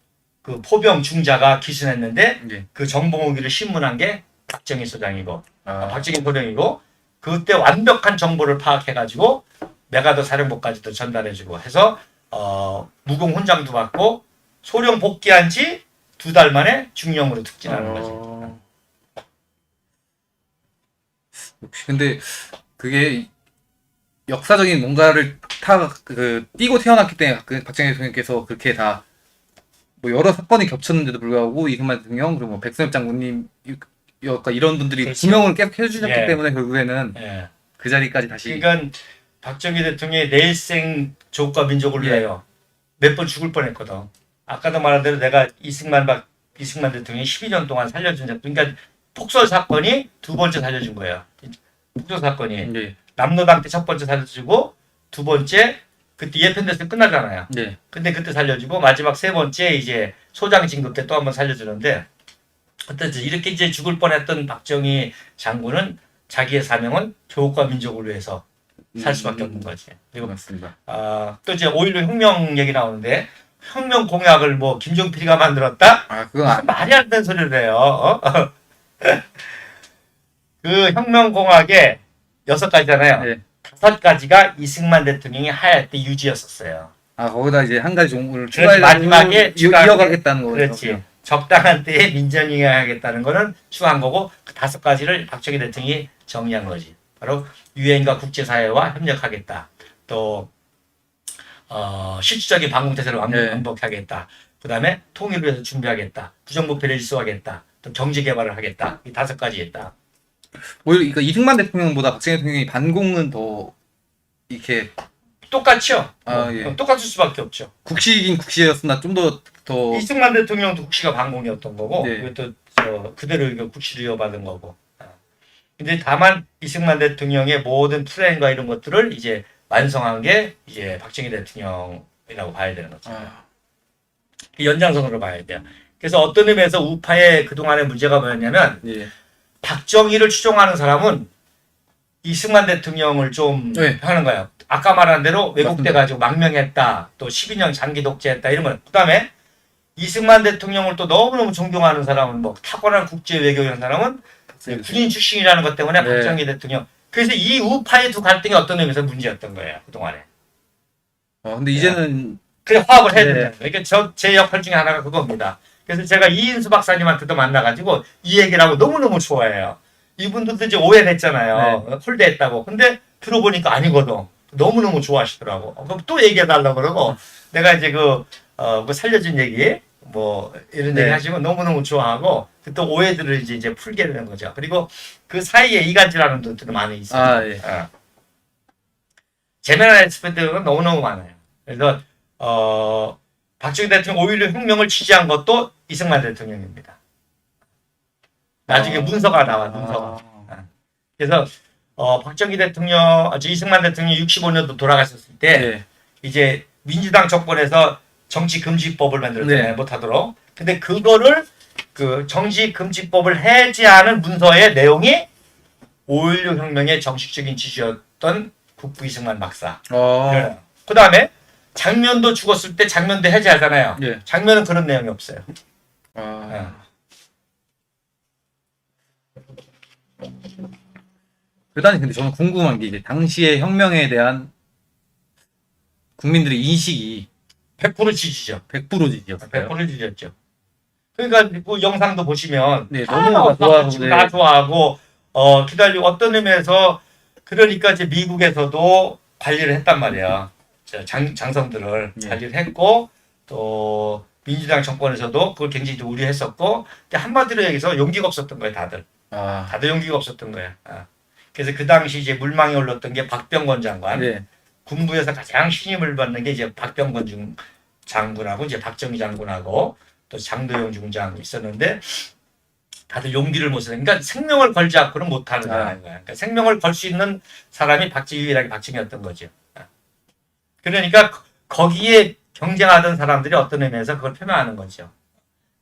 그 포병 중자가 기순했는데 예. 그 정봉욱이를 신문한 게 박정희 소장이고 아, 박정희 소령이고 그때 완벽한 정보를 파악해가지고 메가더 사령부까지도 전달해주고 해서 무공 훈장도 받고 소령 복귀한 지 2달 만에 중령으로 특진하는 거지. 역시 근데 그게 역사적인 뭔가를 띄고 태어났기 때문에 박정희 대통령께서 그렇게 다 뭐 여러 사건이 겹쳤는데도 불구하고 이승만 대통령 그리고 뭐 백선엽 장군님 약간 이런 분들이 그렇지. 구명을 계속 해주셨기 예. 때문에 결국에는 예. 그 자리까지 다시 그러니까 박정희 대통령이 내 일생 조국과 민족을 예. 위하여 몇 번 죽을 뻔했거든. 아까도 말한 대로 내가 이승만 대통령이 12년 동안 살려준 적, 그러니까 폭설 사건이 2번째 살려준 거예요. 폭설 사건이 예. 남로당 때 1번째 살려주고 2번째 그때 예편됐을 때 끝나잖아요. 예. 근데 그때 살려주고 마지막 3번째 이제 소장 진급 때 또 한번 살려주는데 어쨌든 이렇게 이제 죽을 뻔했던 박정희 장군은 자기의 사명은 조국과 민족을 위해서 살 수밖에 없는 거지. 그리고 맞습니다. 또 이제 5.16 혁명 얘기 나오는데 혁명 공약을 뭐 김종필이가 만들었다? 아 그건 말이 안 되는 소리를 해요. 그 혁명 공약에 6가지잖아요. 예. 5가지가 이승만 대통령이 하야 때 유지였었어요. 아 거기다 이제 한 가지 종을 그래서 추가해서 마지막에 이어가겠다는 거죠. 그렇지. 적당한 때에 민전이해야겠다는 거는 추가한 거고 그 5가지를 박정희 대통령이 정리한 거지. 바로 유엔과 국제사회와 협력하겠다. 또 실질적인 방공태세를 네. 완벽하겠다. 그 다음에 통일을 위해서 준비하겠다. 부정부패를 일소하겠다. 또 경제개발을 하겠다. 이 5가지 했다. 오히려 그러니까 이승만 대통령보다 박정희 대통령이 반공은 더 이렇게 똑같죠? 아, 예. 똑같을 수밖에 없죠. 국시긴 국시였으나 좀 더 이승만 대통령도 국시가 반공이었던 거고 네. 이것도 그대로 이거 국시를 이어받은 거고. 근데 다만 이승만 대통령의 모든 플랜과 이런 것들을 이제 완성한 게 이제 박정희 대통령이라고 봐야 되는 거죠. 이 연장선으로 봐야 돼요. 그래서 어떤 의미에서 우파의 그동안의 문제가 뭐였냐면 예. 박정희를 추종하는 사람은 이승만 대통령을 좀 네. 하는 거예요. 아까 말한 대로 왜곡돼 맞습니다. 가지고 망명했다. 또 12년 장기 독재했다. 이런 거. 그다음에 이승만 대통령을 또 너무너무 존경하는 사람은 뭐 탁월한 국제 외교 이런 사람은 군인 출신이라는 것 때문에 네. 박정희 대통령. 그래서 이 우파의 두 갈등이 어떤 의미에서 문제였던 거예요. 그동안에. 근데 이제는 그래 화합을 해야 네. 된다는 거예요. 그러니까 제 역할 중에 하나가 그겁니다. 그래서 제가 이인수 박사님한테도 만나가지고 이 얘기를 하고 너무너무 좋아해요. 이분들도 이제 오해했잖아요. 홀대했다고. 근데 들어보니까 아니거든. 너무너무 좋아하시더라고. 그럼 또 얘기해달라고 그러고 내가 이제 그 살려준 얘기 뭐 이런 네. 얘기 하시면 너무너무 좋아하고 또 오해들을 이제 풀게 되는 거죠. 그리고 그 사이에 이간질하는 분들도 많이 있어요. 아, 예. 제메랄 엑스퍼트가 너무너무 많아요. 그래서 박정희 대통령 5.16 혁명을 지지한 것도 이승만 대통령입니다. 나중에 문서가 나와 문서가. 그래서 박정희 대통령, 이승만 대통령이 65년도 돌아가셨을 때 네. 이제 민주당 정권에서 정치금지법을 만들었잖아요. 네. 못하도록. 근데 그거를 그 정치금지법을 해제하는 문서의 내용이 5.16 혁명의 정식적인 지지였던 국부 이승만 박사. 그 다음에 장면도 죽었을 때 장면도 해제하잖아요. 예. 장면은 그런 내용이 없어요. 그다음에 근데 저는 궁금한 게 이제 당시의 혁명에 대한 국민들의 인식이 100% 지지죠. 100% 지지였어요. 100% 지지였죠. 그러니까 그 영상도 보시면 네, 너무 다 좋아하고 기다리고 어떤 의미에서 그러니까 이제 미국에서도 관리를 했단 말이야. 장성들을 네. 관리를 했고 또 민주당 정권에서도 그걸 굉장히 좀 우려했었고 근데 한마디로 얘기해서 용기가 없었던 거예요. 다들 용기가 없었던 거예요. 그래서 그 당시 이제 물망에 올랐던 게 박병건 장관. 네. 군부에서 가장 신임을 받는 게 이제 박병건 장군하고 이제 박정희 장군하고 또 장도영 중장 있었는데 다들 용기를 못 쓰는. 그러니까 생명을 걸지 않고는 못하는 거야. 그러니까 생명을 걸 수 있는 사람이 유일하게 박정희였던 거죠. 그러니까 거기에 경쟁하던 사람들이 어떤 의미에서 그걸 표명하는 거죠.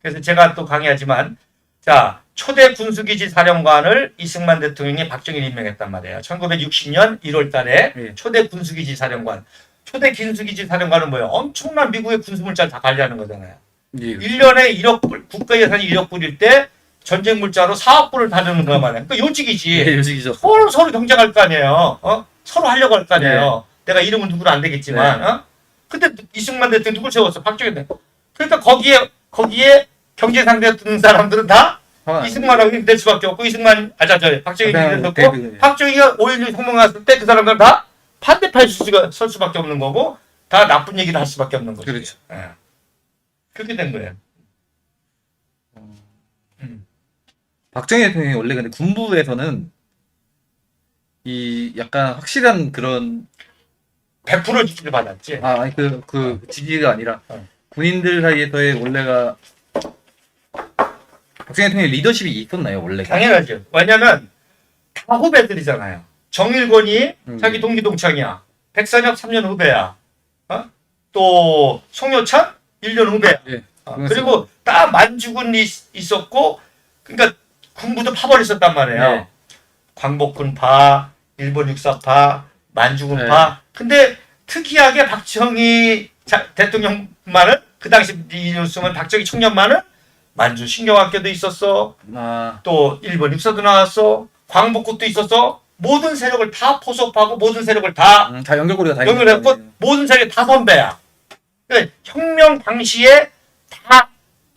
그래서 제가 또 강의하지만 자, 초대 군수기지 사령관을 이승만 대통령이 박정희를 임명했단 말이에요. 1960년 1월 달에 예. 초대 군수기지 사령관. 초대 군수기지 사령관은 뭐예요? 엄청난 미국의 군수물자를 다 관리하는 거잖아요. 예. 1년에 1억 불, 국가 예산이 1억 불일 때 전쟁 물자로 4억 불을 다루는 거 말이에요. 그러니까 요직이지. 예, 요직이죠. 서로 경쟁할 거 아니에요. 서로 하려고 할 거 아니에요. 내가 이름은 누구로 안 되겠지만. 네. 근데 이승만 대통령 누굴 세웠어? 박정희 대통령. 그러니까 거기에 경제 상대 드는 사람들은 다 이승만하고 될 수밖에 없고 박정희 됐었고 박정희가 5.16 혁명 왔을 때 그 사람들은 다 반대파에 설 수밖에 없는 거고 다 나쁜 얘기를 할 수밖에 없는 거죠. 그렇죠. 예. 그렇게 된 거예요. 박정희 대통령이 원래 근데 군부에서는 이 약간 확실한 그런 100% 지지를 받았지. 아니 그 지지가 아니라 어. 군인들 사이에서의 원래가 박정희 대통령의 리더십이 있었나요 원래? 당연하죠. 왜냐면 다 후배들이잖아요. 정일권이 자기 음. 동기 동창이야. 백선엽 3년 후배야. 또 송효찬 1년 후배야. 예. 그리고 딱 만주군 있었고, 그러니까 군부도 파벌 있었단 말이에요. 네. 광복군파, 일본 육사파, 만주군파. 네. 근데 특이하게 박정희 대통령만은 그 당시 이 뉴스면 박정희 청년만은 만주 신경학교도 있었어. 또 일본 육사도 나왔어. 광복군도 있었어. 모든 세력을 다 포섭하고 모든 세력을 다 다 연결고리가 다 연결했고 있는 모든 세력이 다 선배야. 그러니까 혁명 당시에 다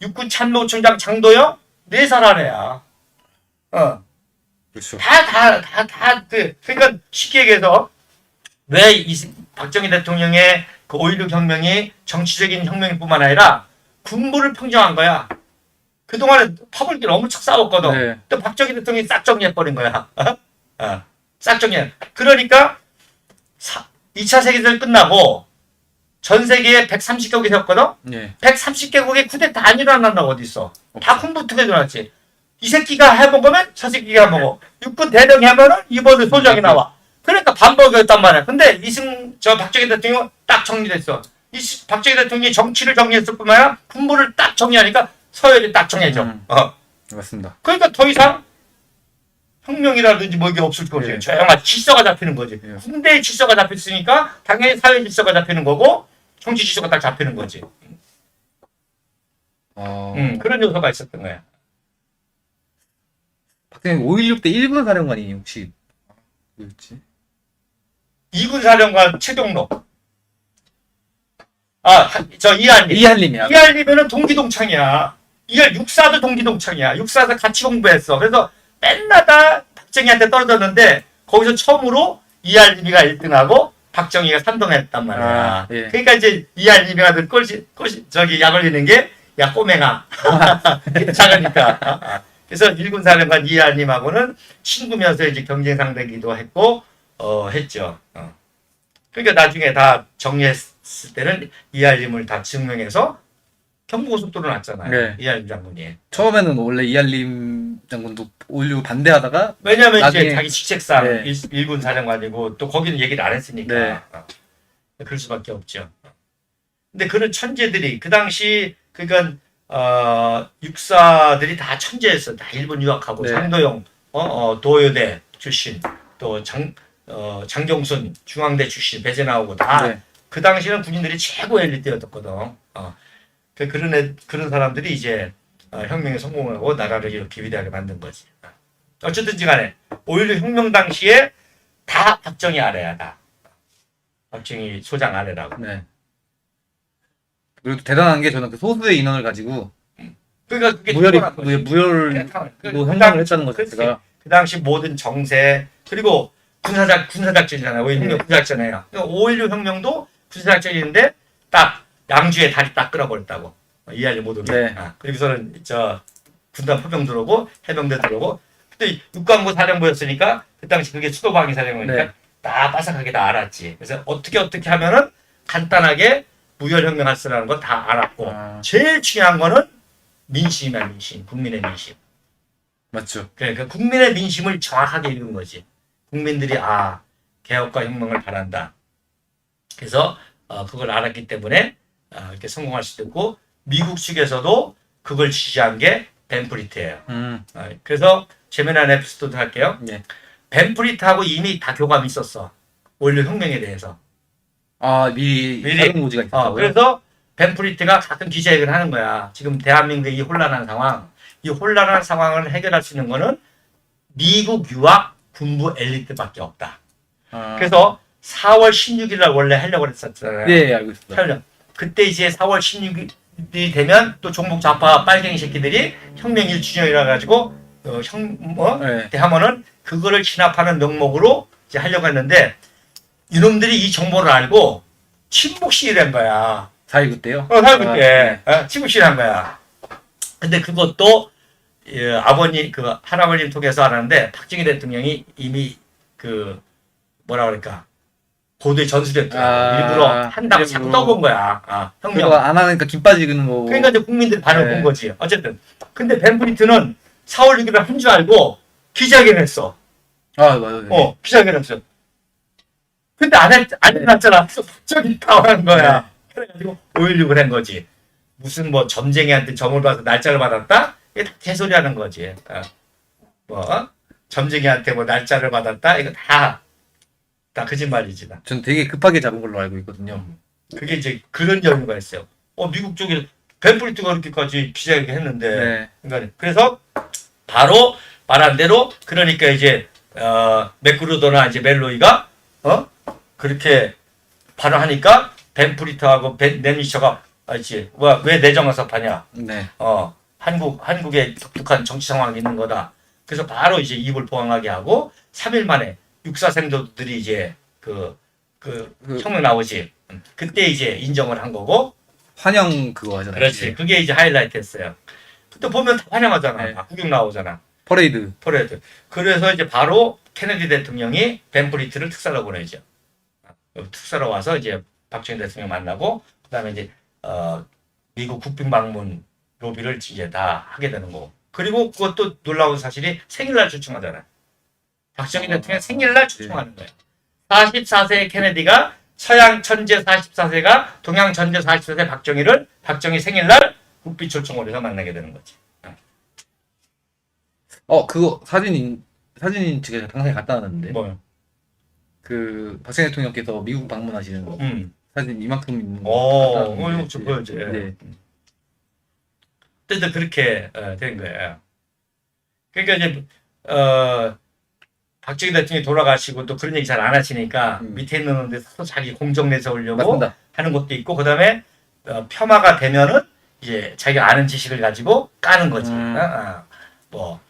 육군 참모총장 장도영 4살 아래야. 그렇죠. 그러니까 쉽게 얘기해서 왜 박정희 대통령의 그 5.16 혁명이 정치적인 혁명일 뿐만 아니라 군부를 평정한 거야. 그동안에 파벌끼리 엄청 싸웠거든. 네. 또 박정희 대통령이 싹 정리해버린 거야. 싹 정리해. 그러니까 2차 세계대전 끝나고 전 세계에 130개국이 세웠거든. 예. 130개국의 쿠데타 안 일어난다고 어디 있어? 다 군부투가 일어났지. 이 새끼가 해본 거면 저 새끼가 해보고 육군 대령이 하면은 이번에 소장이 나와. 그러니까 반복이었단 말이야. 근데 박정희 대통령 딱 정리됐어. 박정희 대통령이 정치를 정리했을 뿐만 아니라 군부를 딱 정리하니까 서열이 딱 정해져. 맞습니다. 그러니까 더 이상 혁명이라든지 뭐 이게 없을 거지. 예. 조용한 질서가 잡히는 거지. 예. 군대의 질서가 잡혔으니까 당연히 사회 질서가 잡히는 거고 정치 질서가 딱 잡히는 거지. 그런 요소가 있었던 거야. 박정희 5.16 때 일본 사령관이 혹시 누구였지? 2군 사령관 최경록. 이한림. 이한림이야. 이한림은 동기동창이야. 육사도 동기동창이야. 육사에서 같이 공부했어. 그래서 맨날 다 박정희한테 떨어졌는데 거기서 처음으로 이한림이가 1등하고 박정희가 3등했단 말이야. 예. 그러니까 이제 이한림이가 늘 약 올리는 게 야 꼬맹아. 작으니까. 그래서 1군 사령관 이한림하고는 친구면서 이제 경쟁 상대기도 했고 했죠. 그러니까 나중에 다 정리했을 때는 이한림을 다 증명해서 경부고속도로 났잖아요. 네. 이한림 장군이. 처음에는 원래 이한림 장군도 5.16 반대하다가 왜냐면 나중에- 이제 자기 직책상 네. 1군 사령관이고 또 거기는 얘기를 안 했으니까. 네. 그럴 수밖에 없죠. 근데 그런 천재들이 그 당시 그러니까 육사들이 다 천재였어. 다 일본 유학하고 네. 장도영 도요대 출신 또 장경순 중앙대 출신 배제 나오고 다 네. 그 당시는 군인들이 최고 엘리트였거든. 그런 사람들이 이제 혁명에 성공하고 나라를 이렇게 위대하게 만든 거지. 어쨌든지 간에 5.16 혁명 당시에 다 박정희 아래야 다. 박정희 소장 아래라고. 네. 그리고 대단한 게 저는 그 소수의 인원을 가지고 그러니까 그게 무혈 그 혁명을 했다는 것 그렇지. 자체가 그 당시 모든 정세 그리고 군사작전이잖아요. 5.16 군사작전이에요. 5.16 혁명도 군사작전인데 딱 양주에 다리 딱 끌어버렸다고. 이해하지 못하게. 네. 그리고서는 군단 포병 들어오고 해병대 들어오고 그때 육관부 사령부였으니까 그 당시 그게 수도방위 사령부니까 네. 다 바삭하게 다 알았지. 그래서 어떻게 하면은 간단하게 무혈혁명 할 수라는 거 다 알았고 제일 중요한 거는 민심이야 민심. 국민의 민심. 맞죠. 그러니까 국민의 민심을 정확하게 읽은 거지. 국민들이 개혁과 혁명을 바란다. 그래서 그걸 알았기 때문에 이렇게 성공할 수 있고 미국 측에서도 그걸 지지한 게 벤프리트예요. 음. 그래서 재미난 에피소드 할게요. 예. 벤프리트하고 이미 다 교감이 있었어. 원료 혁명에 대해서. 아, 미리 작은 고지가 있었다고요? 그래서 벤프리트가 가끔 기자회견을 하는 거야. 지금 대한민국의 이 혼란한 상황, 이 혼란한 상황을 해결할 수 있는 거는 미국 유학 군부 엘리트밖에 없다. 아. 그래서 4월 16일 날 원래 하려고 했었잖아요. 예, 알고 있습니다. 하려고. 그때 이제 4월 16일이 되면 또 종북 좌파 빨갱이 새끼들이 혁명 1주년이라 가지고 네. 하면은 그거를 진압하는 명목으로 이제 하려고 했는데 이놈들이 이 정보를 알고 친북 시위를 한 거야. 4.19 때요? 4.19 때 친북 시위를 한 거야. 근데 그것도 아버님 그 할아버님 통해서 알았는데 박정희 대통령이 이미 그 뭐라 그럴까 고도에 전수됐더라고. 일부러 한다고 자꾸 떠본 거야. 혁명. 그거 안 하니까 김 빠지는 거. 그러니까 이제 국민들 반응을 네. 본 거지. 어쨌든. 근데 벤프리트는 4월 6일에 한 줄 알고 기자회견 했어. 아, 맞아요. 기자회견 했어. 근데 안 해놨잖아. 그래서 갑자기 당황한 거야. 그래가지고 5.16을 한 거지. 무슨 뭐 점쟁이한테 점을 봐서 날짜를 받았다? 이게 다 개소리 하는 거지. 점쟁이한테 뭐 날짜를 받았다? 이거 다 거짓말이지. 전 되게 급하게 잡은 걸로 알고 있거든요. 그게 이제 그런 연유가 있어요. 미국 쪽에 벤프리트가 그렇게까지 기자회견 했는데. 네. 그러니까 그래서 바로 말한 대로 그러니까 이제 맥그루더나 이제 멜로이가 그렇게 바로 하니까 벤프리트하고 낸니처가 알지? 왜 내정화섭하냐? 네. 한국의 독특한 정치 상황이 있는 거다. 그래서 바로 이제 입을 보강하게 하고 3일 만에 육사생도들이 이제 그 혁명 나오지. 그때 이제 인정을 한 거고. 환영 그거 하잖아요. 그렇지. 그게 이제 하이라이트였어요. 그때 보면 다 환영하잖아. 네. 구경 나오잖아. 퍼레이드. 그래서 이제 바로 케네디 대통령이 벤프리트를 특사로 보내죠. 특사로 와서 이제 박정희 대통령 만나고 그다음에 이제 미국 국빈 방문 로비를 이제 다 하게 되는 거고. 그리고 그것도 놀라운 사실이 생일날 초청하잖아요. 박정희 대통령 생일날 초청하는 거예요. 44세의 케네디가 서양 천재 44세가 동양 천재 44세 박정희 생일날 국비 초청을 해서 만나게 되는 거지. 그거 사진 제가 당장에 갖다 놨는데. 뭐요? 그 박정희 대통령께서 미국 방문하시는 거. 사진 이만큼 있는 거. 이거 좀 보여줘. 네. 그때도 그렇게 된 거예요. 그러니까 이제 박정희 대통령이 돌아가시고 또 그런 얘기 잘 안 하시니까 밑에 있는 놈들 서로 자기 공적 내세우려고 맞습니다. 하는 것도 있고 그다음에 폄하가 되면은 이제 자기가 아는 지식을 가지고 까는 거지. 뭐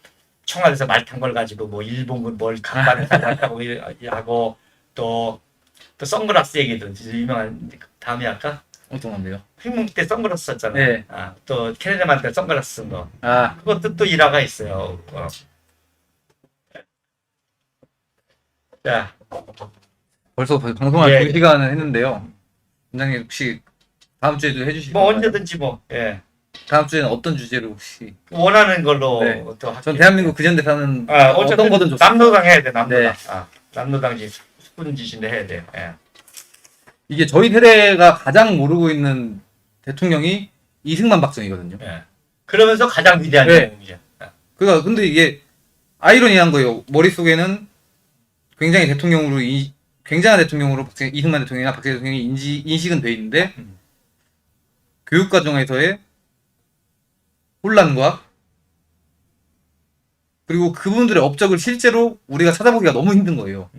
청와대에서 말 탄 걸 가지고 뭐 일본군 뭘 강반을 했다고 하고 또 선글라스 얘기도 유명한 다음에 할까? 어떤 건데요? 혁명 때 선글라스 썼잖아. 네. 또 케네디한테 선글라스 쓴 거. 아, 그것도 또 일화가 있어요. 자, 벌써 방송할 예. 2시간을 했는데요. 원장님 혹시 다음 주에도 해주실 뭐 건가요? 언제든지 뭐 다음 주에는 어떤 주제로 혹시? 원하는 걸로 네. 또 할게요. 전 대한민국 그전대 사는 어쨌든 어떤 거든 좋습니다. 남로당 해야 돼. 남로당. 네. 남로당지 숙군 짓인데 해야 돼. 이게 저희 세대가 가장 모르고 있는 대통령이 이승만 박정희거든요. 그러면서 가장 위대한 네. 영웅이죠. 그러니까 근데 이게 아이러니한 거예요. 머릿속에는 굉장한 대통령으로 이승만 대통령이나 박정희 대통령이 인식은 돼 있는데 교육 과정에서의 혼란과 그리고 그분들의 업적을 실제로 우리가 찾아보기가 너무 힘든 거예요.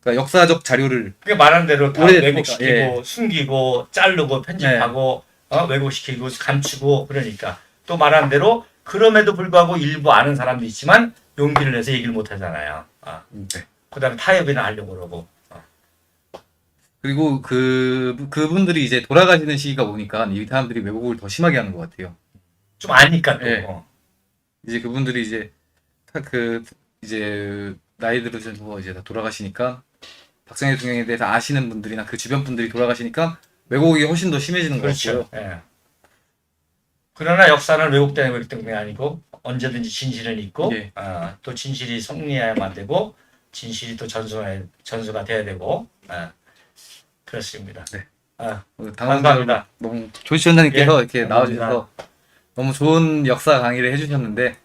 그러니까 역사적 자료를 그게 말한 대로 다 오래됐으니까, 왜곡시키고 예. 숨기고 자르고 편집하고 왜곡시키고 감추고 그러니까 또 말한 대로 그럼에도 불구하고 일부 아는 사람도 있지만 용기를 내서 얘기를 못 하잖아요. 네. 그다음에 타협이나 하려고 그러고. 그리고 그분들이 이제 돌아가시는 시기가 오니까 이 사람들이 왜곡을 더 심하게 하는 것 같아요. 좀 아니까 또. 예. 이제 그분들이 이제 이제 나이 들으셔서 이제 다 돌아가시니까 박정희 대통령에 대해서 아시는 분들이나 그 주변 분들이 돌아가시니까 왜곡이 훨씬 더 심해지는 것 그렇죠. 같고요. 예. 그러나 역사는 왜곡된 게 아니고 언제든지 진실은 있고 예. 또 진실이 승리해야만 되고 진실이 또 전수가 돼야 되고 그렇습니다. 네. 아, 오늘 감사합니다. 너무 조시 원장님께서 예, 이렇게 감사합니다. 나와주셔서 너무 좋은 역사 강의를 해주셨는데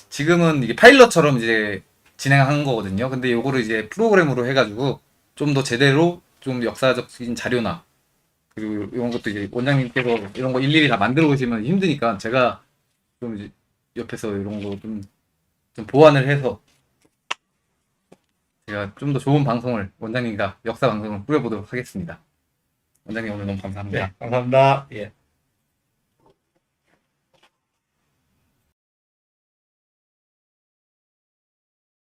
지금은 이게 파일럿처럼 이제 진행한 거거든요. 근데 요거를 이제 프로그램으로 해가지고 좀 더 제대로 좀 역사적인 자료나 그리고 이런 것도 이제 원장님께서 이런 거 일일이 다 만들어 오시면 힘드니까 제가 좀 이제 옆에서 이런 거 좀 보완을 해서 제가 좀 더 좋은 방송을 원장님과 역사 방송을 꾸려보도록 하겠습니다. 원장님 오늘 너무 감사합니다. 네, 감사합니다. 예.